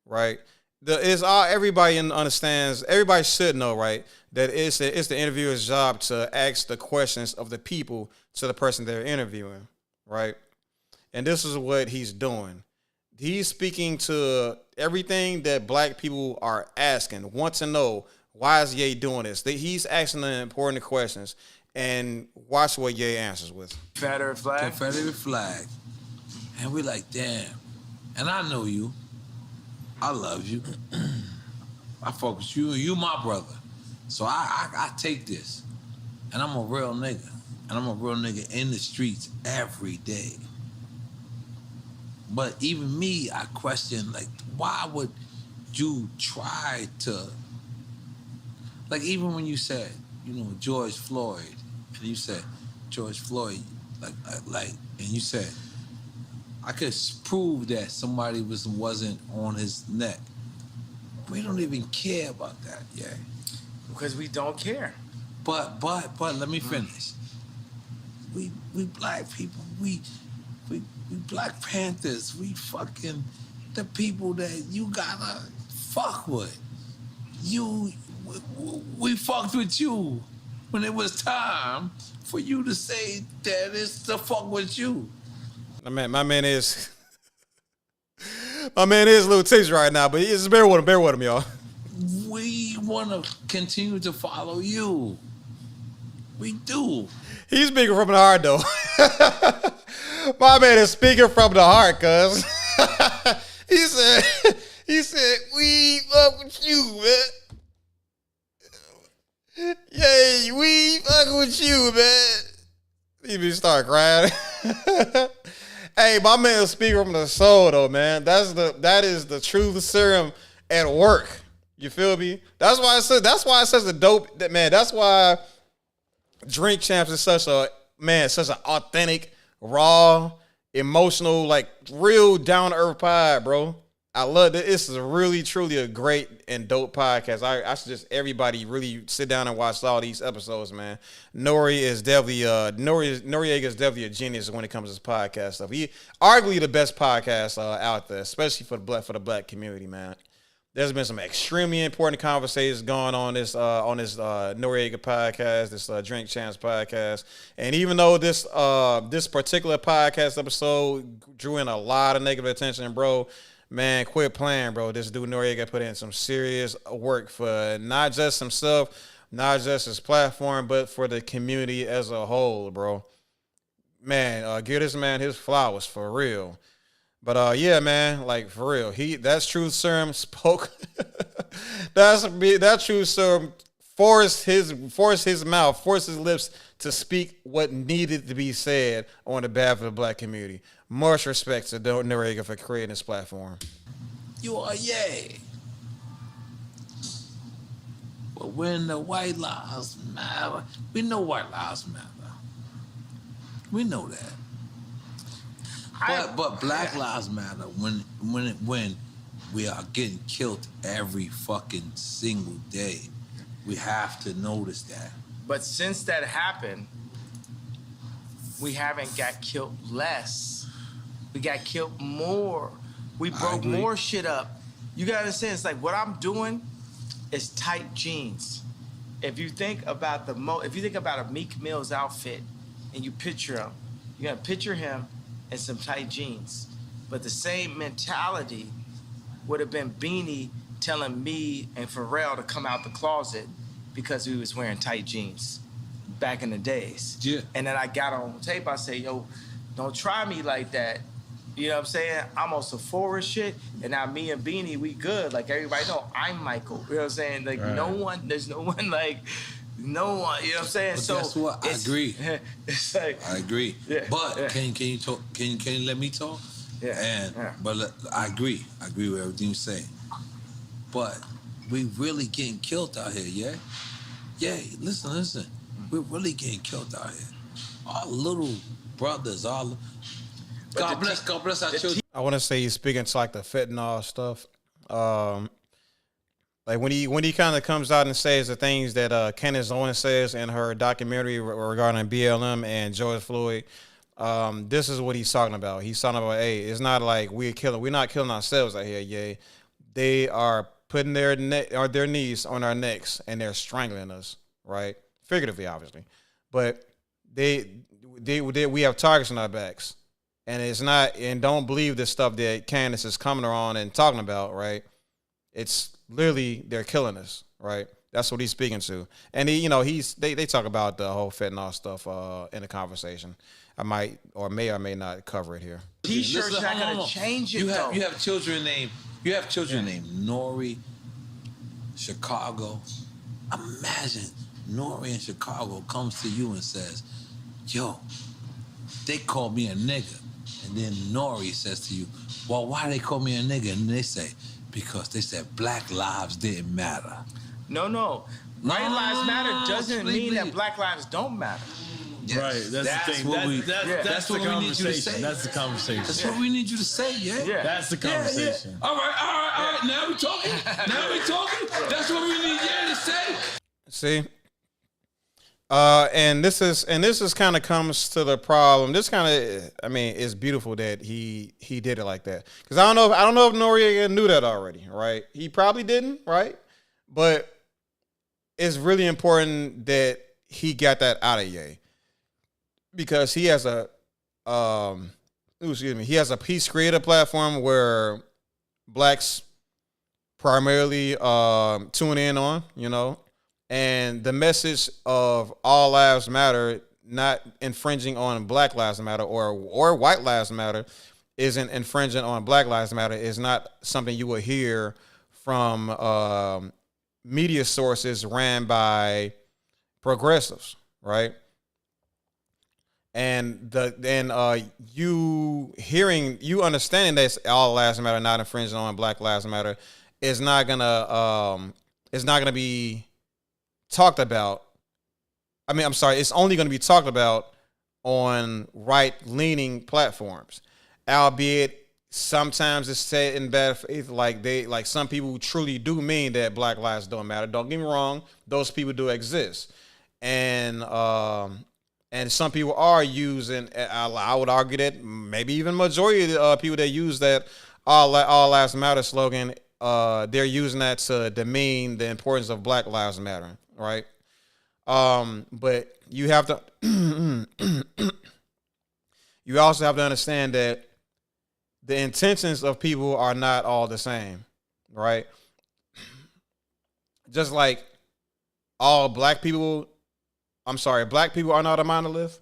right? Everybody understands, everybody should know, right, that it's the interviewer's job to ask the questions of the people to the person they're interviewing, right? And this is what he's doing. He's speaking to everything that black people are asking, want to know, why is Ye doing this? He's asking the important questions, and watch what Ye answers with. Confederate flag? Confederate flag. And we're like, damn. And I know you. I love you. I fuck with you. You my brother. So I take this. And I'm a real nigga. And I'm a real nigga in the streets every day. But even me, I question, like, why would you try to, like, even when you said, you know, George Floyd, and you said, George Floyd, and you said, I could prove that somebody wasn't on his neck. We don't even care about that, yeah. Because we don't care. But let me finish. We black people, we Black Panthers, we fucking the people that you gotta fuck with. We fucked with you when it was time for you to say that it's to fuck with you. My man is a little tipsy right now, but just bear with him, y'all. We want to continue to follow you. We do. He's speaking from the heart, though. My man is speaking from the heart, cuz. he said, we fuck with you, man. Yay, we fuck with you, man. He be start crying. Hey, my man is speaking from the soul, though, man. That is the truth serum at work. You feel me? That's why it's such a dope, man. That's why Drink Champs is such an authentic, raw, emotional, like real down to earth pod, bro. I love it. This is really, truly a great and dope podcast. I suggest everybody really sit down and watch all these episodes, man. Noriega is definitely a genius when it comes to this podcast stuff. He arguably the best podcast out there, especially for the black community, man. There's been some extremely important conversations going on this Noriega podcast, this Drink Champs podcast, and even though this particular podcast episode drew in a lot of negative attention, bro, man, quit playing, bro. This dude Noriega put in some serious work for not just himself, not just his platform, but for the community as a whole, bro. Man, give this man his flowers for real. But yeah, man, like for real, that's Truth Serum spoke. that Truth Serum forced his lips to speak what needed to be said on the behalf of the black community. Much respect to Noriega for creating this platform. You are yay. But when the white lives matter, we know white lives matter. We know that. But Black Lives Matter. When we are getting killed every fucking single day, we have to notice that. But since that happened, we haven't got killed less. We got killed more. We broke more shit up. You gotta understand, it's like what I'm doing is tight jeans. If you think about if you think about a Meek Mill's outfit and you picture him, you gotta picture him in some tight jeans. But the same mentality would have been Beanie telling me and Pharrell to come out the closet because we was wearing tight jeans back in the days. Yeah. And then I got on tape, I say, yo, don't try me like that. You know what I'm saying? I'm on Sephora shit, and now me and Beanie, we good. Like, everybody know I'm Michael. You know what I'm saying? Like, there's no one, like, no one. You know what I'm saying? But so that's what I agree. It's like, I agree. Yeah, but yeah. can you talk? Can you let me talk? Yeah. But I agree. I agree with everything you say. But we really getting killed out here, yeah? Yeah, listen. We're really getting killed out here. Our little brothers, God bless our children. I want to say he's speaking to like the fentanyl stuff. Like when he kind of comes out and says the things that Candace Owens says in her documentary regarding BLM and George Floyd. This is what he's talking about. He's talking about, hey, it's not like we're not killing ourselves out here, yeah. They are putting their knees on our necks and they're strangling us, right? Figuratively, obviously. But we have targets on our backs. And it's not, and don't believe the stuff that Candace is coming around and talking about, right? It's literally, they're killing us, right? That's what he's speaking to. And they talk about the whole fentanyl stuff in the conversation. I might or may not cover it here. T-shirt's not gonna change it. You have children named Nori, Chicago. Imagine Nori in Chicago comes to you and says, yo, they call me a nigga. And then Nori says to you, well, why they call me a nigga? And they say, because they said black lives didn't matter. No. White lives matter doesn't mean that black lives don't matter. Yes. Right, that's the thing. That's what we need you to say. That's the conversation. That's what we need you to say, yeah? That's the conversation. Yeah. All right. Now we talking. That's what we need to say. See? And this is kind of comes to the problem. This kind of, it's beautiful that he did it like that. Because I don't know if Noriega knew that already, right? He probably didn't, right? But it's really important that he got that out of Ye. Because he has a peace creator platform where blacks primarily tune in on, and the message of all lives matter, not infringing on Black Lives Matter or White Lives Matter, isn't infringing on Black Lives Matter, is not something you will hear from media sources ran by progressives, right? And you understanding that all lives matter, not infringing on Black Lives Matter, is not gonna be talked about. It's only gonna be talked about on right-leaning platforms, albeit sometimes it's said in bad faith, like some people truly do mean that Black lives don't matter. Don't get me wrong; those people do exist, and some people are using, I would argue that maybe even majority of the people that use that all lives matter slogan, they're using that to demean the importance of Black Lives Matter, right? But you have to, you also have to understand that the intentions of people are not all the same, right? Just like black people are not a monolith.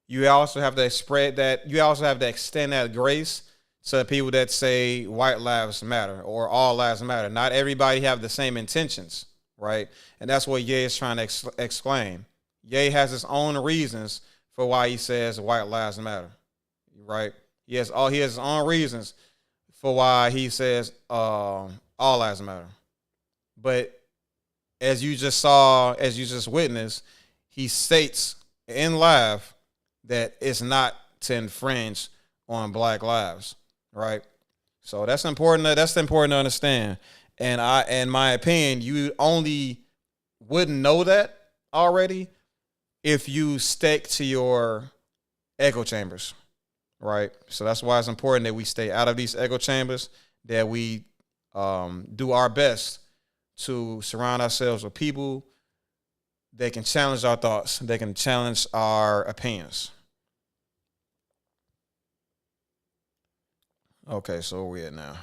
You also have to spread that. You also have to extend that grace to people that say white lives matter or all lives matter. Not everybody have the same intentions, right? And that's what Ye is trying to explain. Ye has his own reasons for why he says white lives matter, right? He has his own reasons for why he says all lives matter. But as you just saw, as you just witnessed, he states in live that it's not to infringe on Black lives, right? So that's important. That's important to understand. And in my opinion, you only wouldn't know that already if you stick to your echo chambers, right? So that's why it's important that we stay out of these echo chambers, that we do our best to surround ourselves with people that can challenge our thoughts, they can challenge our opinions. Okay, so where we at now?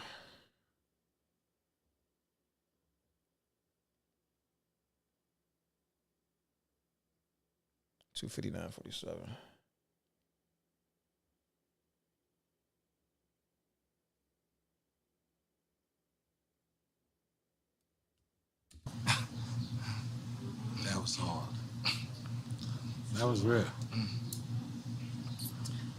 $259.47. That was hard. That was real.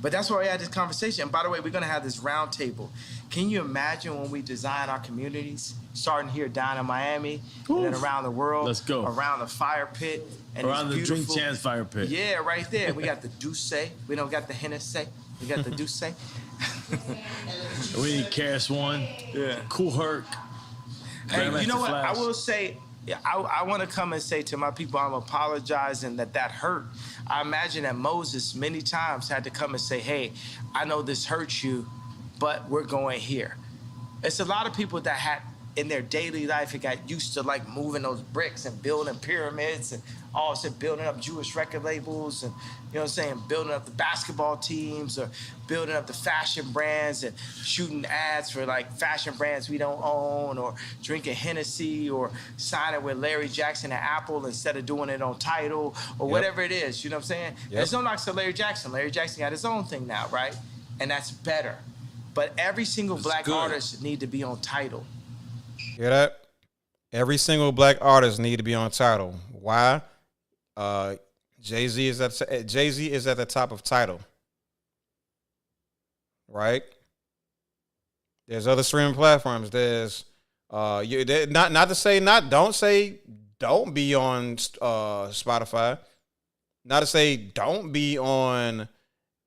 But that's why we had this conversation. And by the way, we're going to have this round table. Can you imagine when we design our communities, starting here down in Miami, and then around the world? Let's go. Around the fire pit. And around the beautiful, Drink Champs fire pit. Yeah, right there. We got the Douce. We don't got the Hennessy. We got the Douce. We need Karis One. Yeah. Cool Herc. Hey, you know what? Flash. I will say, I want to come and say to my people, I'm apologizing that hurt. I imagine that Moses many times had to come and say, hey, I know this hurts you, but we're going here. It's a lot of people that had in their daily life, it got used to like moving those bricks and building pyramids and also building up Jewish record labels and, you know what I'm saying, building up the basketball teams or building up the fashion brands and shooting ads for like fashion brands we don't own or drinking Hennessy or signing with Larry Jackson and Apple instead of doing it on Tidal or whatever it is, you know what I'm saying? There's no knocks to Larry Jackson. Larry Jackson got his own thing now, right? And that's better. But every single black artist need to be on Tidal. Hear that? Every single black artist need to be on Tidal. Why? Jay-Z is at the top of Tidal. Right? There's other streaming platforms. There's don't be on Spotify. Not to say don't be on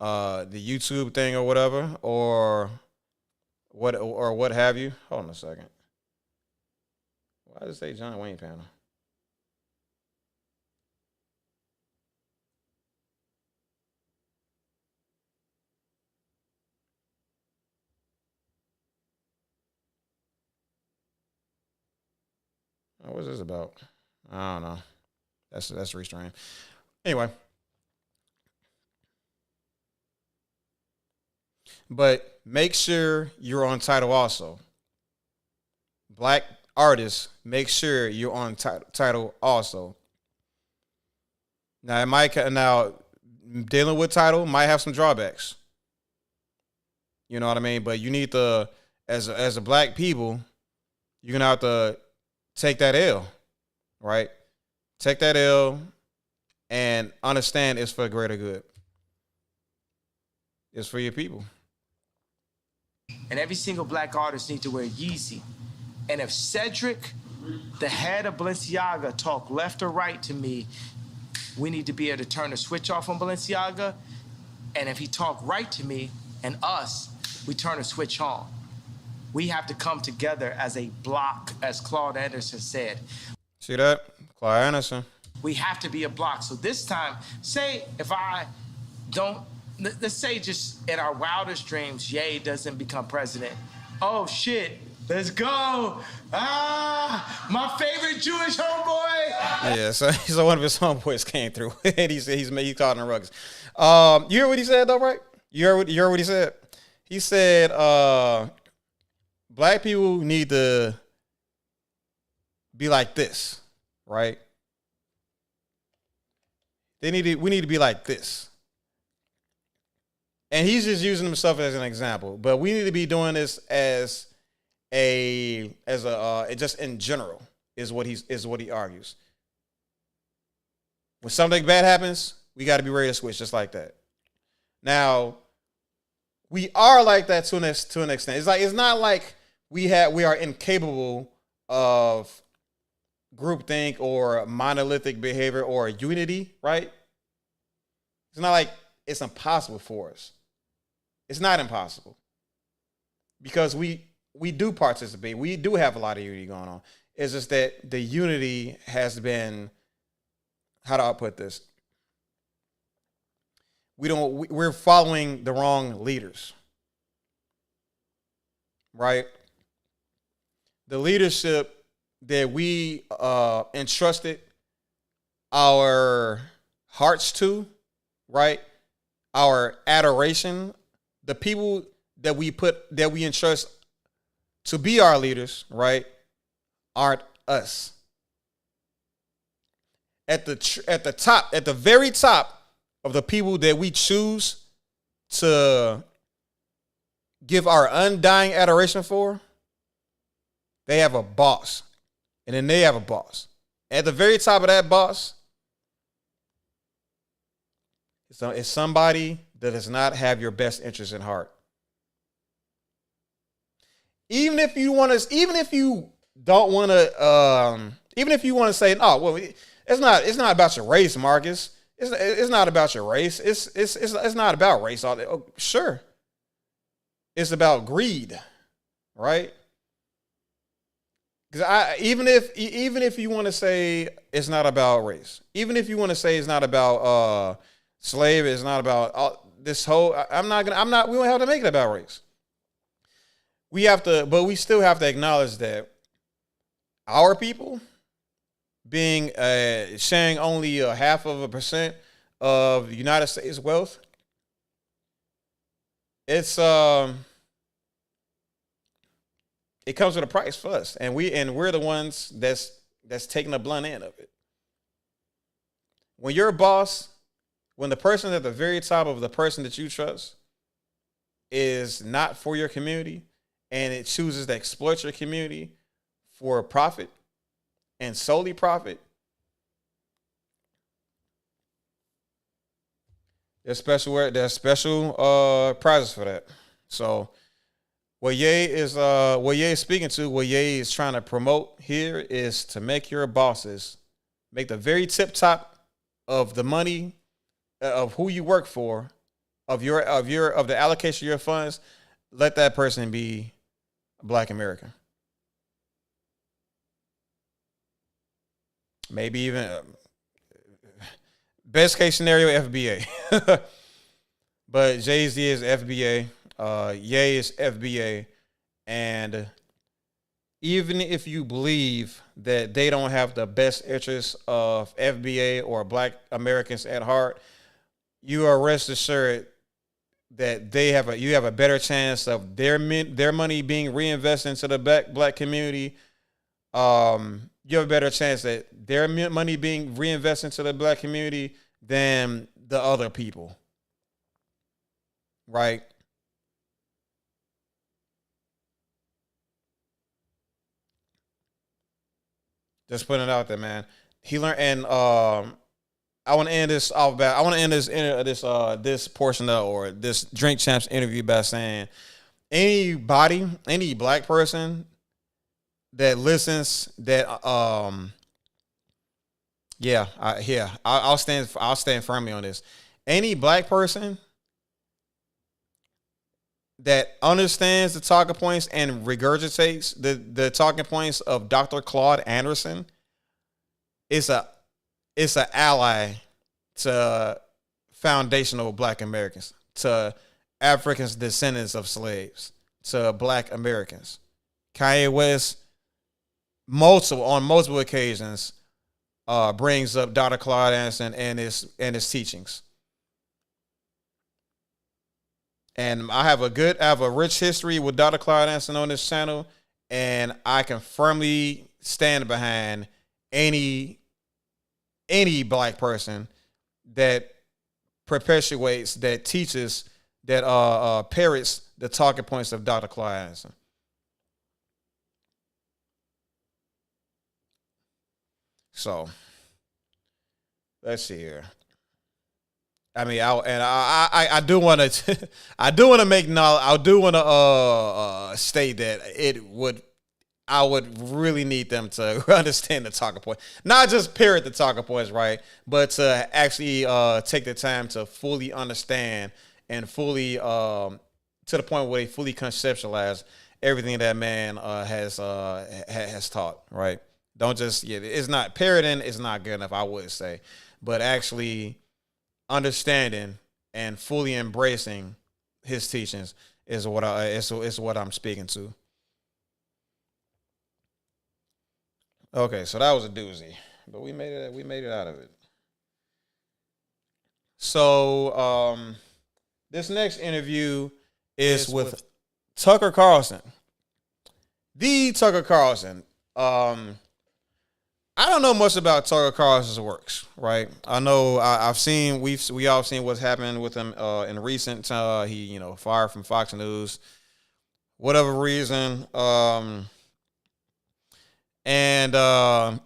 the YouTube thing or whatever or what have you. Hold on a second. Why does it say John Wayne panel? What is this about? I don't know. That's restrained. Anyway. But make sure you're on Tidal also. Black artists, make sure you're on Tidal also. Now, dealing with Tidal might have some drawbacks. You know what I mean? But you need to, as a black people, you're gonna have to take that L, right? Take that L and understand it's for greater good. It's for your people. And every single black artist needs to wear Yeezy. And if Cedric, the head of Balenciaga, talk left or right to me, we need to be able to turn the switch off on Balenciaga. And if he talk right to me and us, we turn the switch on. We have to come together as a block, as Claude Anderson said. See that? Claude Anderson. We have to be a block. So this time, say if I don't, let's say just in our wildest dreams, Ye doesn't become president. Oh shit, let's go. My favorite Jewish homeboy. Yeah, so one of his homeboys came through and he said he's caught in the rugs. You heard what he said though, right? You heard what he said? He said, black people need to be like this, right? We need to be like this. And he's just using himself as an example, but we need to be doing this as just in general is what he argues. When something bad happens, we got to be ready to switch just like that. Now, we are like that to an extent. It's not like we are incapable of groupthink or monolithic behavior or unity, right? It's not like it's impossible for us. It's not impossible because we do participate. We do have a lot of unity going on. It's just that the unity has been, how do I put this? We're following the wrong leaders, right? The leadership that we entrusted our hearts to, right? Our adoration, the people that we entrust to be our leaders, right, aren't us. At the very top of the people that we choose to give our undying adoration for, they have a boss. And then they have a boss. At the very top of that boss, it's somebody that does not have your best interest in heart. Even if you want to say, no, well, it's not about your race, Marcus. It's not about your race. It's not about race. Oh, sure. It's about greed, right? Because even if you want to say it's not about race, even if you want to say it's not about slave, it's not about this whole. We don't have to make it about race. But we still have to acknowledge that our people being sharing only 0.5% of the United States wealth, it comes with a price for us, and we're the ones that's taking the blunt end of it. When you're a boss, when the person at the very top of the person that you trust is not for your community, and it chooses to exploit your community for profit and solely profit, there's special prizes for that. So what Ye is speaking to, what Ye is trying to promote here is to make your bosses, make the very tip top of the money of who you work for, of the allocation of your funds, let that person be Black American. Maybe even best case scenario, FBA. But Jay-Z is FBA. Ye is FBA. And even if you believe that they don't have the best interests of FBA or Black Americans at heart, you are rest assured that you have a better chance of their money being reinvested into the black community. You have a better chance that their money being reinvested into the Black community than the other people, right? Just putting it out there, man. He learned, and I want to end this off bad. I want to end this portion or this Drink Champs interview by saying, any Black person that listens, that I'll stand firmly on this. Any Black person that understands the talking points and regurgitates the talking points of Dr. Claude Anderson is an ally to foundational Black Americans, to Africans descendants of slaves, to Black Americans. Kanye West on multiple occasions brings up Dr. Claude Anderson and his teachings. And I have a rich history with Dr. Claude Anderson on this channel, and I can firmly stand behind any Black person that perpetuates, that teaches, that parrots the talking points of Dr. Claude Anderson. So let's see here. I mean, I do want to I do want to make knowledge. I do want to state that I would really need them to understand the talking point. Not just parrot the talking points, right? But to actually take the time to fully understand and fully to the point where they fully conceptualize everything that man has taught, right? Don't just it's not parroting is not good enough, I would say, but actually understanding and fully embracing his teachings is what is what I'm speaking to. Okay, so that was a doozy, but we made it out of it. So this next interview is with Tucker Carlson. The Tucker Carlson. I don't know much about Tucker Carlson's works, right? I know we all seen what's happened with him in recent. He fired from Fox News, whatever reason. And I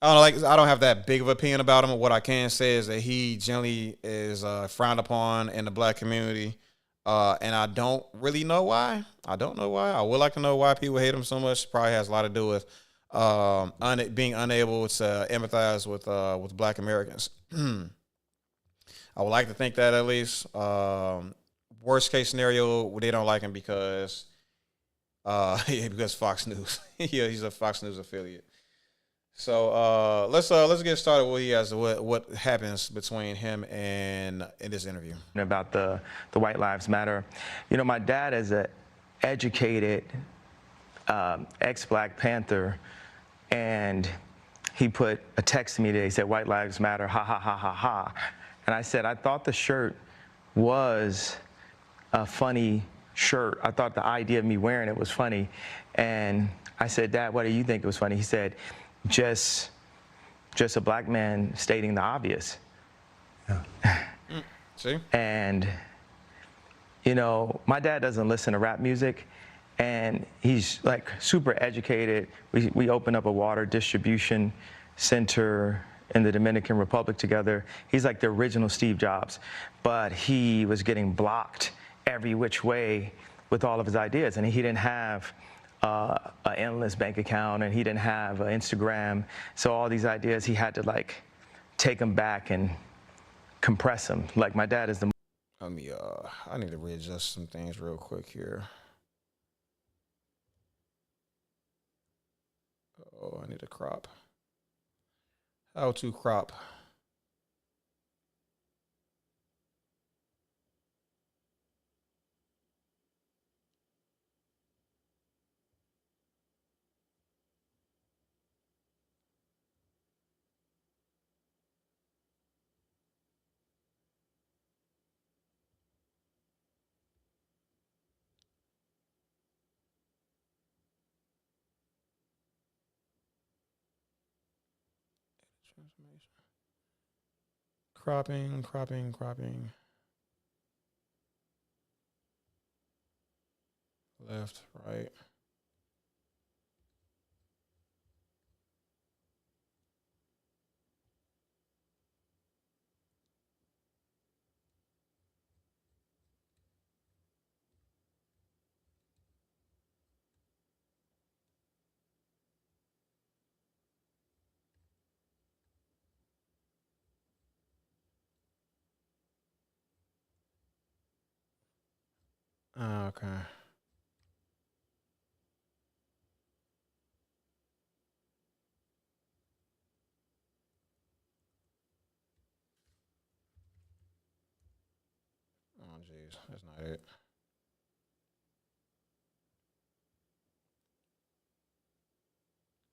don't know, I don't have that big of an opinion about him. What I can say is that he generally is frowned upon in the black community, and I don't really know why. I don't know why. I would like to know why people hate him so much. Probably has a lot to do with being unable to empathize with black Americans. I would like to think that at least. Worst case scenario, they don't like him because Fox News. Yeah, he's a Fox News affiliate. So let's get started with what happens between him and in this interview. About the White Lives Matter. My dad is an educated ex-Black Panther, and he put a text to me today. He said, "White Lives Matter, ha, ha, ha, ha, ha." And I said, I thought the shirt was a funny shirt. I thought the idea of me wearing it was funny. And I said, "Dad, what do you think it was funny?" He said, just a black man stating the obvious. Yeah. See? And, my dad doesn't listen to rap music, and he's like super educated. We opened up a water distribution center in the Dominican Republic together. He's like the original Steve Jobs, but he was getting blocked every which way with all of his ideas, and he didn't have an endless bank account, and he didn't have an Instagram. So all these ideas, he had to take them back and compress them. Like my dad is the. I need to readjust some things real quick here. Oh, I need to crop. How to crop. Cropping. Left, right. Okay. Oh, jeez, that's not it.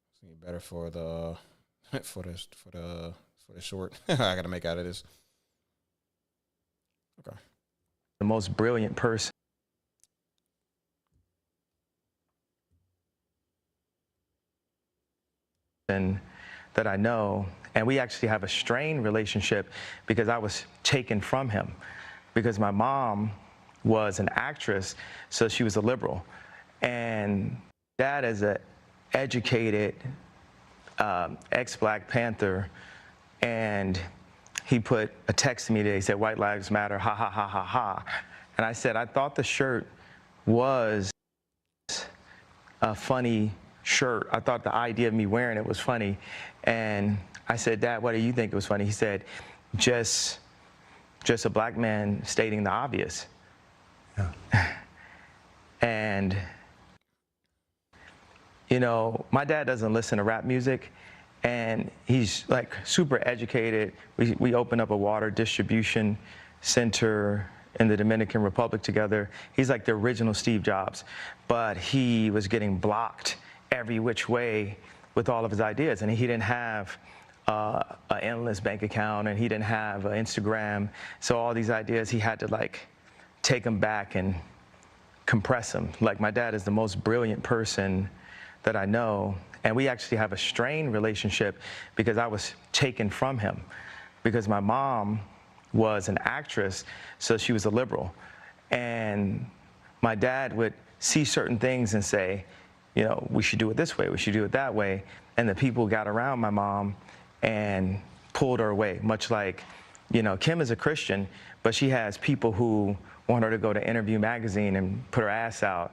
It's gonna be better for the for the short. I gotta make out of this. Okay. The most brilliant person that I know, and we actually have a strained relationship because I was taken from him, because my mom was an actress, so she was a liberal, and dad is an educated ex-Black Panther, and he put a text to me today. He said, "White Lives Matter, ha, ha, ha, ha, ha." And I said, I thought the shirt was a funny shirt. I thought the idea of me wearing it was funny. And I said, Dad, what do you think it was funny? He said, just a black man stating the obvious. Yeah. And, you know, my dad doesn't listen to rap music, and he's like super educated. We opened up a water distribution center in the Dominican Republic together. He's like the original Steve Jobs, but he was getting blocked every which way with all of his ideas, and he didn't have an endless bank account, and he didn't have Instagram. So all these ideas, he had to like take them back and compress them. Like, my dad is the most brilliant person that I know, and we actually have a strained relationship because I was taken from him, because my mom was an actress, so she was a liberal. And my dad would see certain things and say, you know, we should do it this way, we should do it that way. And the people got around my mom and pulled her away, much like, you know, Kim is a Christian, but she has people who want her to go to Interview magazine and put her ass out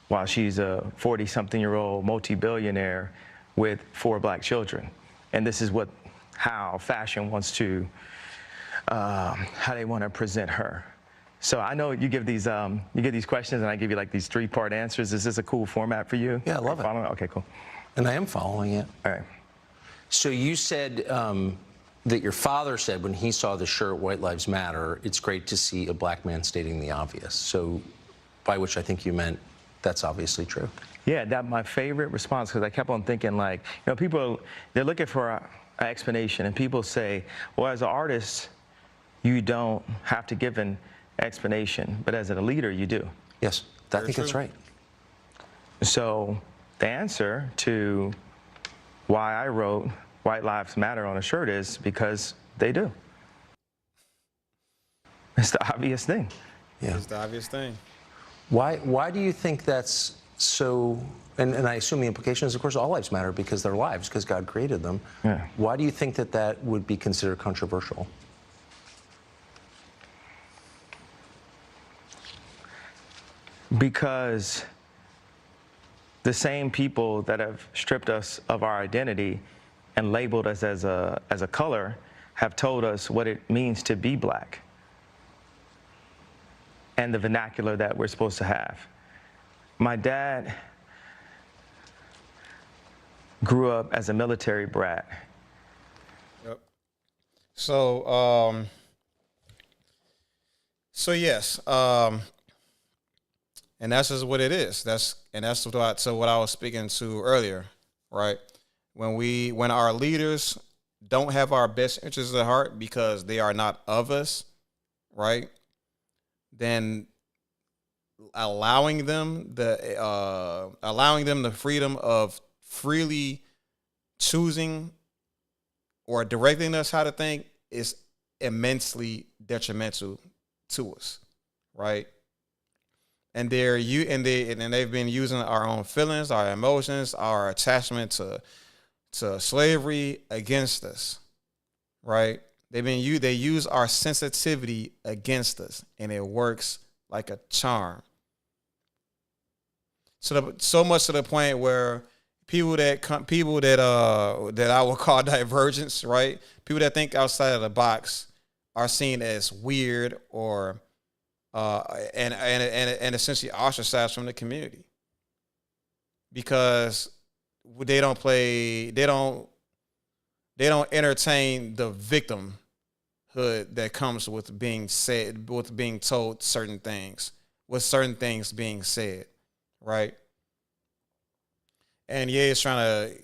while she's a 40-something-year-old multi-billionaire with 4 black children. And this is how fashion wants to, how they want to present her. So I know you give these questions, and I give you like these 3-part answers. Is this a cool format for you? Yeah, I love it. Okay, cool. And I am following it. All right. So you said that your father said when he saw the shirt, White Lives Matter, it's great to see a black man stating the obvious. So by which I think you meant that's obviously true. Yeah, that's my favorite response, because I kept on thinking, like, you know, people, they're looking for an explanation, and people say, well, as an artist, you don't have to give an explanation, but as a leader, you do. Yes, I think that's right. So the answer to why I wrote White Lives Matter on a shirt is because they do. It's the obvious thing. Yeah. It's the obvious thing. Why do you think that's so, and I assume the implication is, of course, all lives matter because they're lives, because God created them. Yeah. Why do you think that that would be considered controversial? Because the same people that have stripped us of our identity and labeled us as a color have told us what it means to be black and the vernacular that we're supposed to have. My dad grew up as a military brat. Yep. So, yes, and that's just what it is. That's what I was speaking to earlier, right? When our leaders don't have our best interests at heart because they are not of us, right? Then allowing them the freedom of freely choosing or directing us how to think is immensely detrimental to us, right? And they've been using our own feelings, our emotions, our attachment to slavery against us, right? They use our sensitivity against us, and it works like a charm. So much to the point where people that I would call divergents, right? People that think outside of the box are seen as weird or and essentially ostracized from the community because they don't entertain the victimhood that comes with being told certain things, with certain things being said, right? And yeah, it's trying to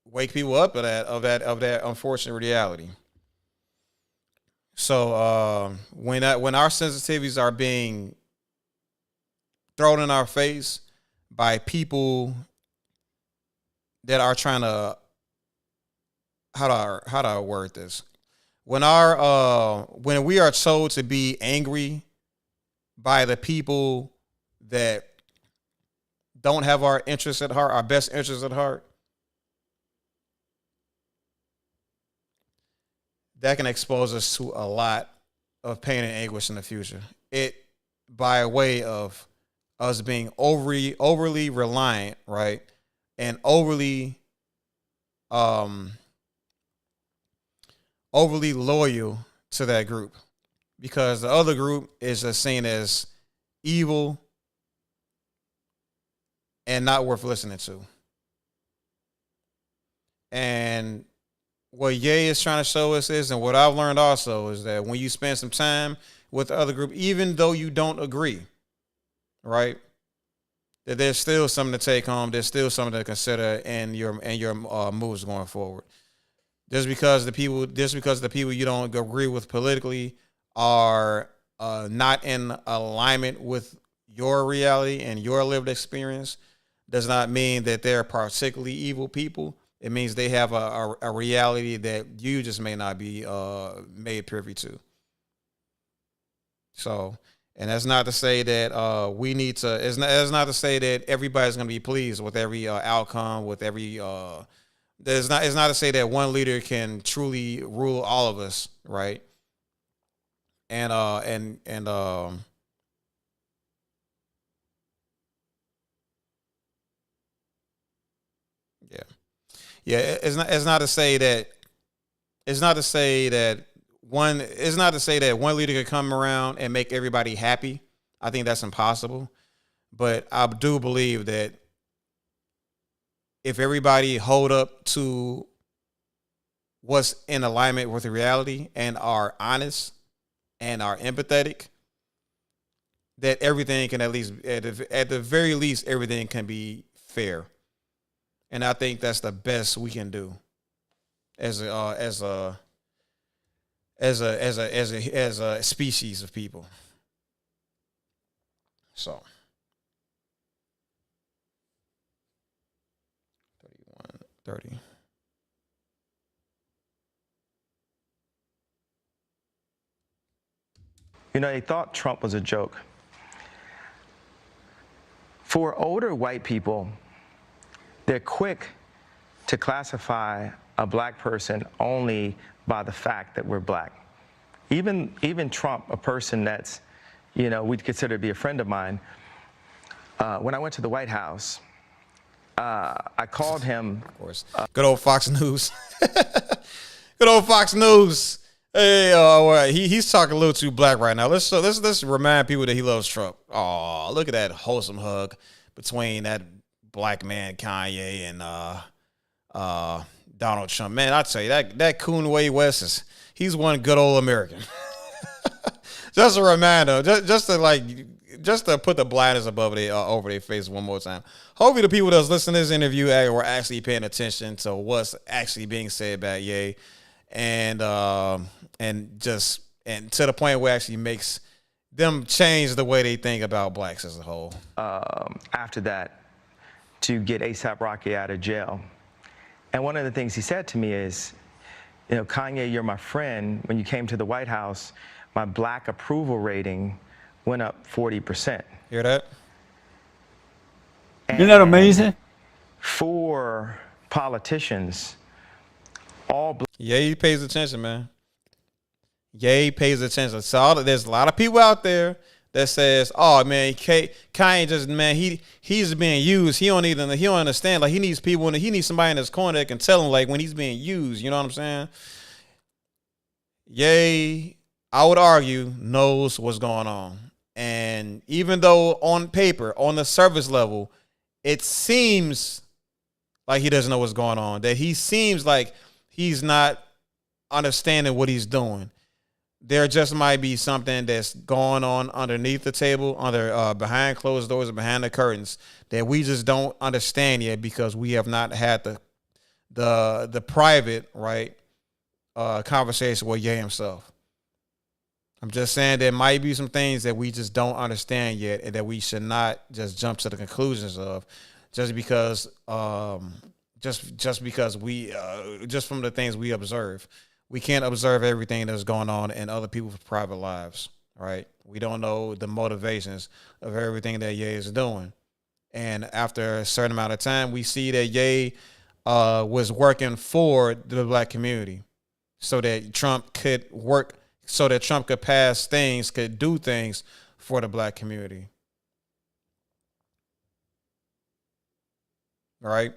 wake people up of that unfortunate reality. So when our sensitivities are being thrown in our face by people that are trying to, how do I word this? When we are told to be angry by the people that don't have our interests at heart, our best interests at heart, that can expose us to a lot of pain and anguish in the future. It by way of us being overly reliant, right, and overly loyal to that group, because the other group is just seen as evil and not worth listening to. And what Ye is trying to show us is, and what I've learned also, is that when you spend some time with the other group, even though you don't agree, right, that there's still something to take home. There's still something to consider in your moves going forward. Just because the people you don't agree with politically are not in alignment with your reality and your lived experience, does not mean that they're particularly evil people. It means they have a reality that you just may not be made privy to. So, and that's not to say that we need to. It's not to say that everybody's going to be pleased with every outcome, with every. It's not to say that one leader can truly rule all of us, right? And yeah, it's not to say that. It's not to say that one. It's not to say that one leader could come around and make everybody happy. I think that's impossible. But I do believe that if everybody hold up to what's in alignment with the reality and are honest and are empathetic, that everything can at the very least, everything can be fair. And I think that's the best we can do as a species of people. So 30. You know, they thought Trump was a joke. For older white people, they're quick to classify a black person only by the fact that we're black. Even Trump, a person that's, you know, we'd consider to be a friend of mine, when I went to the White House, I called him. Of course. Good old Fox News. Good old Fox News. Hey, he's talking a little too black right now. Let's remind people that he loves Trump. Oh, look at that wholesome hug between that black man Kanye and Donald Trump. Man, I tell you, that kanYE West he's one good old American. Just a reminder, just to put the blinders above over their face one more time. Hopefully the people that's listening to this interview were actually paying attention to what's actually being said about Ye, and to the point where it actually makes them change the way they think about blacks as a whole. After that, to get A$AP Rocky out of jail. And one of the things he said to me is, you know, Kanye, you're my friend. When you came to the White House, my black approval rating went up 40%. Hear that? Isn't that amazing? For politicians, Ye pays attention, man. Ye pays attention. So there's a lot of people out there that says, "Oh man, Kanye just man, he's being used. He don't understand. Like he needs people. He needs somebody in his corner that can tell him like when he's being used. You know what I'm saying?" Ye, I would argue, knows what's going on, and even though on paper, on the surface level, it seems like he doesn't know what's going on. That he seems like he's not understanding what he's doing. There just might be something that's going on underneath the table, behind closed doors or behind the curtains that we just don't understand yet because we have not had the private conversation with Ye himself. I'm just saying there might be some things that we just don't understand yet and that we should not just jump to the conclusions of just because we just from the things we observe. We can't observe everything that's going on in other people's private lives, right? We don't know the motivations of everything that Ye is doing. And after a certain amount of time, we see that Ye was working for the black community so that Trump could pass things, could do things for the black community. right?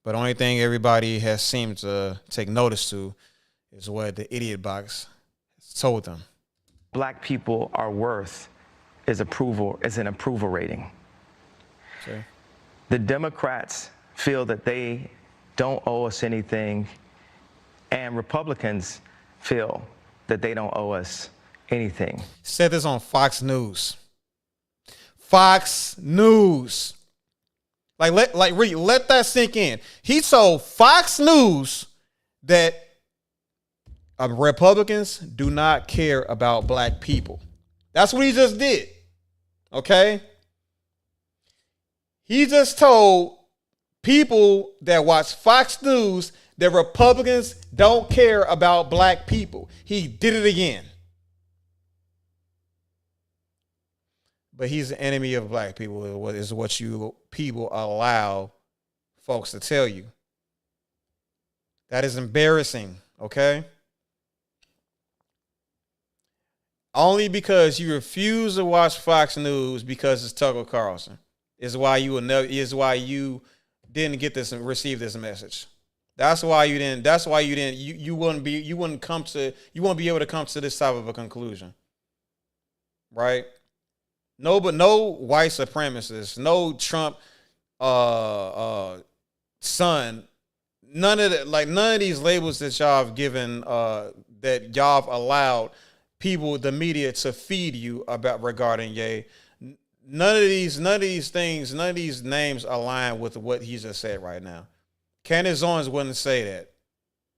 But the only thing everybody has seemed to take notice to is what the idiot box told them. Black people are worth is an approval rating. Okay. The Democrats feel that they don't owe us anything, and Republicans feel that they don't owe us anything. Said this on Fox News. Fox News. Let that sink in. He told Fox News that Republicans do not care about black people. That's what he just did. Okay? He just told people that watch Fox News that Republicans don't care about black people. He did it again. But he's an enemy of black people, is what you people allow folks to tell you. That is embarrassing, okay? Only because you refuse to watch Fox News because it's Tucker Carlson is why you didn't get this and receive this message. That's why you didn't. That's why you didn't. You wouldn't be able to come to this type of a conclusion, right? No, but no white supremacists, no Trump son, none of these labels that y'all have given, that y'all have allowed people, the media, to feed you about regarding Ye. None of these things, none of these names align with what he just said right now. Candace Owens wouldn't say that.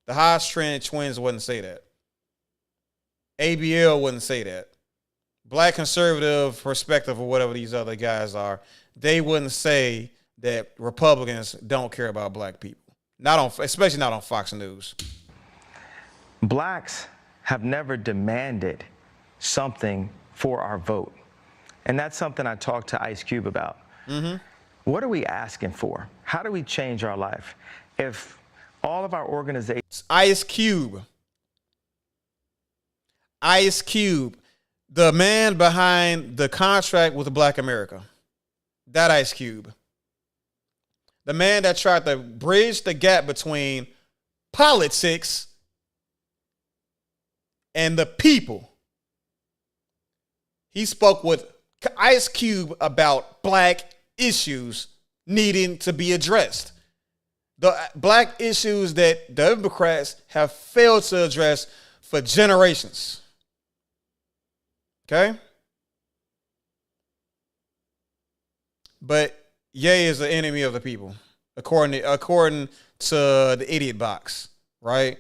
The Hodge twins wouldn't say that. ABL wouldn't say that. Black conservative perspective or whatever these other guys are, they wouldn't say that Republicans don't care about black people. Especially not on Fox News. Blacks have never demanded something for our vote. And that's something I talked to Ice Cube about. Mm-hmm. What are we asking for? How do we change our life? If all of our organizations... Ice Cube, the man behind the contract with Black America. That Ice Cube. The man that tried to bridge the gap between politics and the people. He spoke with Ice Cube about black issues needing to be addressed. The black issues that the Democrats have failed to address for generations. Okay? But Ye is the enemy of the people, according to the idiot box, right?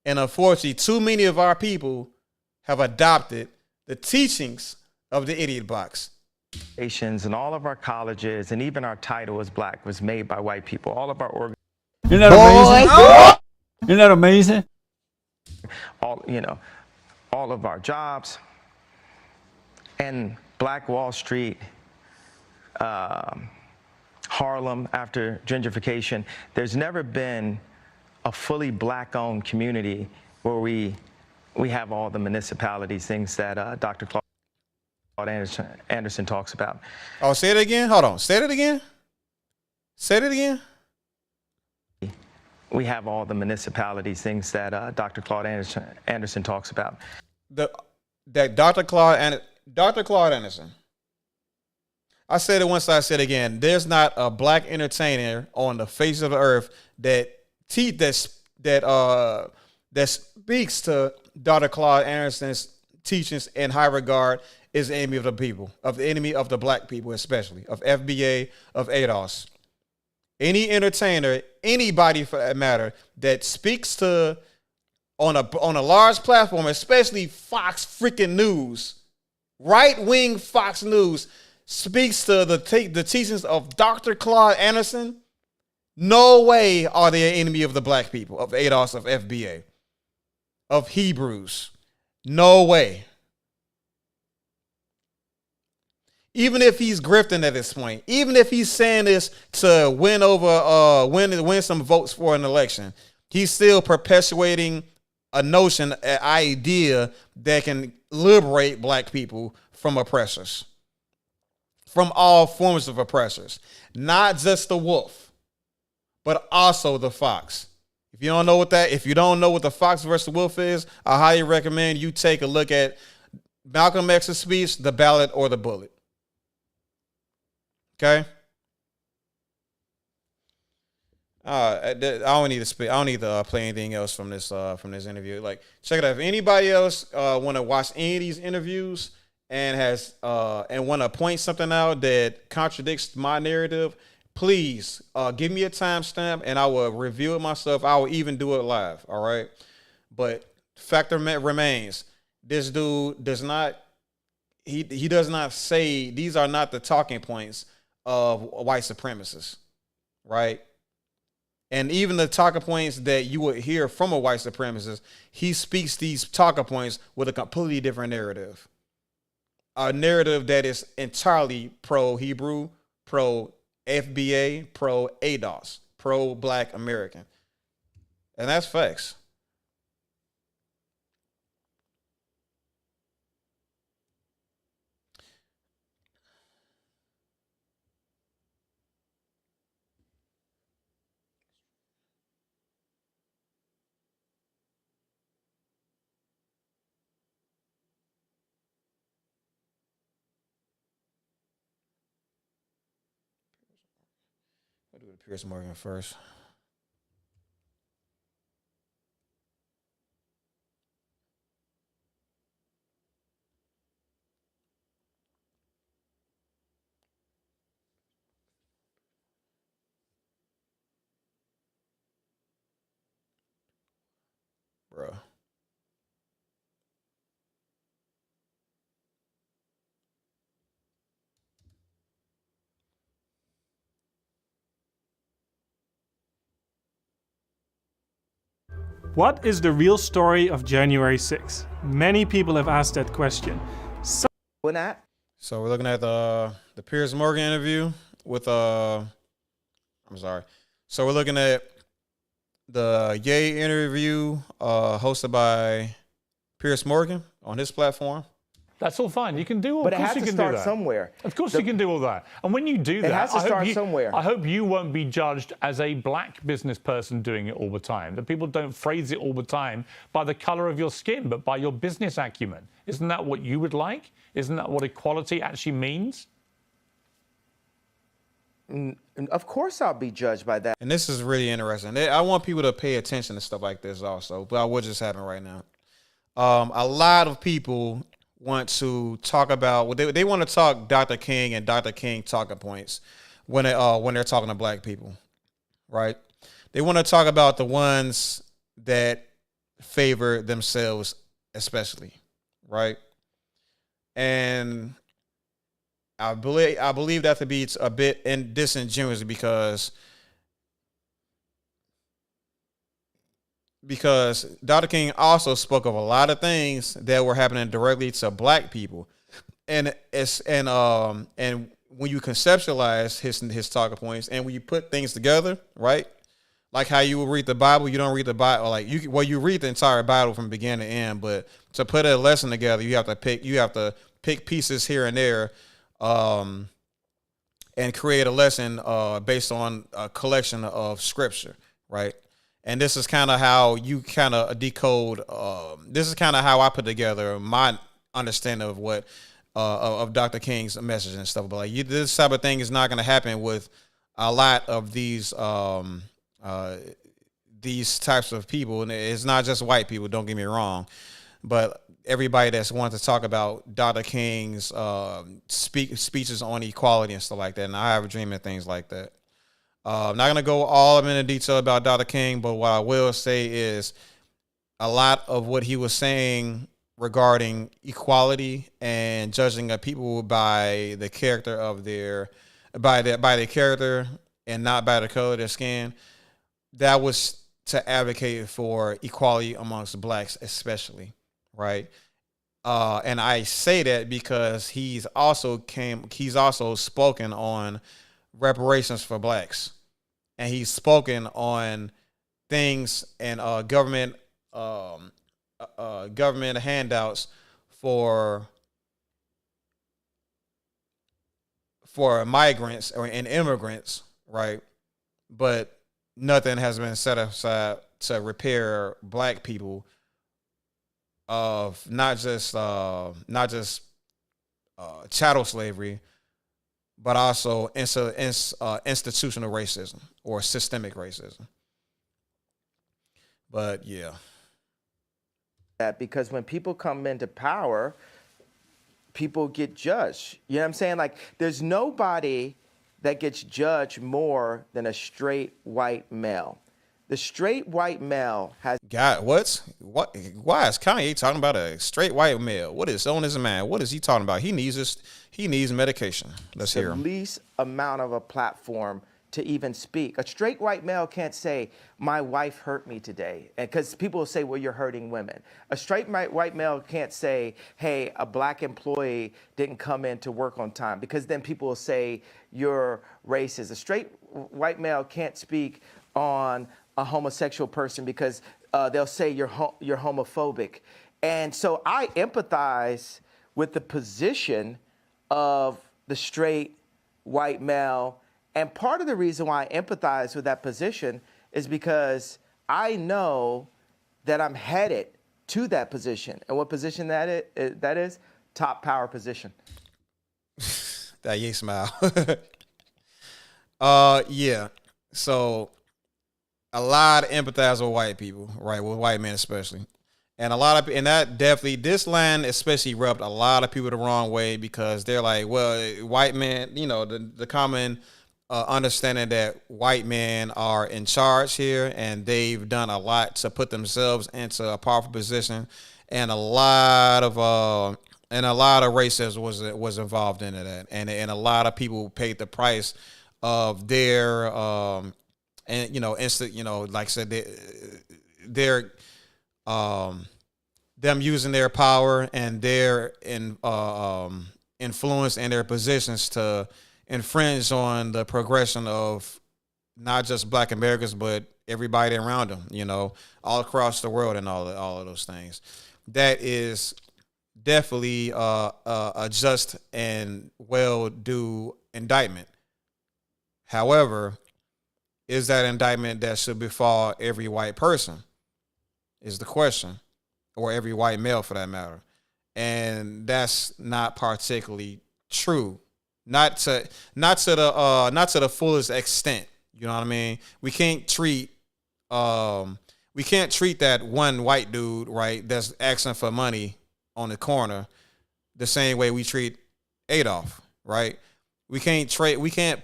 And unfortunately, too many of our people have adopted the teachings of the idiot box. And all of our colleges and even our title as black was made by white people. All of our organizations. Isn't that amazing? Oh! Isn't that amazing? All of our jobs and Black Wall Street, Harlem after gentrification. There's never been a fully black-owned community where we have all the municipalities, things that Dr. Claude Anderson talks about. Oh, say it again? Hold on. Say it again? Say it again? We have all the municipalities, things that Dr. Claude Anderson talks about. Dr. Claude Anderson. I said it once, I said it again. There's not a black entertainer on the face of the earth that speaks to Dr. Claude Anderson's teachings in high regard, is the enemy of the people, of the enemy of the black people, especially of FBA, of ADOS. Any entertainer, anybody for that matter, that speaks to on a large platform, especially Fox freaking News, right-wing Fox News, speaks to the teachings of Dr. Claude Anderson, no way are they an enemy of the black people, of ADOS, of FBA, of Hebrews. No way. Even if he's grifting at this point, even if he's saying this to win some votes for an election, he's still perpetuating a notion, an idea that can liberate black people from oppressors. from all forms of oppressors, not just the wolf, but also the fox. If you don't know what the fox versus the wolf is, I highly recommend you take a look at Malcolm X's speech, The Ballot or the Bullet. Okay? I don't need to speak. I don't need to play anything else from this interview. Like, check it out. If anybody else want to watch any of these interviews and want to point something out that contradicts my narrative, please give me a timestamp and I will review it myself. I will even do it live. All right. But fact remains, this dude does not. He does not say these are not the talking points of white supremacists, right? And even the talking points that you would hear from a white supremacist, he speaks these talking points with a completely different narrative. A narrative that is entirely pro-Hebrew, pro-FBA, pro-ADOS, pro-Black American. And that's facts. I'll do the Piers Morgan first. Bro. What is the real story of January 6th? Many people have asked that question. So we're looking at the Piers Morgan interview with I'm sorry. So we're looking at the Ye interview hosted by Piers Morgan on his platform. That's all fine. You can do all. But of it course has you to can start do that. somewhere. Of course you can do all that. And when you do that, has to start somewhere. I hope you won't be judged as a black business person doing it all the time. That people don't phrase it all the time by the color of your skin, but by your business acumen. Isn't that what you would like? Isn't that what equality actually means? Of course I'll be judged by that. And this is really interesting. I want people to pay attention to stuff like this also, but what just happened right now. A lot of people want to talk about they want to talk Dr. King and Dr. King talking points when they're talking to black people, right? They want to talk about the ones that favor themselves especially, right? And I believe that to be a bit disingenuous because Dr. King also spoke of a lot of things that were happening directly to black people, and when you conceptualize his talking points and when you put things together, right? Like how you will read the Bible, you don't read the Bible like you read the entire Bible from beginning to end, but to put a lesson together, you have to pick pieces here and there, and create a lesson based on a collection of scripture, right? And this is kind of how you kind of decode. This is kind of how I put together my understanding of what of Dr. King's message and stuff. But like this type of thing is not going to happen with a lot of these types of people, and it's not just white people. Don't get me wrong, but everybody that's wanting to talk about Dr. King's speeches on equality and stuff like that. And I have a dream of things like that. I'm not going to go all into detail about Dr. King, but what I will say is a lot of what he was saying regarding equality and judging a people by the character of their character and not by the color of their skin, that was to advocate for equality amongst blacks especially, right? And I say that because he's also spoken on reparations for blacks, and he's spoken on things and government handouts for for migrants and immigrants, right? But nothing has been set aside to repair black people of not just chattel slavery, but also institutional racism or systemic racism. But yeah. That because when people come into power, people get judged. You know what I'm saying? Like, there's nobody that gets judged more than a straight white male. The straight white male has... God, why is Kanye talking about a straight white male? What is on his mind? What is he talking about? He needs medication. Let's hear him. The least amount of a platform to even speak. A straight white male can't say, my wife hurt me today. And because people will say, well, you're hurting women. A straight white male can't say, hey, a black employee didn't come in to work on time, because then people will say you're racist. A straight white male can't speak on a homosexual person because they'll say you're homophobic. And so I empathize with the position of the straight white male. And part of the reason why I empathize with that position is because I know that I'm headed to that position. And what position that is? Top power position. That yay smile. Yeah. So a lot of empathize with white people, right? With white men especially. And that definitely, this line especially rubbed a lot of people the wrong way, because they're like, well, white men, the common understanding that white men are in charge here and they've done a lot to put themselves into a powerful position, and a lot of racism was involved in that, and a lot of people paid the price of their like I said, their them using their power and their influence and their positions to infringe on the progression of not just black Americans, but everybody around them, all across the world, and all of those things. That is definitely a just and well-due indictment. However, is that indictment that should befall every white person is the question, or every white male for that matter. And that's not particularly true. Not to the fullest extent. You know what I mean? We can't treat that one white dude, right, that's asking for money on the corner the same way we treat Adolf, right? We can't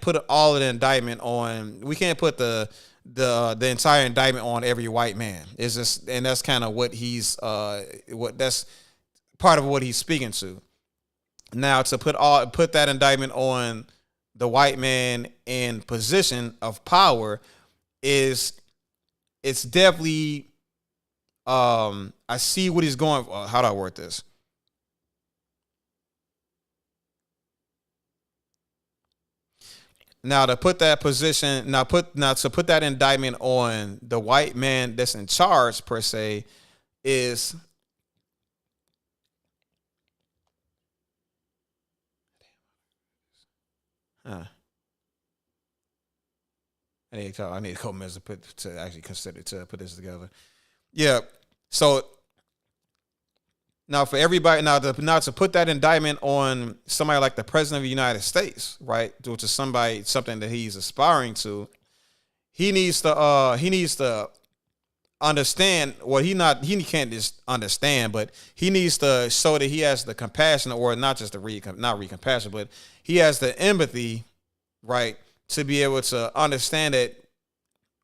put all of the indictment on. We can't put the entire indictment on every white man. It's just, and that's kind of what that's part of what he's speaking to. Now, to put that indictment on the white man in position of power it's definitely I see what he's going for. How do I word this? Now to put that indictment on the white man that's in charge per se is I need a couple minutes to actually consider to put this together. Yeah. So now for everybody, now to put that indictment on somebody like the president of the United States, right, which is something that he's aspiring to, he needs to understand. Well, he can't just understand, but he needs to show that he has the compassion, or not just the compassion, but he has the empathy, right, to be able to understand that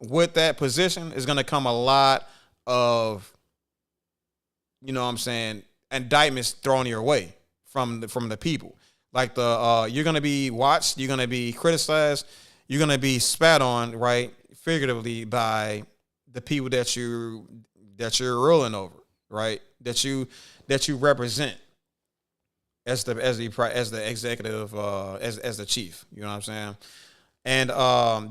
with that position is going to come a lot of, you know what I'm saying, indictments thrown your way from the people. Like you're going to be watched, you're going to be criticized, you're going to be spat on, right, figuratively, by the people that you're ruling over, right, that you represent as the executive, as the chief. You know what I'm saying? And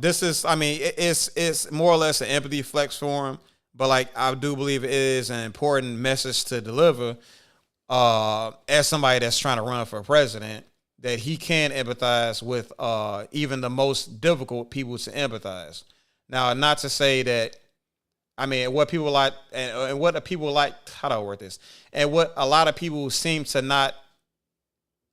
this is, I mean, it's more or less an empathy flex for him, but like I do believe it is an important message to deliver as somebody that's trying to run for president, that he can empathize with even the most difficult people to empathize. Now, not to say that, I mean, what people like, and what people like, how do I word this? And what a lot of people seem to not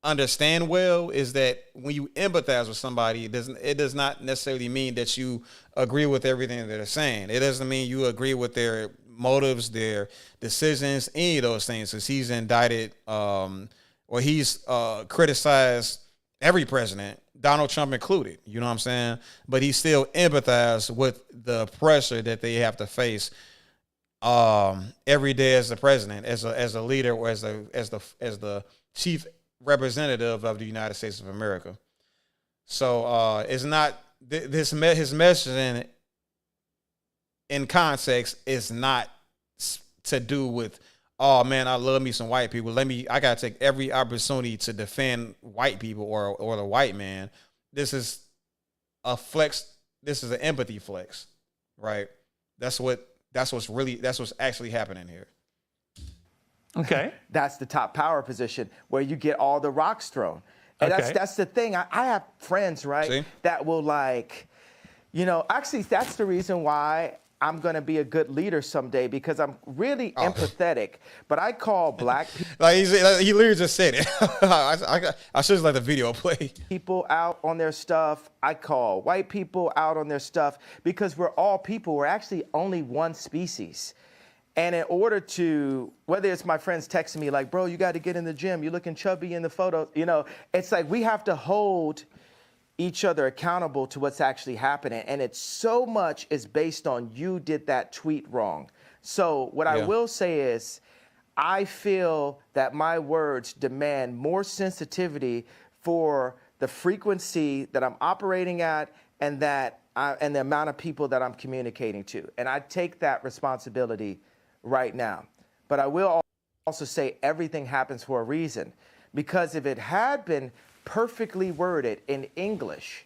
understand well is that when you empathize with somebody, it does not necessarily mean that you agree with everything that they're saying. It doesn't mean you agree with their motives, their decisions, any of those things. Because he's indicted, or he's criticized every president, Donald Trump included. You know what I'm saying? But he still empathized with the pressure that they have to face every day as the president, as a leader, or as the chief representative of the United States of America. So it's not his messaging in context is not to do with, oh man, I love me some white people. I gotta take every opportunity to defend white people or the white man. This is a flex. This is an empathy flex, right? That's what's actually happening here. Okay. That's the top power position where you get all the rocks thrown. And that's the thing. I have friends, right, that will actually that's the reason why I'm going to be a good leader someday, because I'm really empathetic. But I call black people. He literally just said it. I should just let the video play. People out on their stuff. I call white people out on their stuff, because we're all people. We're actually only one species. And in order to, whether it's my friends texting me like, bro, you got to get in the gym. You're looking chubby in the photo. It's like we have to hold each other accountable to what's actually happening. And it's so much is based on you did that tweet wrong. So what I will say is, I feel that my words demand more sensitivity for the frequency that I'm operating at and and the amount of people that I'm communicating to. And I take that responsibility right now. But I will also say everything happens for a reason, because if it had been perfectly worded in English,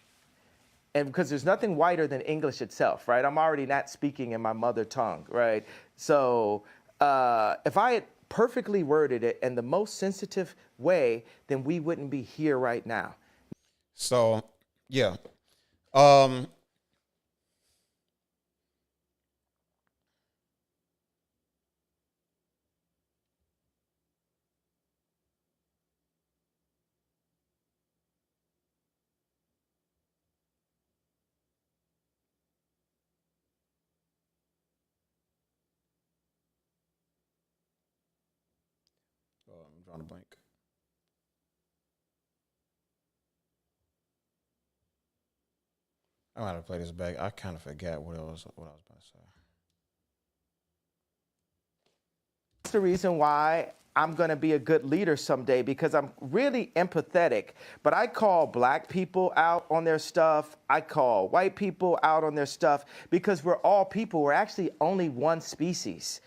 and because there's nothing whiter than English itself, right? I'm already not speaking in my mother tongue, right? So if I had perfectly worded it in the most sensitive way, then we wouldn't be here right now. So, yeah. I'm drawing a blank. I'm gonna play this back. I kind of forgot what I was about to say. That's the reason why I'm going to be a good leader someday, because I'm really empathetic. But I call black people out on their stuff. I call white people out on their stuff, because we're all people. We're actually only one species.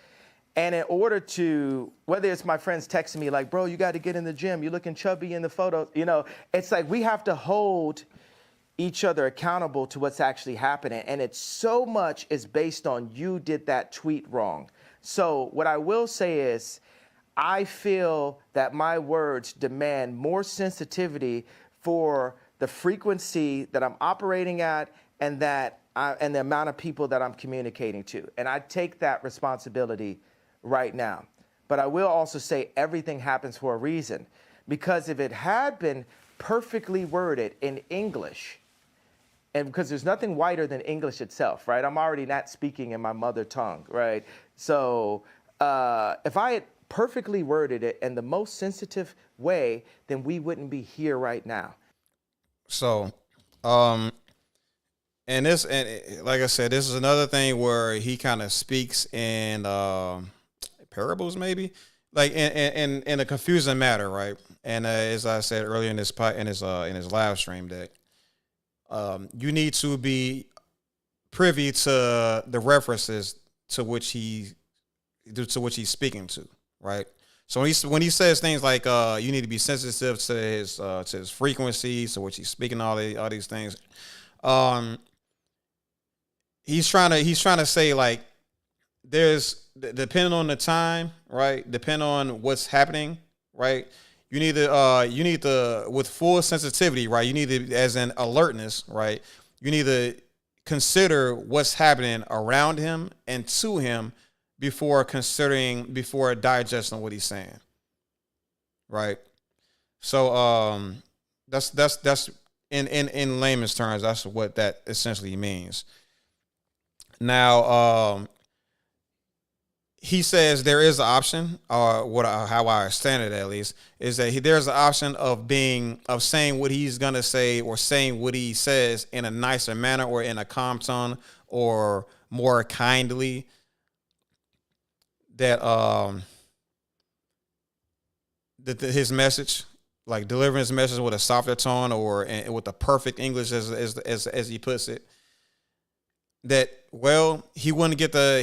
And in order to, whether it's my friends texting me like, bro, you got to get in the gym. You're looking chubby in the photo. It's like we have to hold each other accountable to what's actually happening. And it's so much is based on you did that tweet wrong. So what I will say is, I feel that my words demand more sensitivity for the frequency that I'm operating at and the amount of people that I'm communicating to. And I take that responsibility right now. But I will also say everything happens for a reason, because if it had been perfectly worded in English, and because there's nothing whiter than English itself, right? I'm already not speaking in my mother tongue, right? So if I had perfectly worded it in the most sensitive way, then we wouldn't be here right now. So, and like I said, this is another thing where he kind of speaks in parables, maybe, like in a confusing matter, right? And as I said earlier in his live stream, that you need to be privy to the references to which he's speaking to, right? So when he says things like you need to be sensitive to his frequencies, to which he's speaking, all these things, he's trying to say, like, there's, depending on the time, right? Depending on what's happening, right? you need to with full sensitivity, right? You need to, as an alertness, right? You need to consider what's happening around him and to him before digesting what he's saying, right? So that's in layman's terms, that's what that essentially means. Now, he says there is an option, or how I understand it at least, is that there's an option of saying what he's gonna say or saying what he says in a nicer manner or in a calm tone or more kindly. That his message, like delivering his message with a softer tone or with the perfect English as he puts it. That he wouldn't get the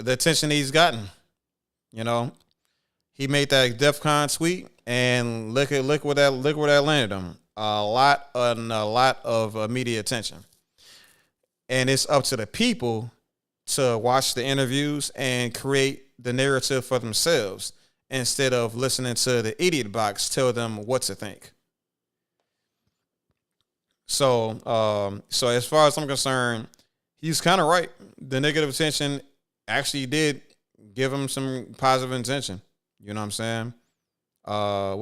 attention he's gotten. You know, he made that DEFCON tweet, and look where that landed him. A lot of media attention, and it's up to the people to watch the interviews and create the narrative for themselves instead of listening to the idiot box tell them what to think. So as far as I'm concerned, he's kind of right. The negative attention actually did give him some positive intention. You know what I'm saying? How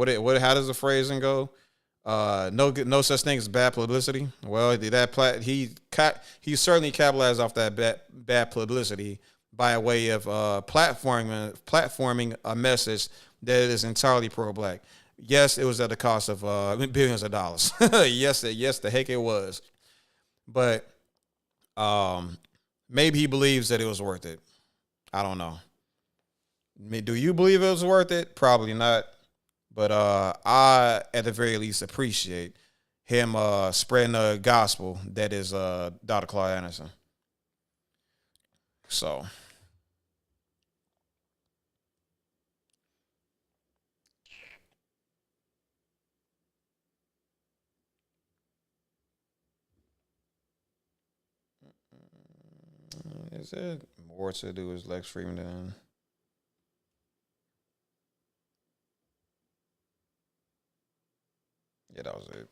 does the phrasing go? No such thing as bad publicity. Well, he certainly capitalized off that bad publicity by way of platforming a message that is entirely pro-black. Yes, it was at the cost of billions of dollars. yes, the heck it was. But maybe he believes that it was worth it. I don't know. Do you believe it was worth it? Probably not. But I, at the very least, appreciate him spreading the gospel that is Dr. Claude Anderson. So. Is there more to do with Lex Freeman than? Yeah, that was it.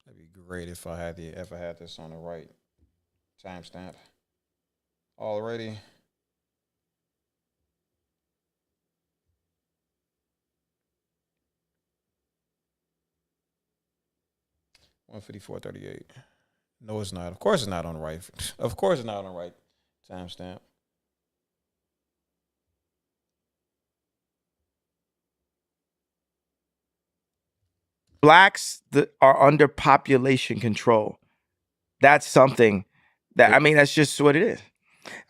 That'd be great if I had this on the right timestamp already. $154.38. No, it's not. Of course, it's not on the right. Of course, it's not on the right timestamp. Blacks that are under population control. That's something that, I mean, that's just what it is.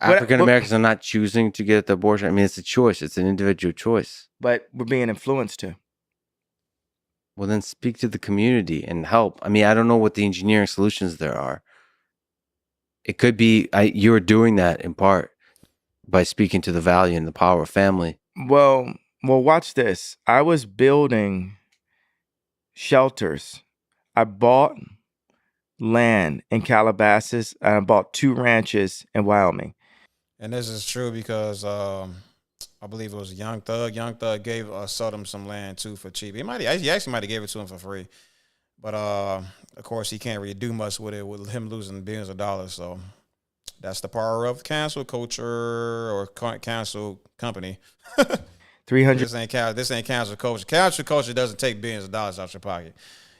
African Americans are not choosing to get the abortion. I mean, it's a choice. It's an individual choice. But we're being influenced to. Well, then speak to the community and help. I mean, I don't know what the engineering solutions there are. It could be you're doing that in part by speaking to the value and the power of family. Well, watch this. I was building shelters. I bought land in Calabasas, and I bought 2 ranches in Wyoming. And this is true because I believe it was Young Thug. Young Thug sold him some land too for cheap. He actually might have gave it to him for free, but of course he can't really do much with it with him losing billions of dollars. So that's the power of cancel culture or cancel company. 300. This ain't cancel culture. Cancel culture doesn't take billions of dollars out your pocket.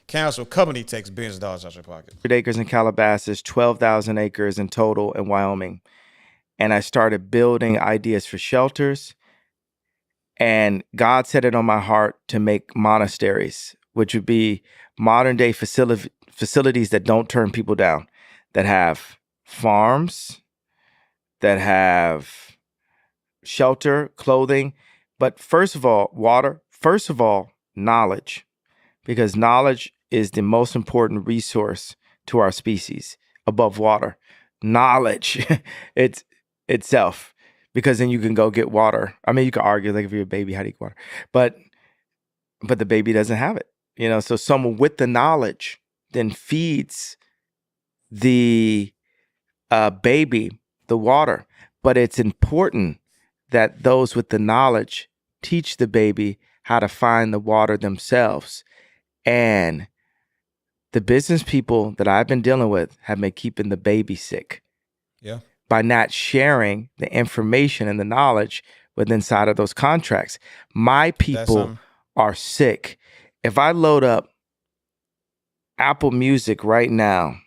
Cancel company takes billions of dollars out your pocket. 100 acres in Calabasas, 12,000 acres in total in Wyoming. And I started building ideas for shelters. And God set it on my heart to make monasteries, which would be modern day facilities that don't turn people down, that have farms, that have shelter, clothing. But first of all, water. First of all, knowledge, because knowledge is the most important resource to our species above water. Knowledge, it's itself, because then you can go get water. I mean, you could argue, like, if you're a baby, how do you get water? But the baby doesn't have it, you know? So someone with the knowledge then feeds the baby the water. But it's important that those with the knowledge teach the baby how to find the water themselves. And the business people that I've been dealing with have been keeping the baby sick. Yeah. By not sharing the information and the knowledge within inside of those contracts. My people are sick. If I load up Apple Music right now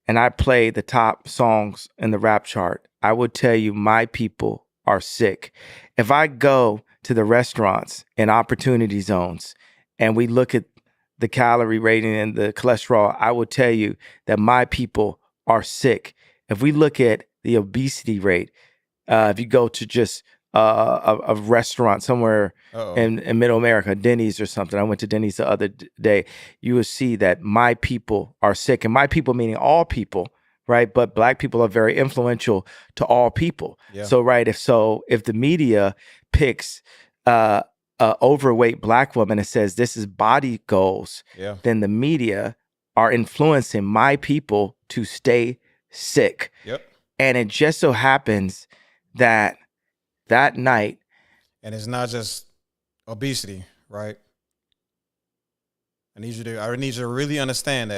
and I play the top songs in the rap chart, I would tell you my people are sick. If I go to the restaurants and opportunity zones and we look at the calorie rating and the cholesterol, I will tell you that my people are sick. If we look at the obesity rate, if you go to just a restaurant somewhere in middle America, Denny's or something, I went to Denny's the other day, you will see that my people are sick. And my people meaning all people, right? But Black people are very influential to all people. Yeah. So, right, if the media picks a overweight Black woman and says this is body goals, then the media are influencing my people to stay sick. Yep. And it just so happens that night. And it's not just obesity, right? I need you to really understand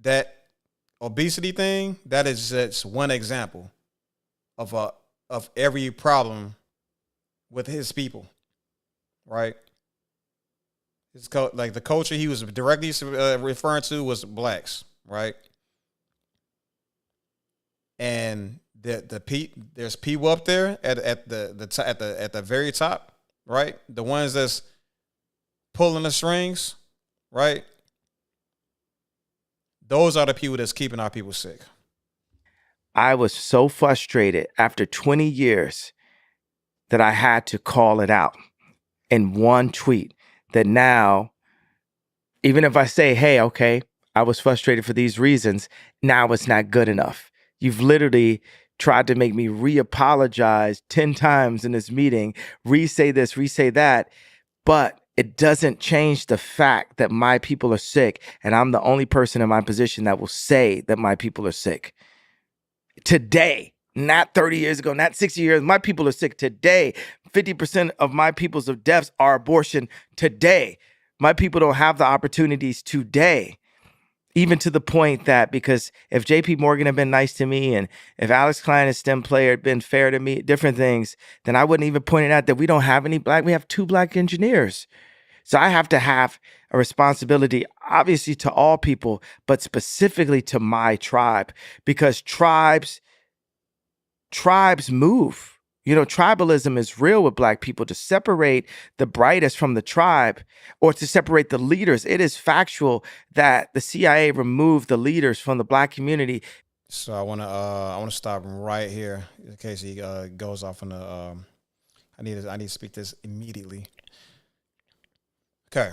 that obesity thing, that is just one example of every problem with his people, right? It's like the culture he was directly referring to was blacks, right? And there's people up there at the very top, right? The ones that's pulling the strings, right? Those are the people that's keeping our people sick. I was so frustrated after 20 years that I had to call it out in one tweet that now, even if I say, hey, okay, I was frustrated for these reasons, now it's not good enough. You've literally tried to make me re-apologize 10 times in this meeting, re-say this, re-say that, but it doesn't change the fact that my people are sick, and I'm the only person in my position that will say that my people are sick. Today, not 30 years ago, not 60 years, my people are sick today. 50% of my people's of deaths are abortion today. My people don't have the opportunities today. Even to the point that because if JP Morgan had been nice to me and if Alex Klein, a STEM player, had been fair to me, different things, then I wouldn't even point it out that we don't have any Black, we have 2 Black engineers. So I have to have a responsibility, obviously to all people, but specifically to my tribe, because tribes move. You know, tribalism is real with Black people. To separate the brightest from the tribe or to separate the leaders, it is factual that the CIA removed the leaders from the Black community. So I want to stop him right here in case he goes off on the. I need to speak this immediately. Okay.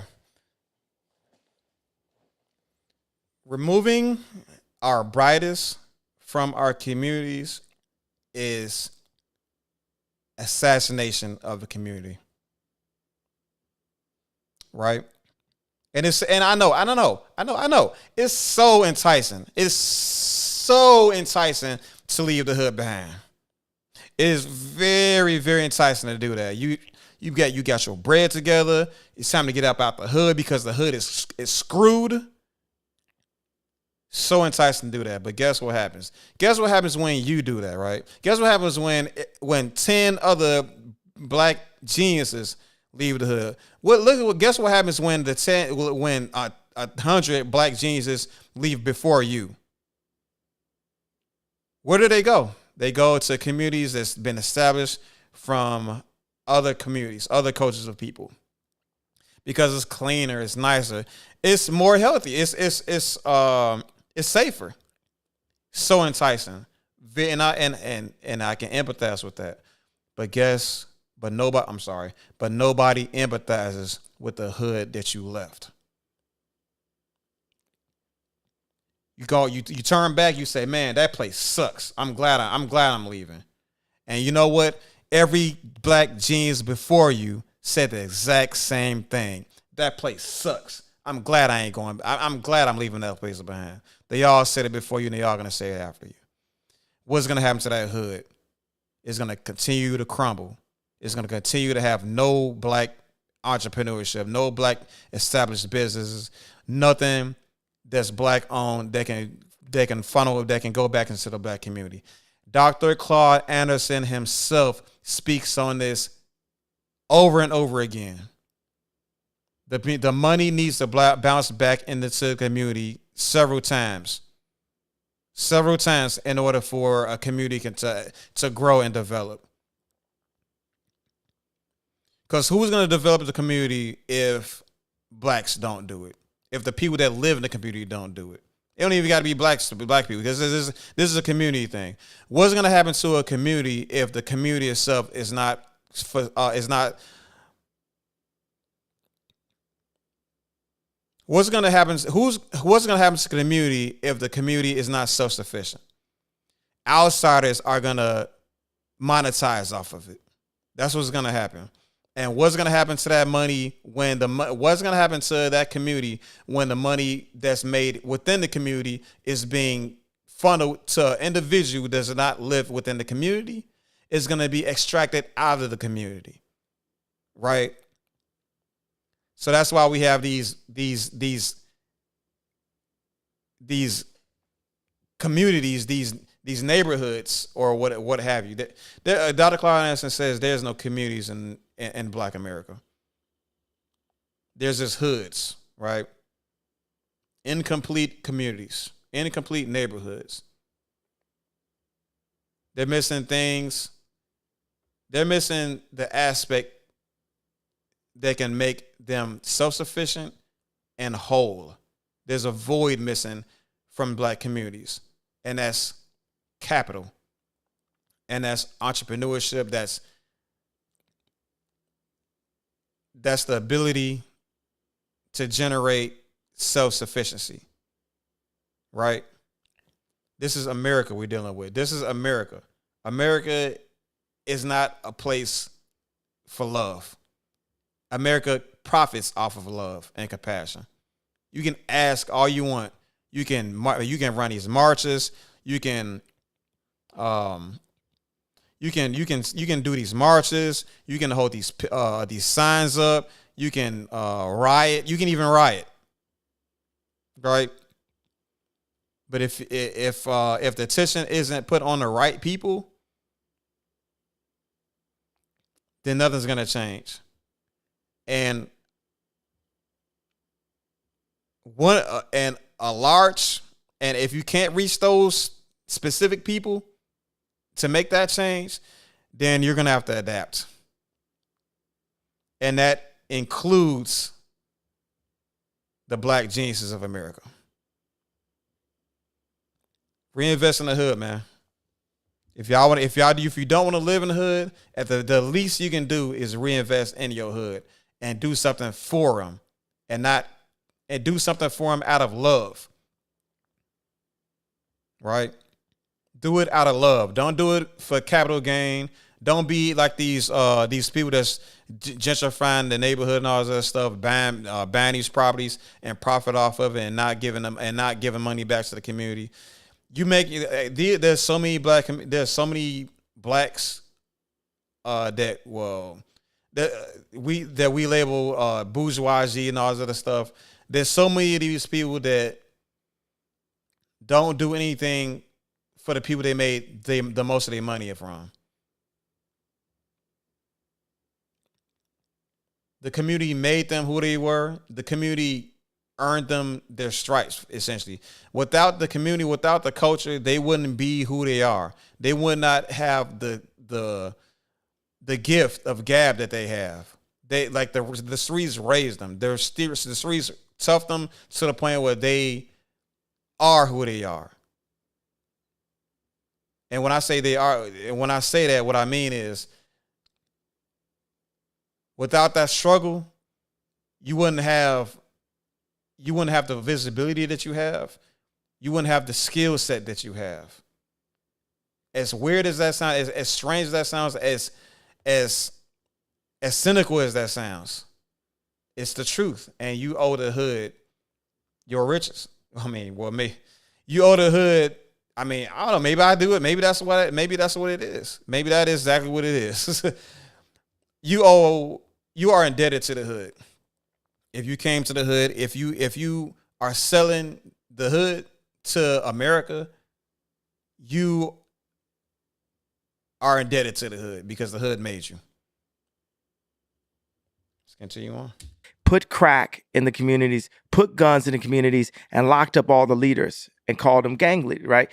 Removing our brightest from our communities is assassination of the community, right? And I know. It's so enticing. It's so enticing to leave the hood behind. It is very, very enticing to do that. You got your bread together. It's time to get up out the hood because the hood is screwed. So enticing to do that. But guess what happens? Guess what happens when you do that, right? Guess what happens when 10 other Black geniuses leave the hood? Guess what happens when 100 Black geniuses leave before you? Where do they go? They go to communities that's been established from other communities, other cultures of people. Because it's cleaner, it's nicer, it's more healthy, it's safer. So enticing. And I can empathize with that. But nobody empathizes with the hood that you left. You turn back, you say, man, that place sucks. I'm glad I'm leaving. And you know what? Every Black genius before you said the exact same thing. That place sucks. I'm glad I ain't going. I'm glad I'm leaving that place behind. They all said it before you, and they all gonna say it after you. What's gonna happen to that hood? is going to continue to crumble. It's going to continue to have no black entrepreneurship, no black established businesses, nothing that's black owned that can funnel, that can go back into the black community. Dr. Claude Anderson himself speaks on this over and over again. The money needs to bounce back into the community several times in order for a community to grow and develop. Because who's going to develop the community if blacks don't do it? If the people that live in the community don't do it? It don't even got to be black people, because this is a community thing. What's going to happen to a community if the community itself is not what's going to happen to the community if the community is not self-sufficient? Outsiders are going to monetize off of it. That's what's going to happen. And what's going to happen to that money what's going to happen to that community when the money that's made within the community is being funneled to an individual who does not live within the community? Is going to be extracted out of the community, right? So that's why we have these communities, these neighborhoods, or what have you. Dr. Claude Anderson says there's no communities in Black America. There's just hoods, right? Incomplete communities, incomplete neighborhoods. They're missing things. They're missing the aspect that can make them self-sufficient and whole. There's a void missing from black communities, and that's capital, and that's entrepreneurship. That's the ability to generate self-sufficiency, right? This is America we're dealing with. This is America. America is not a place for love. America profits off of love and compassion. You can ask all you want. You can run these marches. You can do these marches. You can hold these signs up. You can riot. You can even riot, right? But if the attention isn't put on the right people, then nothing's gonna change. And if you can't reach those specific people to make that change, then you're gonna have to adapt. And that includes the black geniuses of America. Reinvest in the hood, man. If you don't want to live in the hood, at the least you can do is reinvest in your hood and do something for them, and do something for them out of love. Right? Do it out of love. Don't do it for capital gain. Don't be like these people that's gentrifying the neighborhood and all that stuff, buying these properties and profit off of it, and not giving money back to the community. There's so many blacks that we label bourgeoisie and all that other stuff. There's so many of these people that don't do anything for the people they made the most of their money from. The community made them who they were. The community earned them their stripes, essentially. Without the community, without the culture, they wouldn't be who they are. They would not have the gift of gab that they have. They like the streets raised them. The streets toughed them to the point where they are who they are. And when I say that, what I mean is, without that struggle, you wouldn't have the visibility that you have. You wouldn't have the skill set that you have. As weird as that sounds, as strange as that sounds, as cynical as that sounds, it's the truth. And you owe the hood your riches. You owe the hood I mean, I don't know. Maybe I do it. Maybe that's what it is. Maybe that is exactly what it is. You are indebted to the hood. If you came to the hood, if you are selling the hood to America, you are indebted to the hood because the hood made you. Let's continue on. Put crack in the communities, put guns in the communities, and locked up all the leaders and called them gang leaders, right?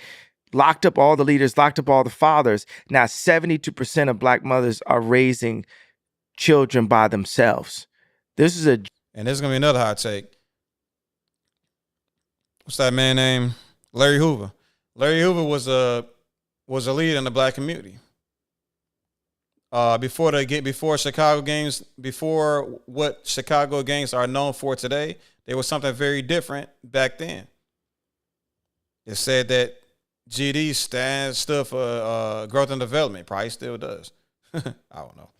Locked up all the leaders, locked up all the fathers. Now 72% of black mothers are raising children by themselves. And there's gonna be another hot take. What's that man named? Larry Hoover. Larry Hoover was a leader in the black community. Before Chicago gangs, before what Chicago gangs are known for today, there was something very different back then. It said that GD stood for growth and development. Probably still does. I don't know.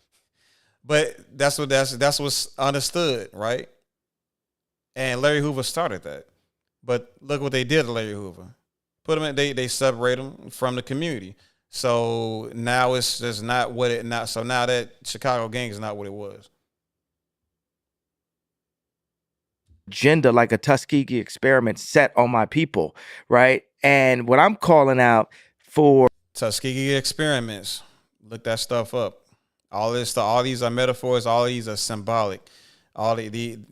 But that's what's understood, right? And Larry Hoover started that. But look what they did to Larry Hoover. Put him in, they separate him from the community. So now it's just not what it not. So now that Chicago gang is not what it was. Agenda like a Tuskegee experiment set on my people, right? And what I'm calling out for Tuskegee experiments. Look that stuff up. All these are metaphors. All these are symbolic.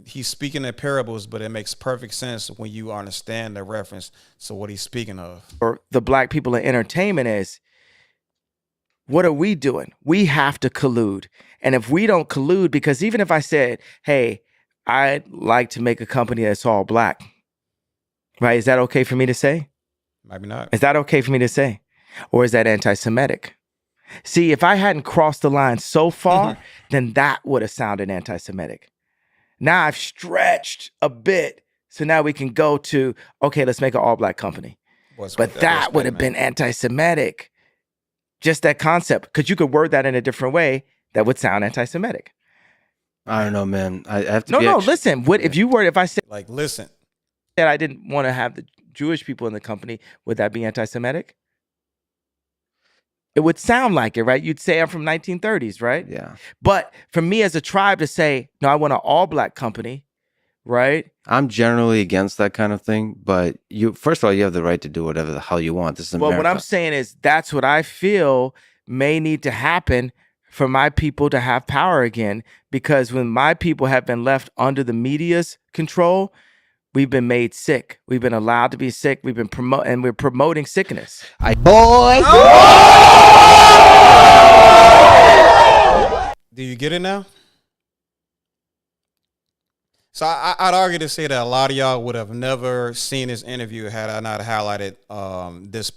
He's speaking in parables, but it makes perfect sense when you understand the reference to what he's speaking of. For the black people in entertainment is, what are we doing? We have to collude. And if we don't collude, because even if I said, hey, I'd like to make a company that's all black, right? Is that okay for me to say? Maybe not. Is that okay for me to say? Or is that anti-Semitic? See, if I hadn't crossed the line so far, then that would have sounded anti-Semitic. Now I've stretched a bit. So now we can go to, okay, let's make an all black company. But that would have been anti-Semitic. Just that concept. Because you could word that in a different way that would sound anti-Semitic. I don't know, man. I have to listen. What if I said, like, listen, that I didn't want to have the Jewish people in the company, would that be anti-Semitic? It would sound like it, right? You'd say I'm from 1930s, right? Yeah. But for me as a tribe to say, no, I want an all black company, right? I'm generally against that kind of thing, but first of all, you have the right to do whatever the hell you want. This is America. Well, what I'm saying is that's what I feel may need to happen for my people to have power again, because when my people have been left under the media's control, we've been made sick. We've been allowed to be sick. We've been we're promoting sickness. Do you get it now? So I'd argue to say that a lot of y'all would have never seen this interview had I not highlighted this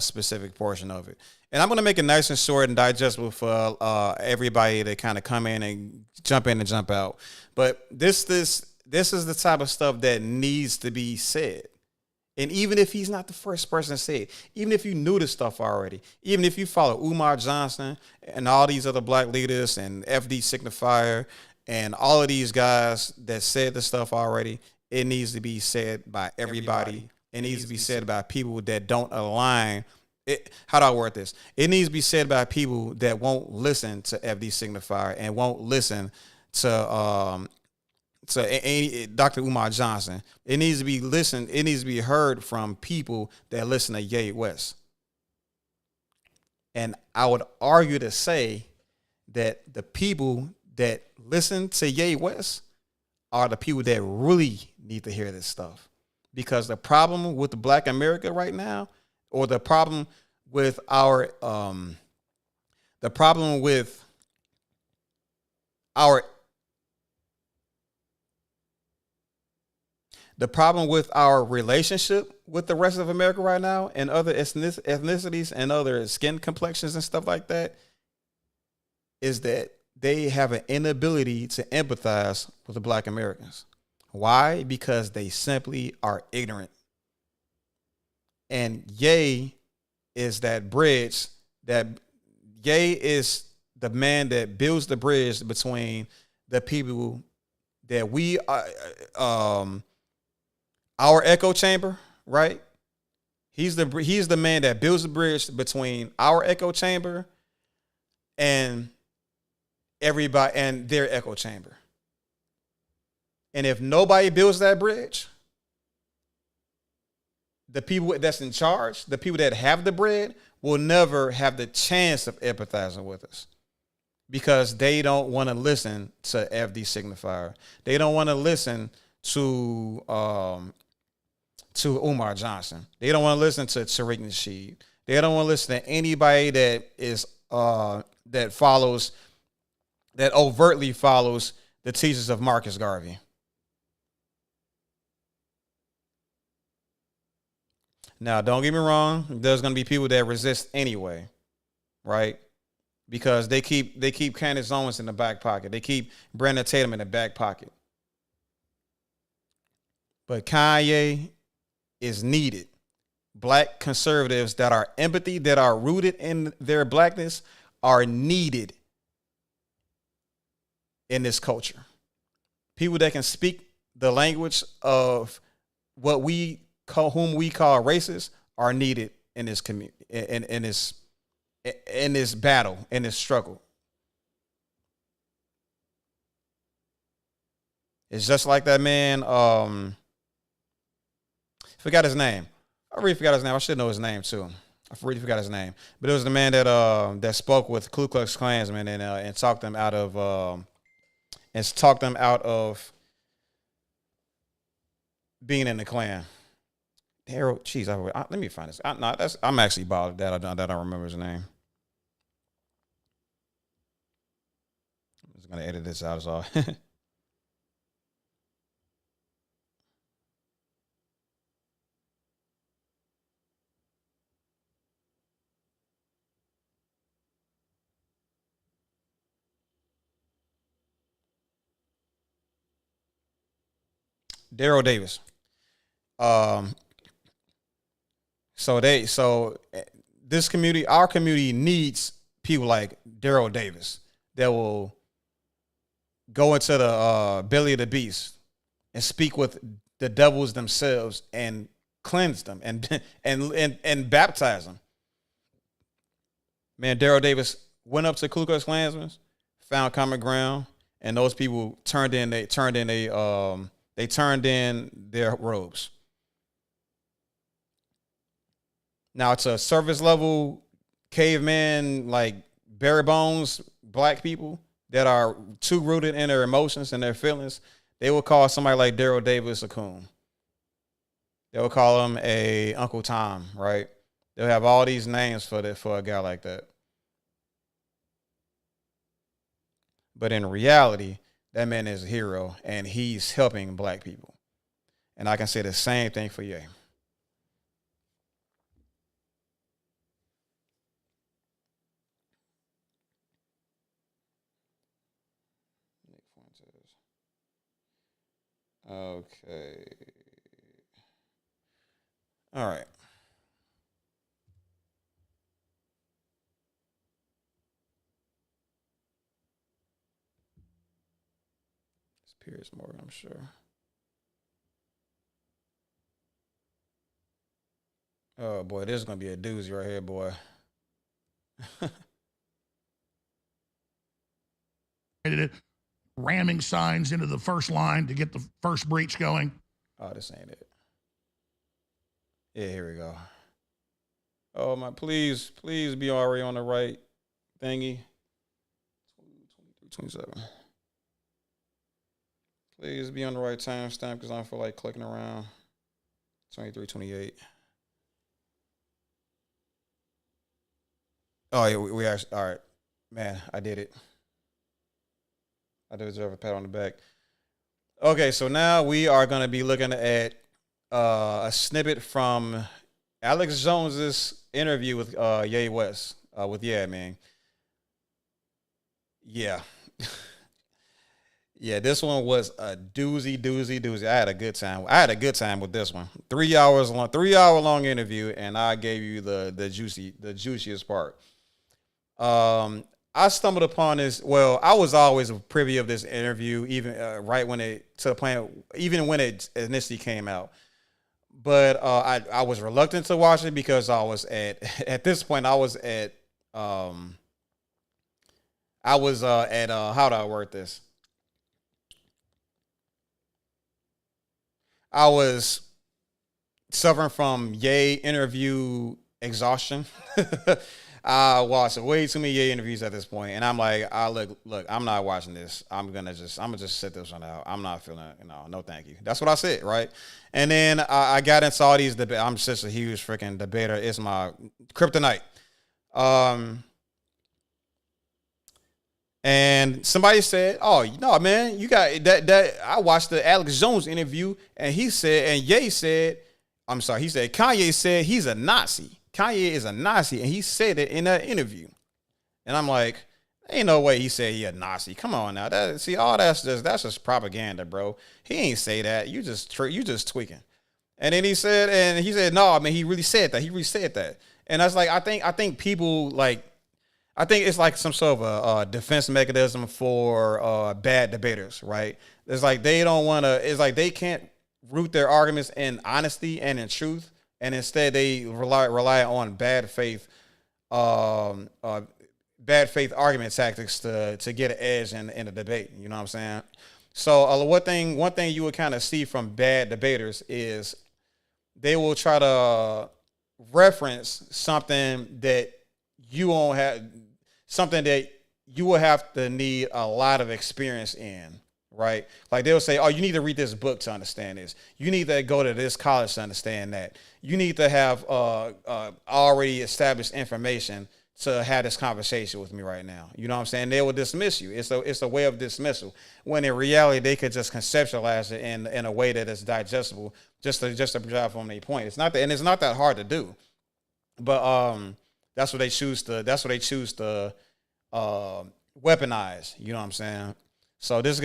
specific portion of it. And I'm going to make it nice and short and digestible for everybody to kind of come in and jump out. But this is the type of stuff that needs to be said. And even if he's not the first person to say it, even if you knew this stuff already, even if you follow Umar Johnson and all these other black leaders and FD Signifier and all of these guys that said the stuff already, it needs to be said by everybody. It needs to be said by people that don't align. How do I word this? It needs to be said by people that won't listen to FD Signifier and won't listen to Dr. Umar Johnson. It needs to be listened. It needs to be heard from people that listen to Ye West. And I would argue to say that the people that listen to Ye West are the people that really need to hear this stuff. Because the problem with the Black America right now, or the problem with our relationship with the rest of America right now and other ethnicities and other skin complexions and stuff like that is that they have an inability to empathize with the Black Americans. Why? Because they simply are ignorant. And Ye is that bridge, that Ye is the man that builds the bridge between the people that we are, our echo chamber, right? He's the man that builds the bridge between our echo chamber and everybody and their echo chamber. And if nobody builds that bridge, the people that's in charge, the people that have the bread, will never have the chance of empathizing with us because they don't want to listen to FD Signifier. They don't want to listen to Umar Johnson. They don't want to listen to Tariq Nasheed. They don't want to listen to anybody that is that overtly follows the teachings of Marcus Garvey. Now, don't get me wrong. There's going to be people that resist anyway, right? Because they keep Candace Owens in the back pocket. They keep Brandon Tatum in the back pocket. But kanYE is needed. Black conservatives that are empathy, that are rooted in their blackness, are needed in this culture. People that can speak the language of whom we call racist are needed in this community, in this battle, in this struggle. It's just like that man. Forgot his name. I really forgot his name. I should know his name too. I really forgot his name. But it was the man that spoke with Ku Klux Klansmen and talked them out of being in the Klan. Harold, geez, let me find this. I'm actually bothered that I don't remember his name. I'm just gonna edit this out as all. Daryl Davis. So this community, our community, needs people like Daryl Davis that will go into the belly of the beast and speak with the devils themselves and cleanse them and baptize them. Man, Daryl Davis went up to Ku Klux Klansmen, found common ground, and those people turned in their robes. Now, it's a surface level caveman, like bare bones black people that are too rooted in their emotions and their feelings. They will call somebody like Daryl Davis a coon. They will call him a Uncle Tom, right? They'll have all these names for a guy like that. But in reality, that man is a hero, and he's helping black people. And I can say the same thing for Ye. Okay. All right. It's Piers Morgan, I'm sure. Oh boy, this is gonna be a doozy right here, boy. Ramming signs into the first line to get the first breach going. Oh, this ain't it. Yeah, here we go. Oh my, please be already on the right thingy. 27. Please be on the right timestamp because I don't feel like clicking around. 23, 28. Oh yeah, we actually, all right. Man, I did it. I deserve a pat on the back. Okay, so now we are going to be looking at a snippet from Alex Jones's interview with Ye West, with Yeah Man. Yeah. Yeah, this one was a doozy. I had a good time. I had a good time with this one. 3 hours long, 3 hour long interview, and I gave you the juiciest part. I stumbled upon this. Well, I was always privy of this interview, even right when it initially came out. I was reluctant to watch it because I was at this point I was at how do I word this? I was suffering from Ye interview exhaustion. I watched way too many Ye interviews at this point, and I'm like, look, I'm not watching this. I'm gonna just sit this one out. I'm not feeling it. No, thank you. That's what I said, right? And then I got into all these debates. I'm such a huge freaking debater. It's my kryptonite. And somebody said, "Oh, no, man, you got that." I watched the Alex Jones interview, and he said, and Ye said, I'm sorry, he said kanYE said he's a Nazi. kanYE is a Nazi, and he said it in that interview. And I'm like, ain't no way he said he a Nazi. Come on now, that's just propaganda, bro. He ain't say that. You just tweaking. And then he said, no, I mean, he really said that. He really said that. And I was like, I think people like. I think it's like some sort of a defense mechanism for bad debaters, right? It's like they don't want to. It's like they can't root their arguments in honesty and in truth, and instead they rely on bad faith argument tactics to get an edge in a debate. You know what I'm saying? So one thing you would kind of see from bad debaters is they will try to reference something that you won't have, something that you will have to need a lot of experience in, right? Like they'll say, oh, you need to read this book to understand this. You need to go to this college to understand that. You need to have already established information to have this conversation with me right now. You know what I'm saying? They will dismiss you. It's a way of dismissal, when in reality they could just conceptualize it in a way that is digestible, just to drive home their point. It's not that hard to do, but that's what they choose to weaponize. You know what I'm saying? So this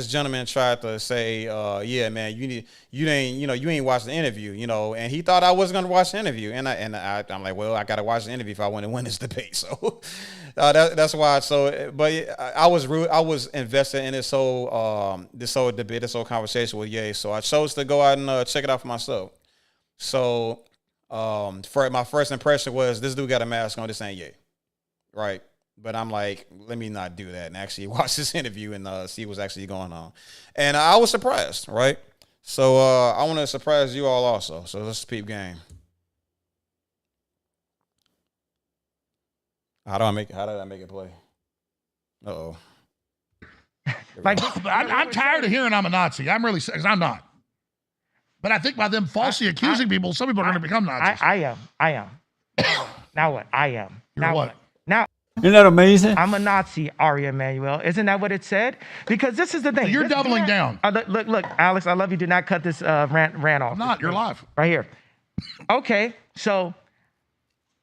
gentleman tried to say, yeah, man, you ain't watched the interview, and he thought I wasn't gonna watch the interview, and I'm like, well, I gotta watch the interview if I want to win this debate. So that's why. So, but I was invested in this whole debate, this whole conversation with Ye. So I chose to go out and check it out for myself. So for my first impression was, this dude got a mask on. This ain't Ye, right? But I'm like, let me not do that and actually watch this interview and see what's actually going on. And I was surprised, right? So I want to surprise you all also. So let's peep game. How did I make it play? Uh-oh. I'm tired of hearing I'm a Nazi. I'm really, because I'm not. But I think by them falsely accusing people, some people are going to become Nazis. I am. Now what? I am. You're now what? Now. Isn't that amazing? I'm a Nazi, Ari Emanuel. Isn't that what it said? Because this is the thing. So you're doubling down. Look, Alex, I love you. Do not cut this rant off. I'm not. You're live. Right here. Okay, so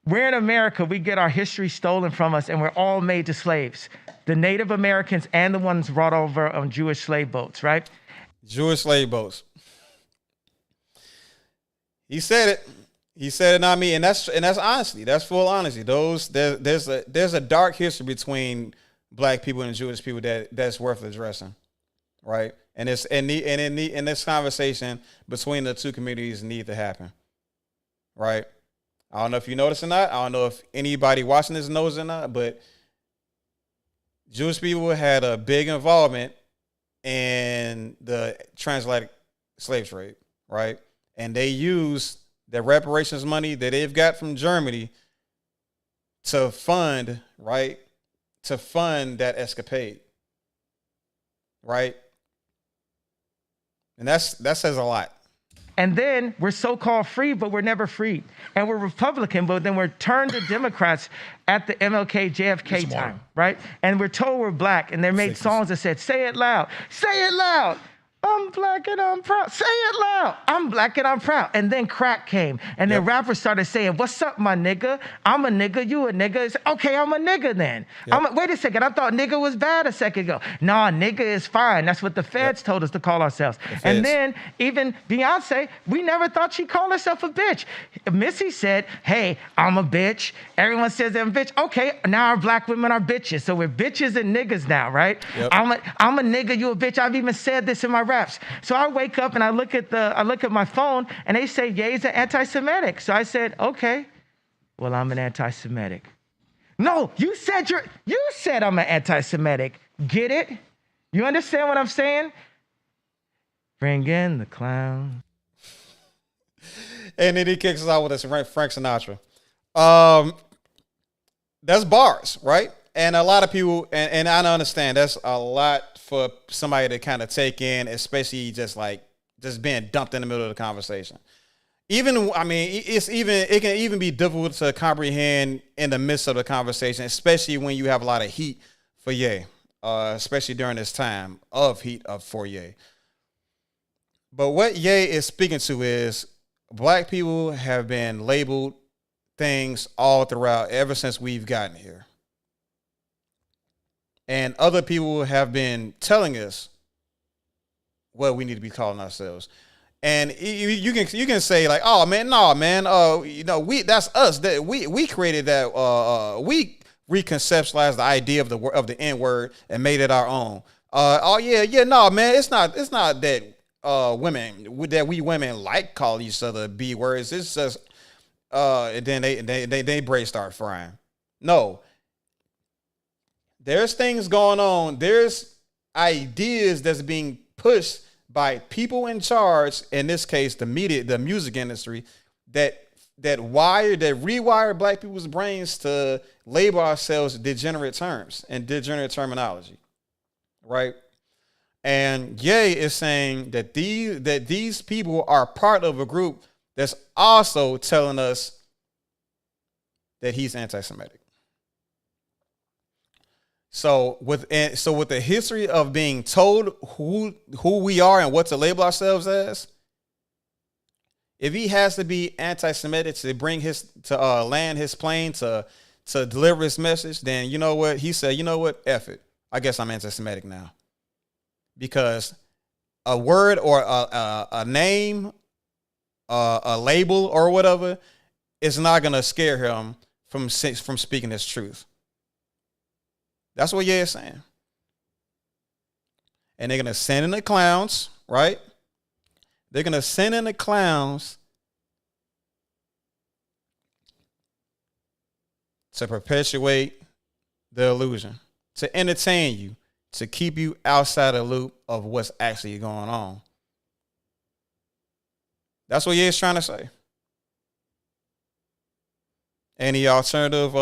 we're in America. We get our history stolen from us, and we're all made to slaves. The Native Americans and the ones brought over on Jewish slave boats, right? Jewish slave boats. He said it. He said it, not me, and that's honesty. That's full honesty. There's a dark history between black people and Jewish people that's worth addressing, right? And in this conversation between the two communities need to happen, right? I don't know if you notice or not. I don't know if anybody watching this knows or not, but Jewish people had a big involvement in the transatlantic slave trade, right? And they used the reparations money that they've got from Germany to fund that escapade, right? And that says a lot. And then we're so-called free, but we're never free. And we're Republican, but then we're turned to Democrats at the MLK, JFK time, right? And we're told we're black, and they made songs that said, say it loud, say it loud. I'm black and I'm proud. Say it loud. I'm black and I'm proud. And then crack came. And then rappers started saying, what's up, my nigga? I'm a nigga. You a nigga. It's, okay, I'm a nigga then. Wait a second. I thought nigga was bad a second ago. Nah, nigga is fine. That's what the feds told us to call ourselves. And then even Beyonce, we never thought she'd call herself a bitch. Missy said, hey, I'm a bitch. Everyone says I'm a bitch. Okay, now our black women are bitches. So we're bitches and niggas now, right? I'm a nigga. You a bitch. I've even said this in my raps. So I wake up and I look at my phone and they say Ye's an anti-Semitic. So I said, okay, well, I'm an anti-Semitic. No, you said I'm an anti-Semitic. Get it? You understand what I'm saying? Bring in the clown. And then he kicks us out with this Frank Sinatra. That's bars, right? And a lot of people, and I understand that's a lot for somebody to kind of take in, especially just being dumped in the middle of the conversation. It can even be difficult to comprehend in the midst of the conversation, especially when you have a lot of heat for Ye, especially during this time of heat for Ye. But what Ye is speaking to is black people have been labeled things all throughout ever since we've gotten here. And other people have been telling us what we need to be calling ourselves. And you can say like, oh man, no man, that's us. That we created that. We reconceptualized the idea of the N word and made it our own. No man, it's not that we women like call each other B words. It's just and then they brain start frying. No, there's things going on. There's ideas that's being pushed by people in charge, in this case, the media, the music industry, that rewire black people's brains to label ourselves degenerate terms and degenerate terminology, right? And Ye is saying that these people are part of a group that's also telling us that he's anti-Semitic. So with the history of being told who we are and what to label ourselves as, if he has to be anti-Semitic to land his plane to deliver his message, then you know what he said. You know what? F it. I guess I'm anti-Semitic now, because a word or a name, a label or whatever, is not gonna scare him from speaking his truth. That's what Ye is saying. And they're going to send in the clowns, right? They're going to send in the clowns to perpetuate the illusion, to entertain you, to keep you outside the loop of what's actually going on. That's what Ye is trying to say. Any alternative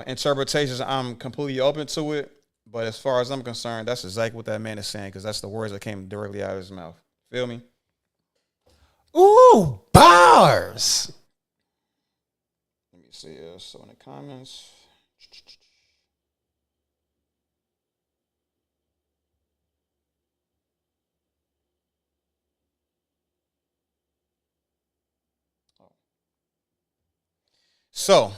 interpretations, I'm completely open to it. But as far as I'm concerned, that's exactly what that man is saying, because that's the words that came directly out of his mouth. Feel me? Ooh, bars. Let me see. So in the comments. So,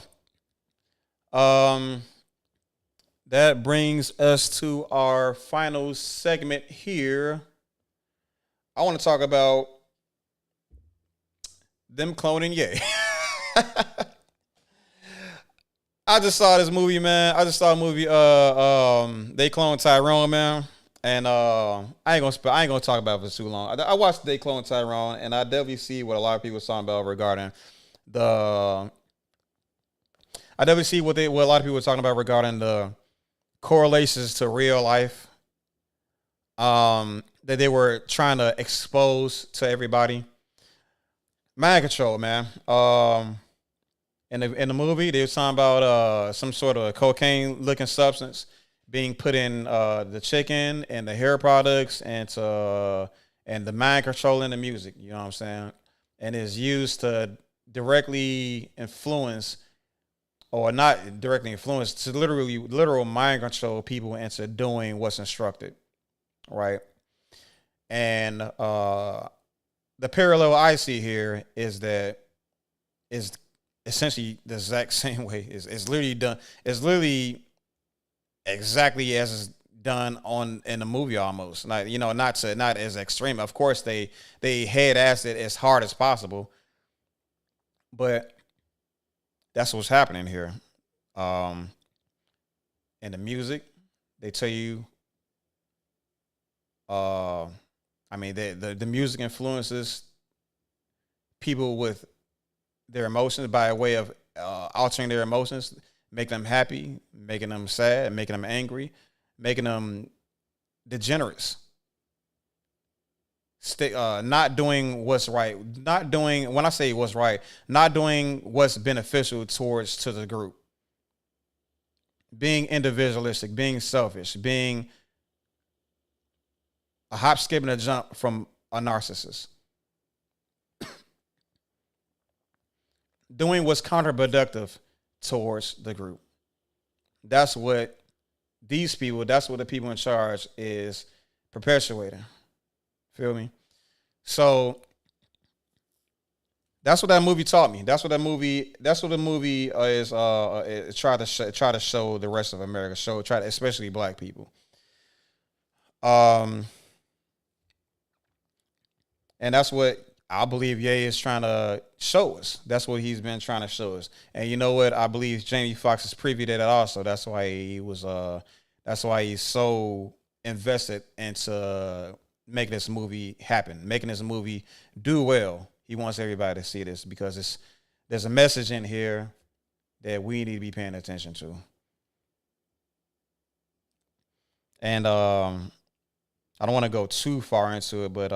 that brings us to our final segment here. I want to talk about them cloning Ye. I just saw this movie, man. I just saw a movie. They cloned Tyrone, man, and I ain't gonna talk about it for too long. I watched They Clone Tyrone, and I definitely see what a lot of people are talking about regarding the. I definitely see what a lot of people are talking about regarding the correlations to real life that they were trying to expose to everybody. Mind control, man. In the movie, they were talking about some sort of cocaine looking substance being put in the chicken and the hair products and the mind control in the music. You know what I'm saying? And is used to directly influence, or not directly influence, to literal mind control people into doing what's instructed, right? And the parallel I see here is that is essentially the exact same way. It's literally done. It's literally exactly as is done in the movie almost. Not not as extreme. Of course, they head-assed it as hard as possible, but that's what's happening here. In the music, They tell you, I mean, the music influences people with their emotions by way of altering their emotions, making them happy, making them sad, making them angry, making them degenerates. Not doing what's right, not doing, when I say what's right, not doing what's beneficial to the group, being individualistic, being selfish, being a hop, skip, and a jump from a narcissist, doing what's counterproductive towards the group. That's what these people, that's what the people in charge is perpetuating. Feel me? So that's what that movie taught me. That's what the movie is try to show the rest of America, especially black people. And that's what I believe Ye is trying to show us. That's what he's been trying to show us. And you know what? I believe Jamie Foxx has previewed that also. That's why he's so invested into making this movie happen, making this movie do well. He wants everybody to see this because there's a message in here that we need to be paying attention to. And I don't want to go too far into it, but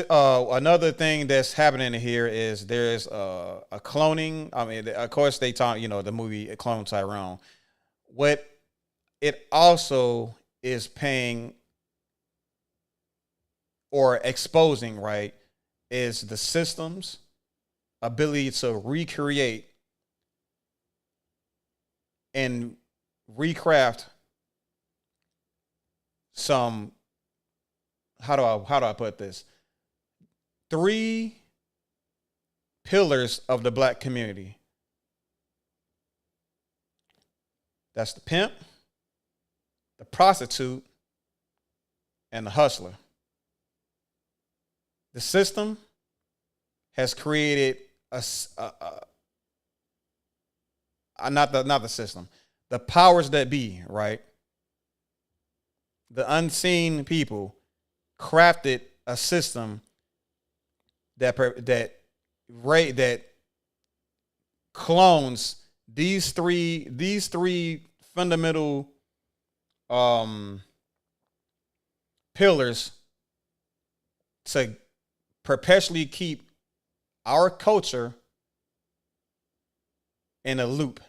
another thing that's happening here is there's a cloning. I mean, of course they talk, the movie Clone Tyrone. What it also is paying or exposing, right, is the system's ability to recreate and recraft some, how do I put this? 3 pillars of the black community. That's the pimp, the prostitute, and the hustler. The system has created not the system, the powers that be, right? The unseen people crafted a system that clones these three fundamental pillars to perpetually keep our culture in a loop,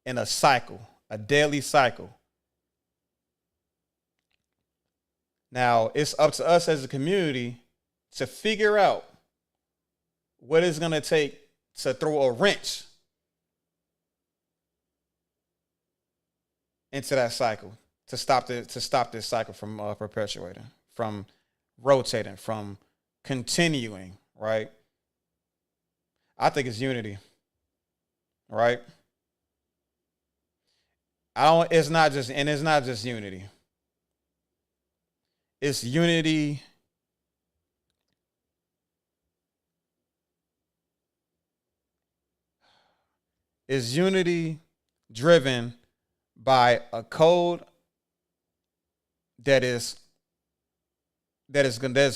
in a cycle, a daily cycle. Now, it's up to us as a community to figure out what it's going to take to throw a wrench into that cycle, to stop this cycle from perpetuating, from rotating, from continuing, right? I think it's unity, right? It's not just unity. It's unity driven by a code that is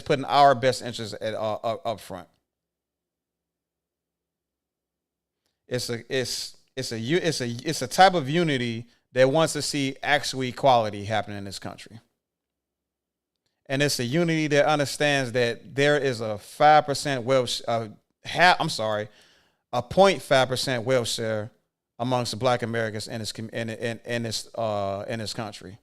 putting our best interests up front. It's a type of unity that wants to see actual equality happen in this country. And it's a unity that understands that there is a 5% wealth, a 0.5% wealth share amongst the Black Americans in this country.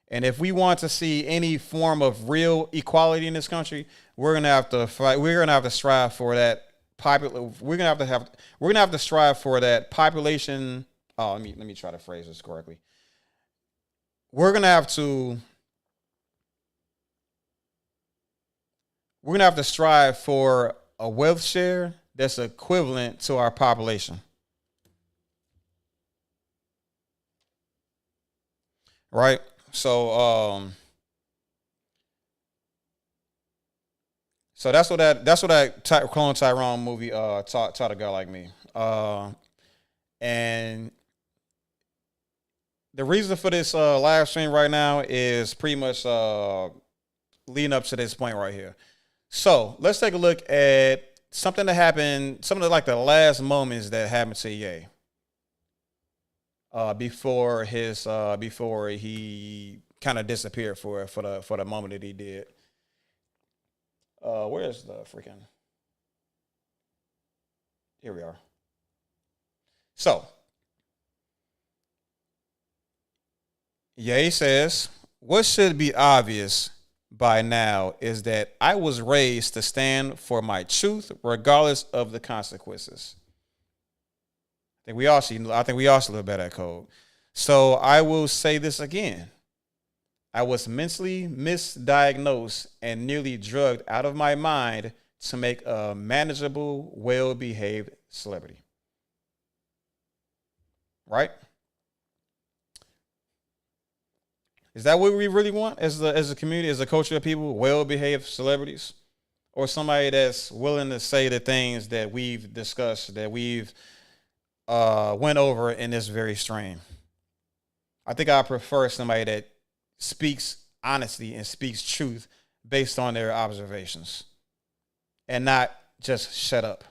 And if we want to see any form of real equality in this country, we're gonna have to fight. We're gonna have to strive for that. We're gonna have to strive for that population. Oh, let me try to phrase this correctly. We're gonna have to strive for a wealth share that's equivalent to our population. Right? So So that's what Clone Tyrone movie taught a guy like me. And the reason for this live stream right now is pretty much leading up to this point right here. So let's take a look at something that happened, some of like the last moments that happened to Ye. Before he kind of disappeared for the moment that he did. Where's the freaking? Here we are. So, Ye says, what should be obvious by now is that I was raised to stand for my truth regardless of the consequences. I think we all should live by that code. So I will say this again. I was mentally misdiagnosed and nearly drugged out of my mind to make a manageable, well-behaved celebrity. Right? Is that what we really want as a community, as a culture of people, well-behaved celebrities? Or somebody that's willing to say the things that we've discussed, that we've went over in this very stream? I think I prefer somebody that speaks honestly and speaks truth based on their observations and not just shut up.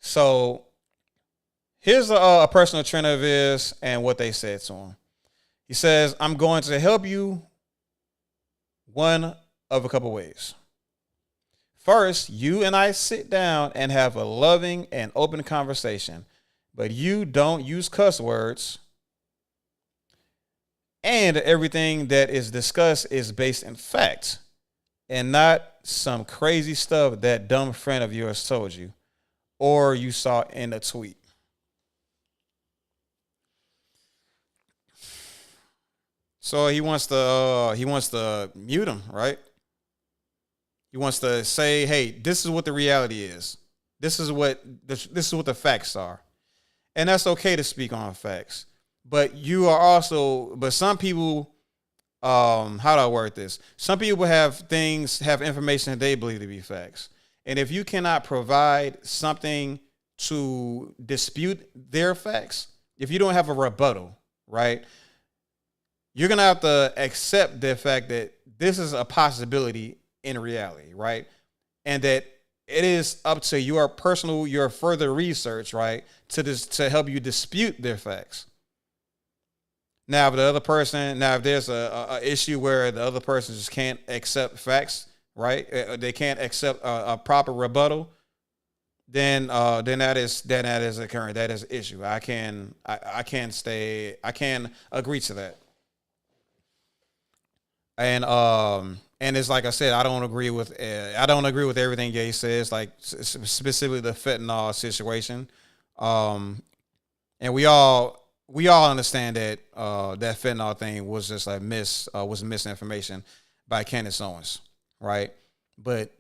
So here's a personal trend of his and what they said to him. He says, I'm going to help you one of a couple ways. First, you and I sit down and have a loving and open conversation, but you don't use cuss words. And everything that is discussed is based in fact and not some crazy stuff that dumb friend of yours told you or you saw in a tweet. So he wants to mute him, right? He wants to say, "Hey, this is what the reality is. This is what the facts are," and that's okay to speak on facts. But some people, how do I word this? Some people have information that they believe to be facts, and if you cannot provide something to dispute their facts, if you don't have a rebuttal, right? You're going to have to accept the fact that this is a possibility in reality, right? And that it is up to your further research, right, to help you dispute their facts. Now, if there's a issue where the other person just can't accept facts, right? They can't accept a proper rebuttal, then that is occurring. That is an issue. I can agree to that. And it's like I said, I don't agree with everything Ye says, like specifically the fentanyl situation. And we all understand that that fentanyl thing was just like misinformation by Candace Owens, right? But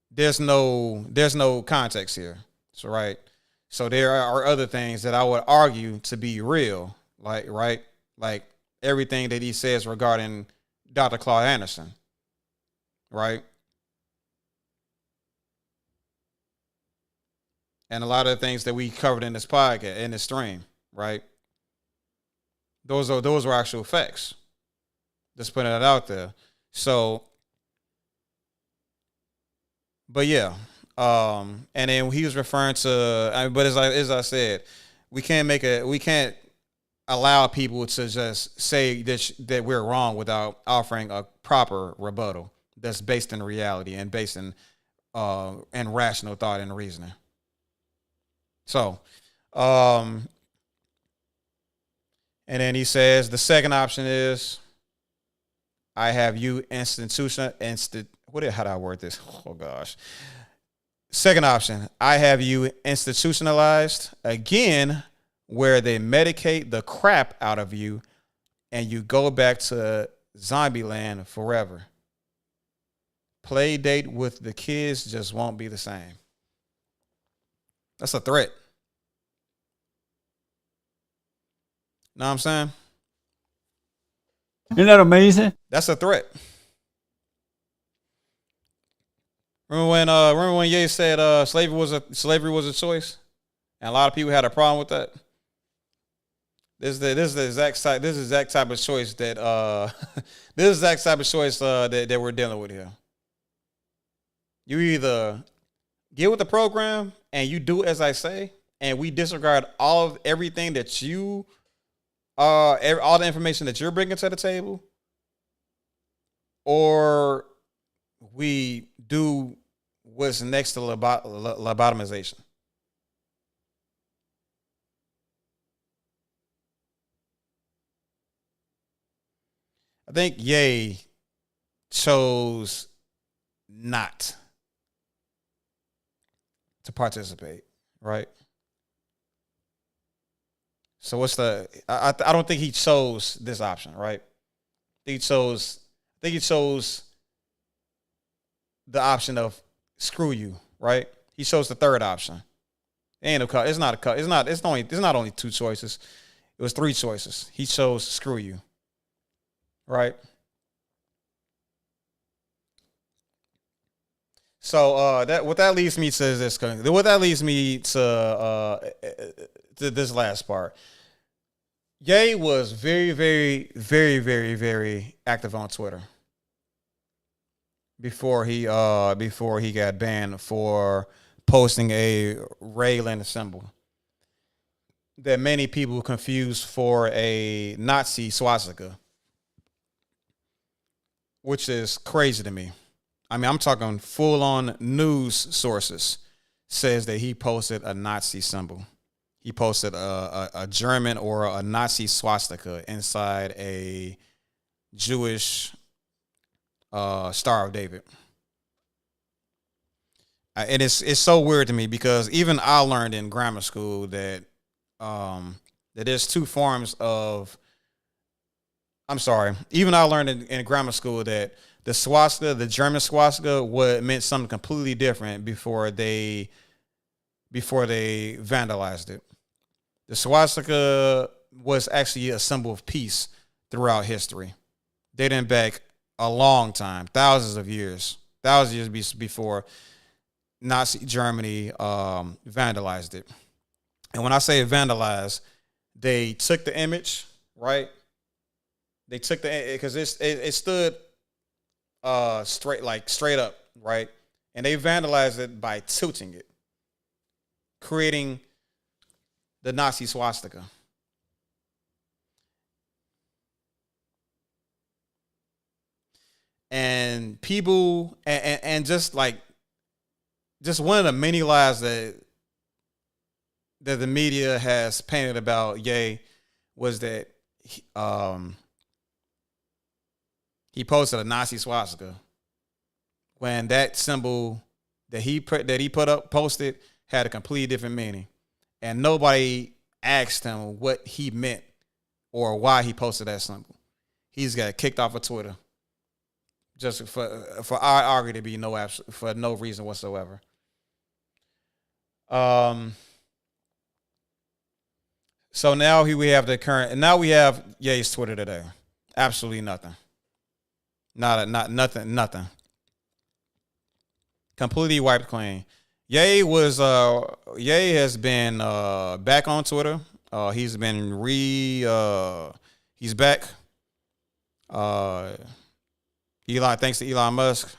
there's no context here. So right. So there are other things that I would argue to be real, like everything that he says regarding Dr. Claude Anderson, right? And a lot of the things that we covered in this podcast, in this stream, right? Those were actual facts. Just putting it out there. So, but yeah, and then he was referring to, but as I said, we can't allow people to just say that we're wrong without offering a proper rebuttal that's based in reality and based in rational thought and reasoning. So, and then he says the second option is I have you how do I word this? Oh gosh. Second option, I have you institutionalized again, where they medicate the crap out of you and you go back to zombie land forever. Play date with the kids just won't be the same. That's a threat. Know what I'm saying? Isn't that amazing? That's a threat. Remember when Ye said slavery was a choice, and a lot of people had a problem with that. This is the exact type of choice that this is the exact type of choice that we're dealing with here. You either get with the program and you do as I say, and we disregard everything that you all the information that you're bringing to the table, or we do what's next to lobotomization. I think Ye chose not to participate, right? So what's I don't think he chose this option, right? I think he chose the option of screw you, right? He chose the third option. It's not only two choices. It was three choices. He chose screw you. Right. So that leads me to this. What that leads me to this last part. Ye was very, very, very, very, very active on Twitter before he got banned for posting a Raylan symbol that many people confused for a Nazi swastika, which is crazy to me. I mean, I'm talking full-on news sources says that he posted a Nazi symbol. He posted a German or a Nazi swastika inside a Jewish Star of David. And it's so weird to me because even I learned in grammar school that there's two forms of. I'm sorry. Even I learned in grammar school that the swastika, the German swastika, meant something completely different before they vandalized it. The swastika was actually a symbol of peace throughout history, dating back a long time, thousands of years before Nazi Germany vandalized it. And when I say vandalized, they took the image, right? They took because it stood straight up, right? And they vandalized it by tilting it, creating the Nazi swastika. And people and just one of the many lies that the media has painted about Ye was that he posted a Nazi swastika when that symbol that he posted had a completely different meaning, and nobody asked him what he meant or why he posted that symbol. He's got kicked off of Twitter just for I argue to be for no reason whatsoever. So now we have Ye's Twitter today. Absolutely nothing. Nothing. Completely wiped clean. Ye has been back on Twitter. He's been he's back. Thanks to Elon Musk.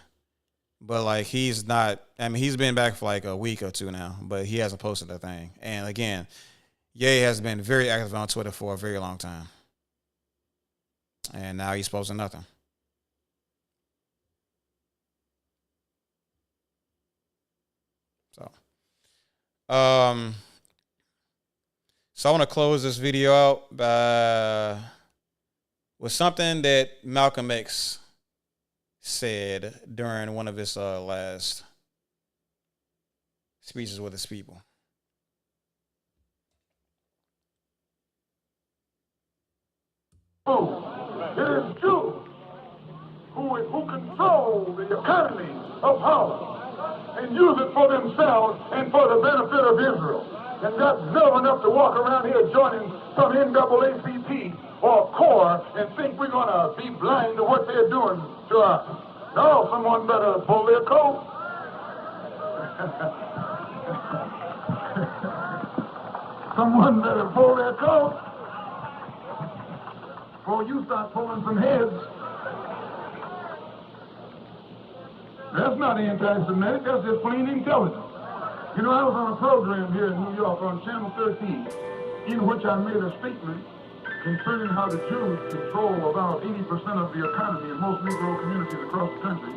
But he's not, I mean, he's been back for a week or two now, but he hasn't posted a thing. And again, Ye has been very active on Twitter for a very long time. And now he's posting nothing. So I want to close this video out with something that Malcolm X said during one of his last speeches with his people. It is Jews who control the economy of power and use it for themselves and for the benefit of Israel. And got nerve enough to walk around here joining some NAACP or CORE and think we're going to be blind to what they're doing to us. No, someone better pull their coat. Someone better pull their coat before you start pulling some heads. That's not anti-Semitic, that's just plain intelligence. You know, I was on a program here in New York on Channel 13 in which I made a statement concerning how the Jews control about 80% of the economy in most Negro communities across the country.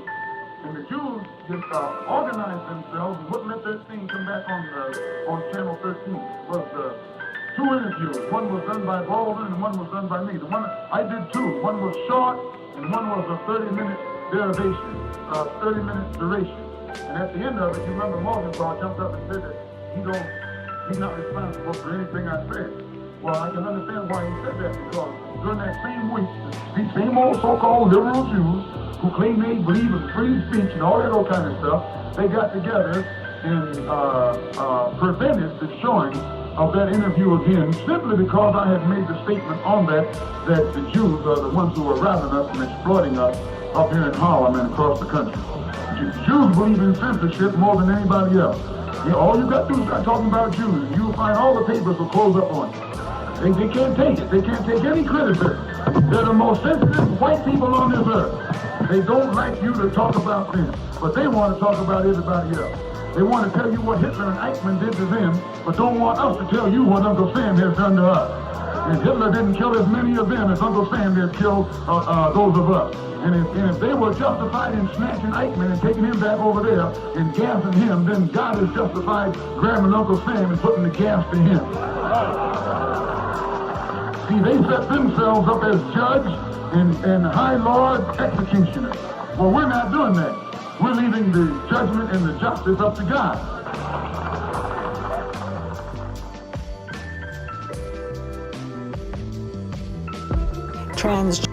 And the Jews just organized themselves and wouldn't let that thing come back on Channel 13. It was two interviews. One was done by Baldwin and one was done by me. The one I did two. One was short and one was a 30-minute derivation, 30-minute duration. And at the end of it, you remember Morgenthau jumped up and said that he's not responsible for anything I said. Well, I can understand why he said that, because during that same week, these same old so-called liberal Jews who claim they believe in free speech and all that old kind of stuff, they got together and prevented the showing of that interview again, simply because I had made the statement on that the Jews are the ones who are robbing us and exploiting us up here in Harlem and across the country. Jews believe in censorship more than anybody else. You know, all you got to do is start talking about Jews, and you'll find all the papers will close up on you. They can't take it. They can't take any criticism. They're the most sensitive white people on this earth. They don't like you to talk about them, but they want to talk about everybody else. They want to tell you what Hitler and Eichmann did to them, but don't want us to tell you what Uncle Sam has done to us. And Hitler didn't kill as many of them as Uncle Sam did kill those of us. And if they were justified in snatching Eichmann and taking him back over there and gassing him, then God is justified grabbing Uncle Sam and putting the gas to him. See, they set themselves up as judge and high lord executioner. Well, we're not doing that. We're leaving the judgment and the justice up to God. Trans.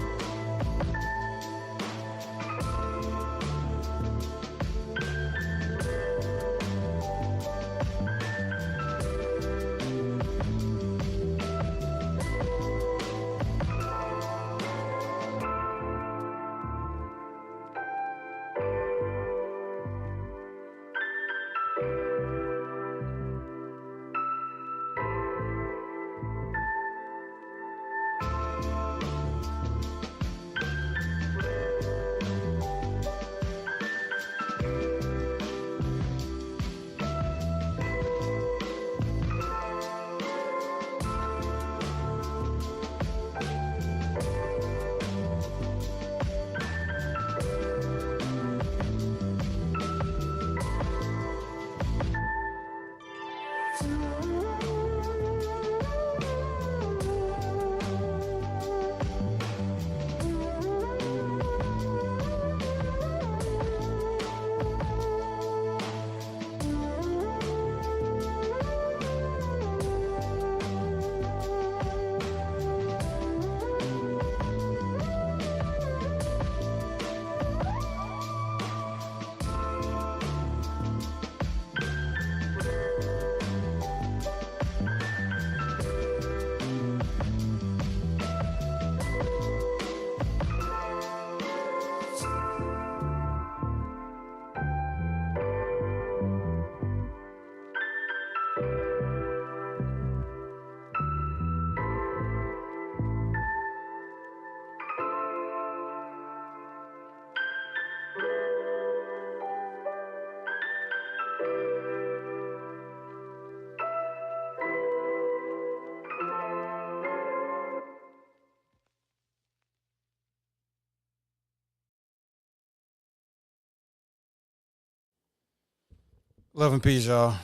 Love and peace, y'all.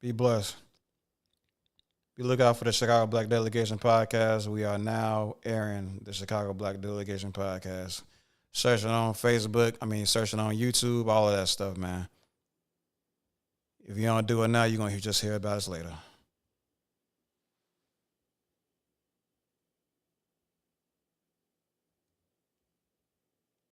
Be blessed. Be look out for the Chicago Black Delegation Podcast. We are now airing the Chicago Black Delegation Podcast. Searching on Facebook, searching on YouTube, all of that stuff, man. If you don't do it now, you're going to just hear about us later.